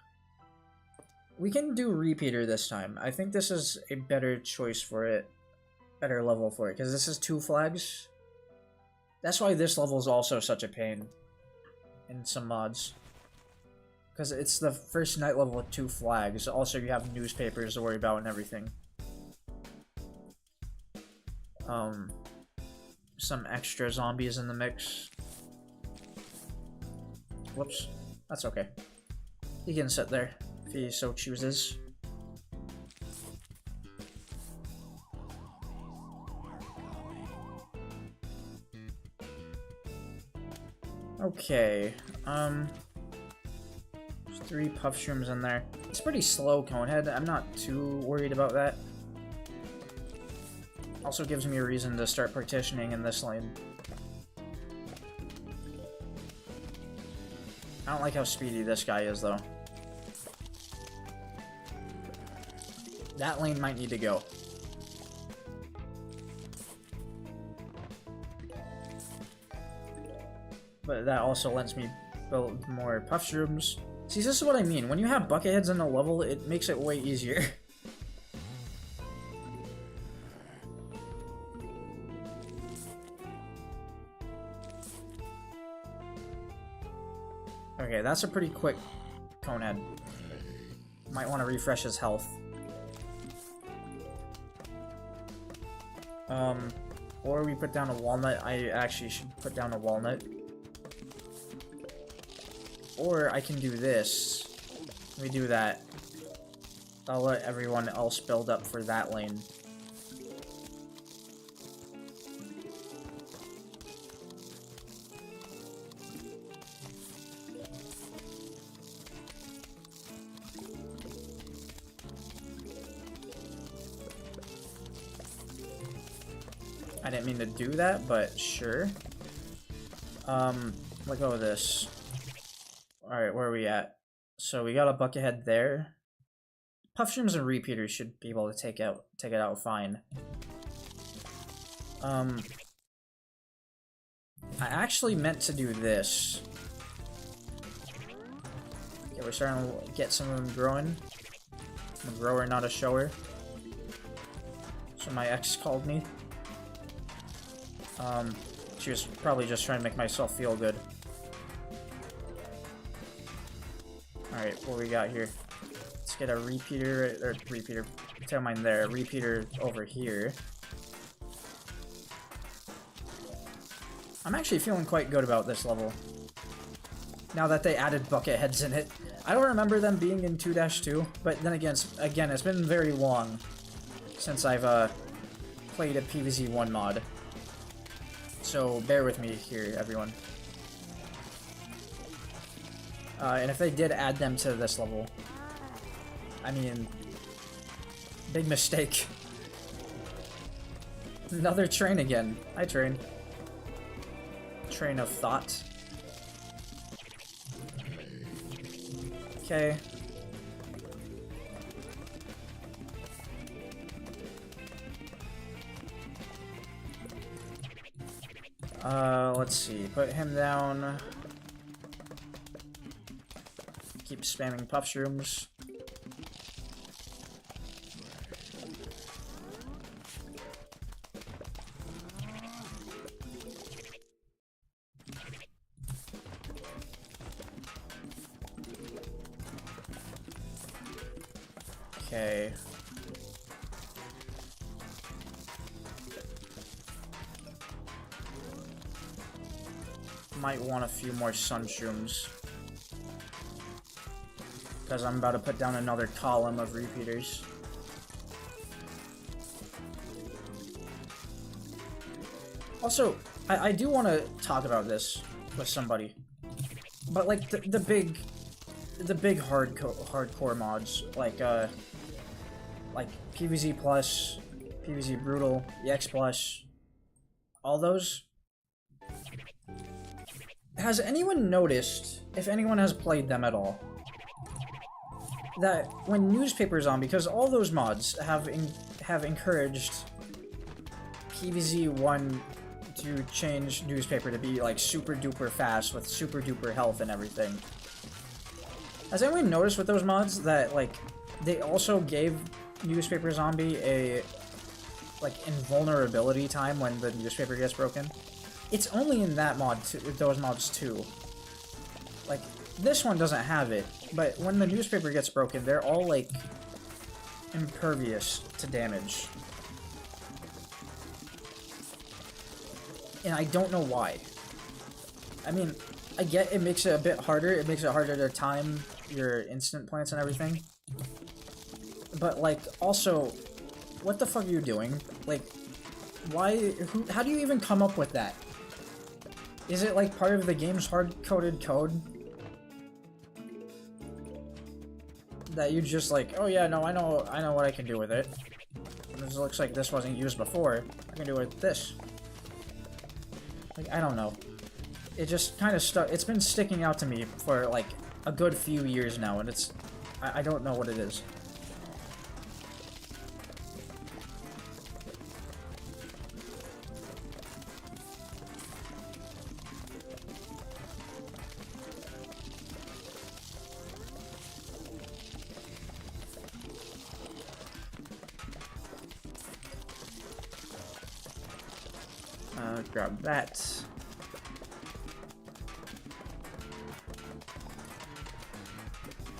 we can do Repeater this time. I think this is a better choice for it, better level for it, because this is 2 flags. That's why this level is also such a pain in some mods. Because it's the first night level with 2 flags. Also, you have newspapers to worry about and everything. Some extra zombies in the mix. Whoops. That's okay. He can sit there if he so chooses. Okay, there's 3 puff shrooms in there. It's pretty slow, Conehead. I'm not too worried about that. Also gives me a reason to start partitioning in this lane. I don't like how speedy this guy is, though. That lane might need to go. But that also lets me build more puff shrooms. See, this is what I mean. When you have bucketheads in a level, it makes it way easier. Okay, that's a pretty quick Conehead. Might want to refresh his health. Or we put down a walnut. I actually should put down a walnut. Or I can do this. We do that. I'll let everyone else build up for that lane. I didn't mean to do that, but sure. Let go of this. Alright, where are we at? So we got a buckethead there. Puff shrooms and repeaters should be able to take it out fine. I actually meant to do this. Okay, we're starting to get some of them growing. I'm a grower, not a shower. So my ex called me. She was probably just trying to make myself feel good. Alright, what we got here? Let's get a repeater, or repeater, never mind there, a repeater over here. I'm actually feeling quite good about this level. Now that they added bucket heads in it. I don't remember them being in 2-2, but then again, it's been very long since I've played a PvZ 1 mod. So bear with me here, everyone. And if they did add them to this level, I mean, big mistake. Another train again. Hi, train. Train of thought. Okay. Let's see. Put him down. Keep spamming puff shrooms. Okay. Might want a few more sunshrooms. Because I'm about to put down another column of repeaters. Also, I do want to talk about this with somebody. But like the big hardcore mods, like PvZ Plus, PvZ Brutal, EX Plus, all those. Has anyone noticed, if anyone has played them at all, that when newspapers on, because all those mods have encouraged PvZ 1 to change newspaper to be like super duper fast with super duper health and everything. Has anyone noticed with those mods that like they also gave newspaper zombie a like invulnerability time when the newspaper gets broken? It's only in that mod, those mods too. Like this one doesn't have it, but when the newspaper gets broken, they're all like impervious to damage. And I don't know why. I mean, I get it makes it a bit harder. It makes it harder to time your instant plants and everything. But, like, also, what the fuck are you doing? Like, why, how do you even come up with that? Is it, like, part of the game's hard-coded code? That you just, like, oh yeah, no, I know what I can do with it. This looks like this wasn't used before. I can do it with this. Like, I don't know. It just kind of stuck. It's been sticking out to me for, like, a good few years now, and it's... I don't know what it is. Grab that.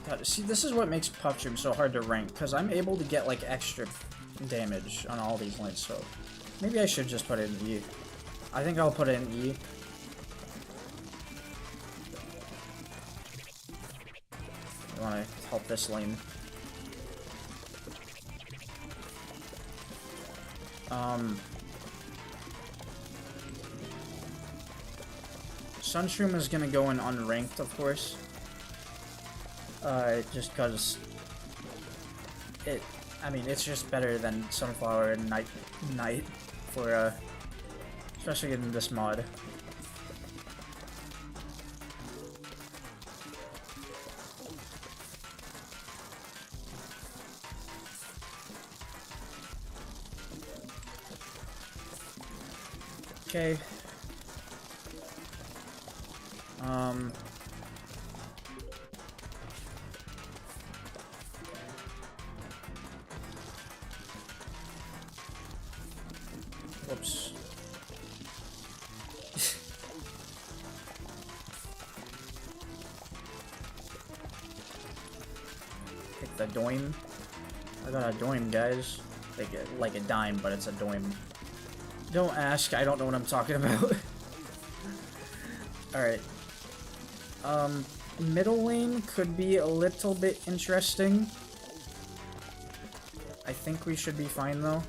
God, see, this is what makes Puff Troop so hard to rank, because I'm able to get, like, extra damage on all these lanes, so maybe I should just put it in E. I think I'll put it in E. I want to help this lane. Sunshroom is gonna go in unranked, of course. Just cause I mean, it's just better than Sunflower and Night for, especially in this mod. Okay. Whoops. Take the doim. I got a doim, guys. Like a dime, but it's a doim. Don't ask, I don't know what I'm talking about. Alright. Middle lane could be a little bit interesting. I think we should be fine, though.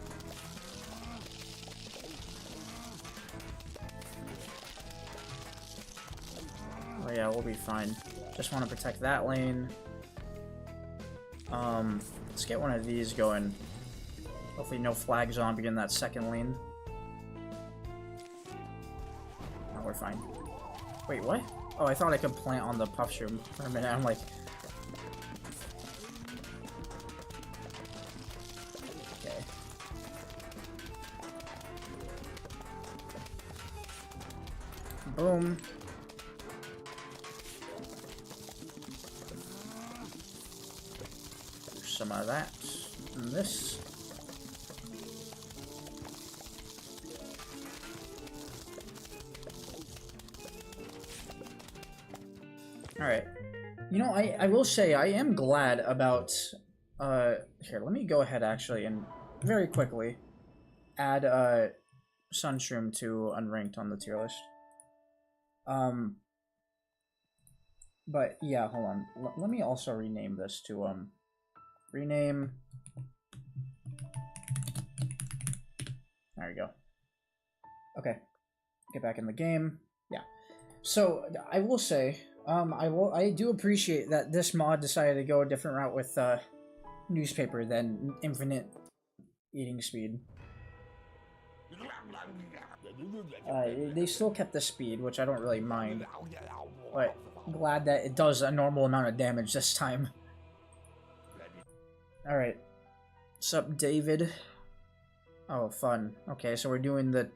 Oh yeah, we'll be fine. Just want to protect that lane. Let's get one of these going. Hopefully no flag zombie in that second lane. Oh, we're fine. Wait, what? Oh, I thought I could plant on the Puff Shroom for a minute. I'm like... Okay. Boom. Some of that. And this. Alright. You know, I will say, I am glad about, here, let me go ahead, actually, and very quickly add, Sunshroom to unranked on the tier list. But, yeah, hold on. Let me also rename this to, rename... There we go. Okay. Get back in the game. Yeah. So, I will say... I do appreciate that this mod decided to go a different route with newspaper than infinite eating speed. They still kept the speed, which I don't really mind. But glad that it does a normal amount of damage this time. Alright. What's up, David? Oh, fun. Okay, so we're doing the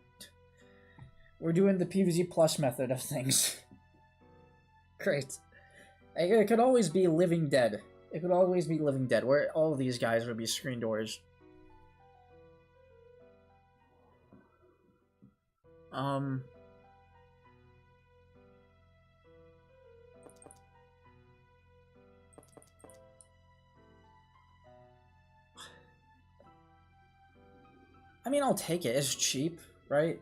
PvZ Plus method of things. Great. It could always be Living Dead. It could always be Living Dead, where all of these guys would be screen doors. I mean, I'll take it. It's cheap, right?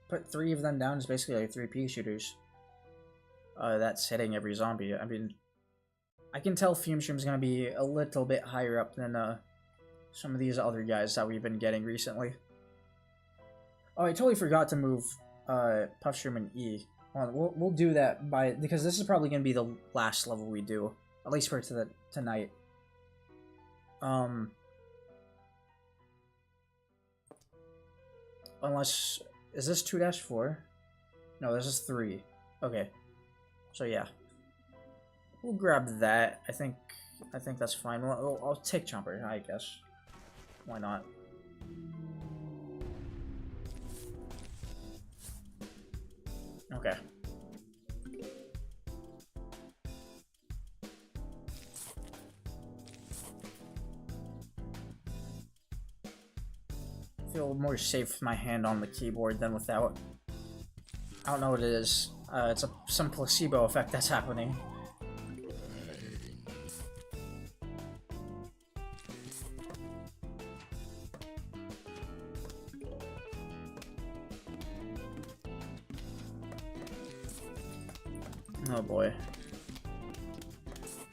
Put 3 of them down is basically like 3 pea shooters. That's hitting every zombie. I mean, I can tell Fume Stream's gonna be a little bit higher up than some of these other guys that we've been getting recently. Oh, I totally forgot to move Puffshroom and E. We'll do that because this is probably gonna be the last level we do, at least for tonight. Unless, is this 2-4? No, this is 3. Okay. So yeah. We'll grab that. I think that's fine. I'll take Chomper, I guess. Why not? Okay. I feel more safe with my hand on the keyboard than without. I don't know what it is. It's some placebo effect that's happening. Oh boy.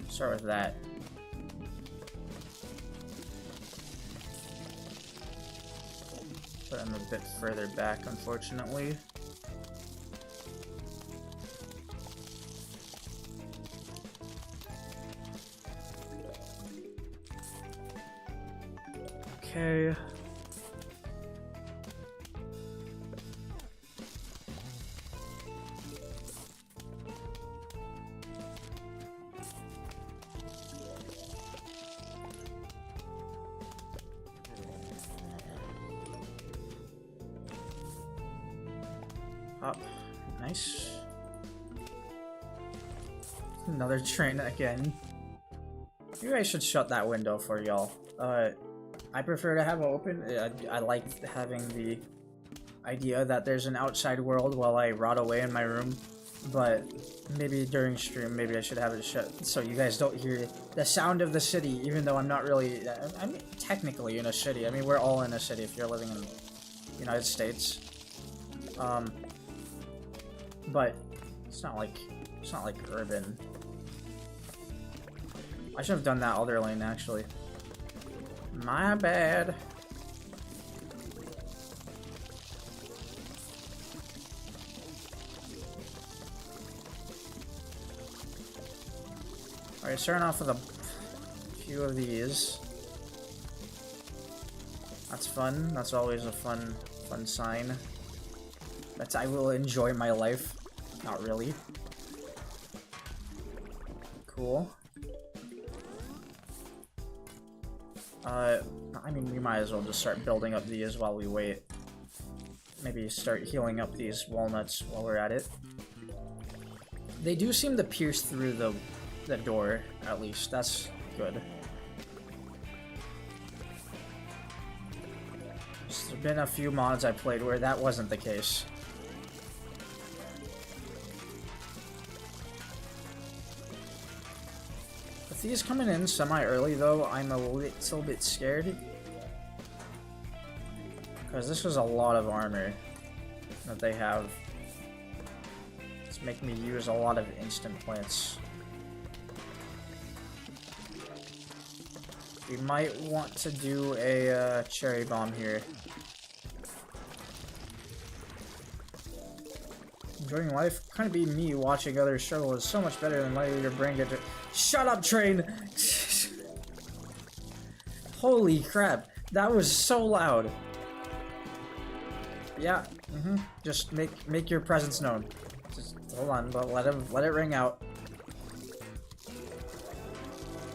Start with that. Put him a bit further back, unfortunately. Okay. Up. Nice. Another train again. Maybe I should shut that window for y'all. I prefer to have it open. I like having the idea that there's an outside world while I rot away in my room. But maybe during stream, maybe I should have it shut so you guys don't hear the sound of the city, even though I'm not really... I'm technically in a city. I mean, we're all in a city if you're living in the United States. But it's not like urban. I should have done that other lane actually. My bad. Alright, starting off with a few of these. That's fun. That's always a fun sign. That I will enjoy my life. Not really. Cool. I mean, we might as well just start building up these while we wait. Maybe start healing up these walnuts while we're at it. They do seem to pierce through the door, at least. That's good. There's been a few mods I played where that wasn't the case. With these coming in semi-early though, I'm a little bit scared. Because this was a lot of armor that they have. It's making me use a lot of instant plants. We might want to do a cherry bomb here. Enjoying life? Couldn't be me watching others struggle is so much better than letting your brain get to— Shut up, train! Holy crap, that was so loud. Yeah, Just make your presence known. Just hold on, but let it ring out.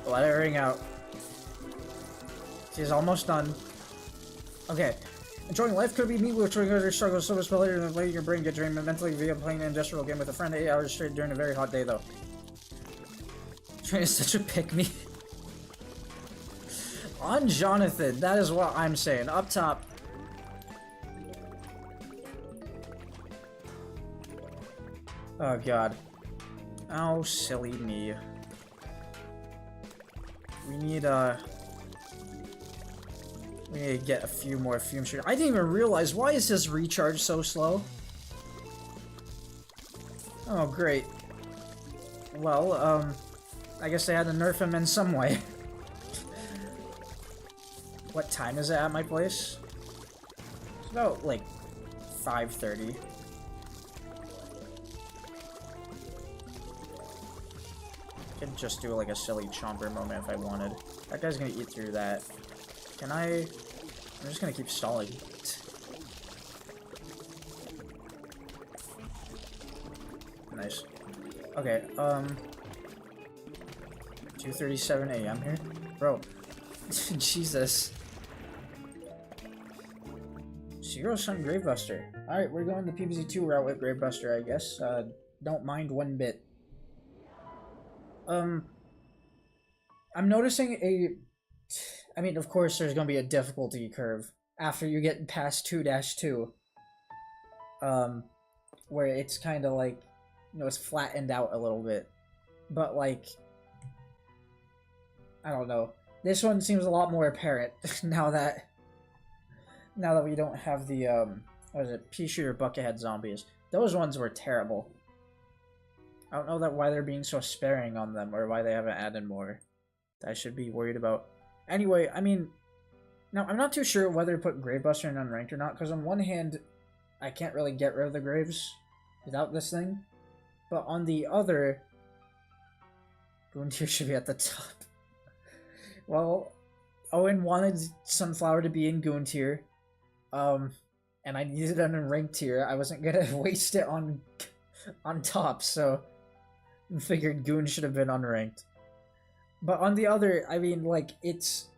Let it ring out. She's almost done. Okay. Enjoying life could be me with your struggles so much later than letting your brain get drained mentally via playing an industrial game with a friend 8 hours straight during a very hot day though. Train is such a pick-me. On Jonathan, that is what I'm saying. Up top. Oh god. Oh, silly me. We need to get a few more fume shooters. I didn't even realize, why is his recharge so slow? Oh, great. Well, I guess they had to nerf him in some way. What time is it at my place? It's about, like, 5:30. Could just do, like, a silly chomper moment if I wanted. That guy's gonna eat through that. Can I... I'm just gonna keep stalling. Nice. Okay, 2:37 a.m. here? Bro. Jesus. Zero Sun Gravebuster. Alright, we're going the PvZ 2 route with Gravebuster, I guess. Don't mind one bit. I'm noticing I mean, of course, there's gonna be a difficulty curve after you get past 2-2. Where it's kind of like, you know, it's flattened out a little bit. But, like, I don't know. This one seems a lot more apparent now that we don't have the, what is it, pea-shooter buckethead zombies. Those ones were terrible. I don't know why they're being so sparing on them, or why they haven't added more that I should be worried about. Anyway, I mean, now I'm not too sure whether to put Gravebuster in unranked or not, because on one hand, I can't really get rid of the graves without this thing, but on the other, Goon tier should be at the top. Well, Owen wanted Sunflower to be in Goon tier, and I needed it on unranked tier. I wasn't gonna waste it on top, so I figured Goon should have been unranked. But on the other, I mean, like, it's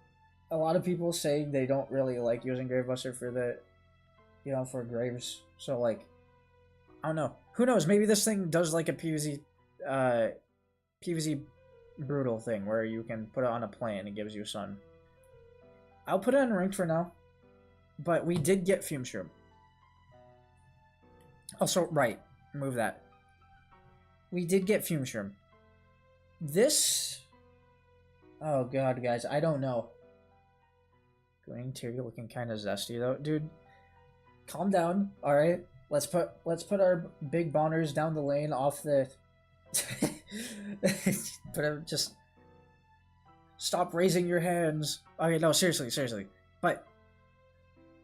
a lot of people say they don't really like using Gravebuster for the, you know, for graves. So, like, I don't know. Who knows? Maybe this thing does like a PvZ brutal thing where you can put it on a plane and it gives you sun. I'll put it in ranked for now. But we did get Fume Shroom. Also, right. Remove that. We did get Fume Shroom. This... Oh god, guys, I don't know. Green tier looking kind of zesty though, dude. Calm down, all right. Let's put our big boners down the lane off the. But just stop raising your hands. Okay, no, seriously. But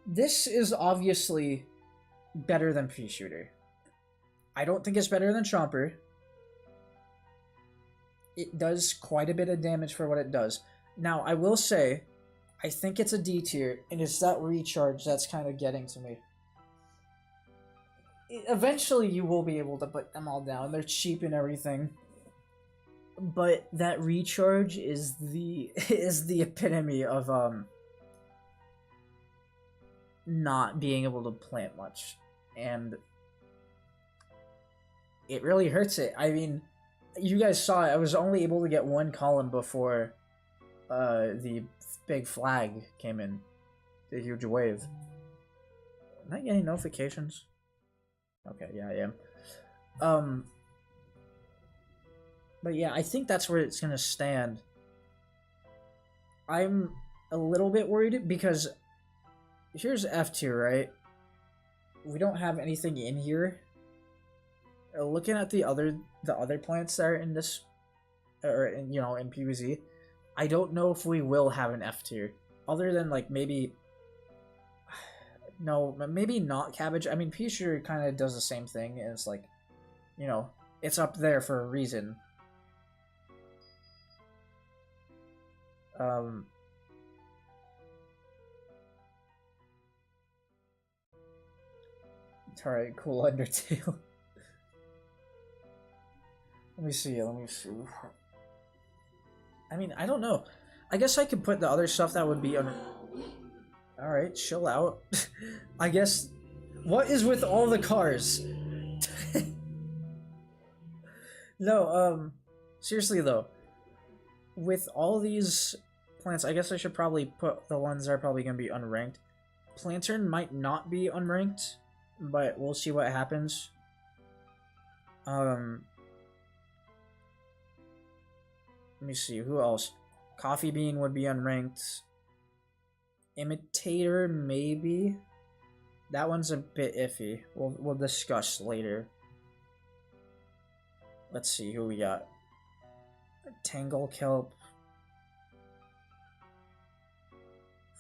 this is obviously better than Pea Shooter. I don't think it's better than Chomper. It does quite a bit of damage for what it does. Now, I will say, I think it's a D tier, and it's that recharge that's kind of getting to me. Eventually, you will be able to put them all down. They're cheap and everything. But that recharge is the epitome of not being able to plant much. And it really hurts it. I mean, you guys saw it. I was only able to get one column before the big flag came in. The huge wave. Am I getting notifications? Okay, yeah, I am. But yeah, I think that's where it's gonna stand. I'm a little bit worried because here's F tier, right? We don't have anything in here. Looking at the other plants that are in this, or in, you know, in PvZ, I don't know if we will have an F tier, other than like maybe. No, maybe not cabbage. I mean, Pea Shooter kind of does the same thing. And it's like, you know, it's up there for a reason. Alright, cool Undertale. Let me see. I mean, I don't know. I guess I could put the other stuff that would be on. Alright, chill out. I guess. What is with all the cars? No, seriously though. With all these plants, I guess I should probably put the ones that are probably going to be unranked. Plantern might not be unranked, but we'll see what happens. Let me see, who else? Coffee Bean would be unranked. Imitator, maybe? That one's a bit iffy. We'll discuss later. Let's see who we got. Tangle Kelp.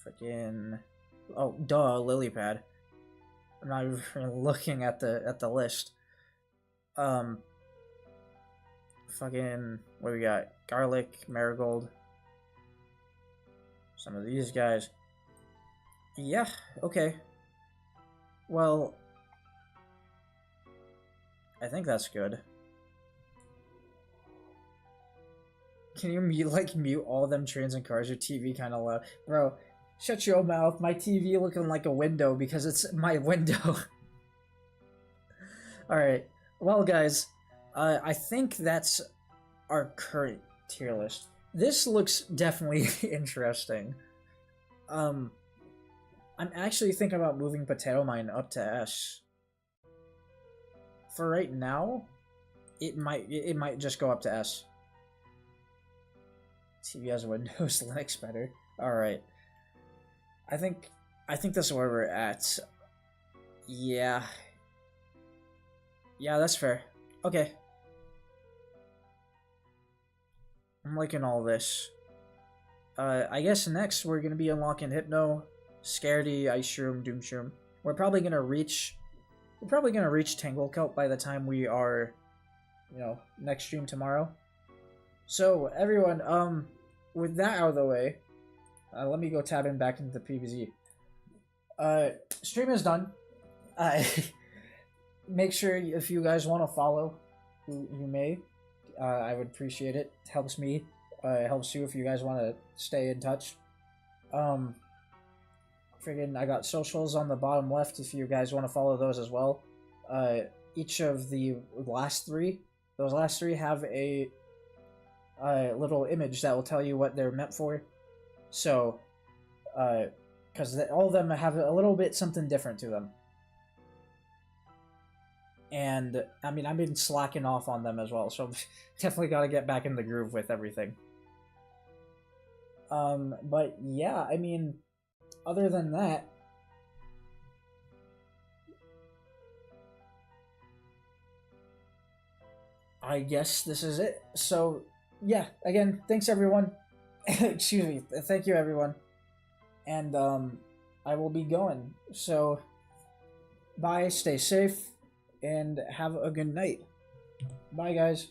Freaking... Oh, duh, Lilypad. I'm not even looking at the list. Fucking... What do we got? Garlic, Marigold. Some of these guys. Yeah, okay. Well... I think that's good. Can you mute all them trains and cars? Your TV kind of loud. Bro, shut your mouth. My TV looking like a window because it's my window. Alright. Well, guys, I think that's our current tier list. This looks definitely interesting. I'm actually thinking about moving Potato Mine up to S. For right now, it might just go up to S. TV has Windows, Linux better. Alright. I think that's where we're at. Yeah. Yeah, that's fair. Okay. I'm liking all this. I guess next we're gonna be unlocking Hypno, Scaredy, Ice Shroom, Doom Shroom. We're probably gonna reach Tangle Kelp by the time we are, next stream tomorrow. So everyone, with that out of the way, let me go tab in back into the PvZ. Stream is done. Make sure if you guys want to follow, you may. I would appreciate it. It helps me. It helps you if you guys want to stay in touch. Friggin', I got socials on the bottom left if you guys want to follow those as well. Each of the last three, those last three have a little image that will tell you what they're meant for. So, because all of them have a little bit something different to them. And, I mean, I've been slacking off on them as well, so definitely got to get back in the groove with everything. But yeah, I mean, other than that, I guess this is it. So, yeah, again, thanks everyone. Excuse me, thank you everyone. And, I will be going. So, bye, stay safe, and have a good night. Bye, guys.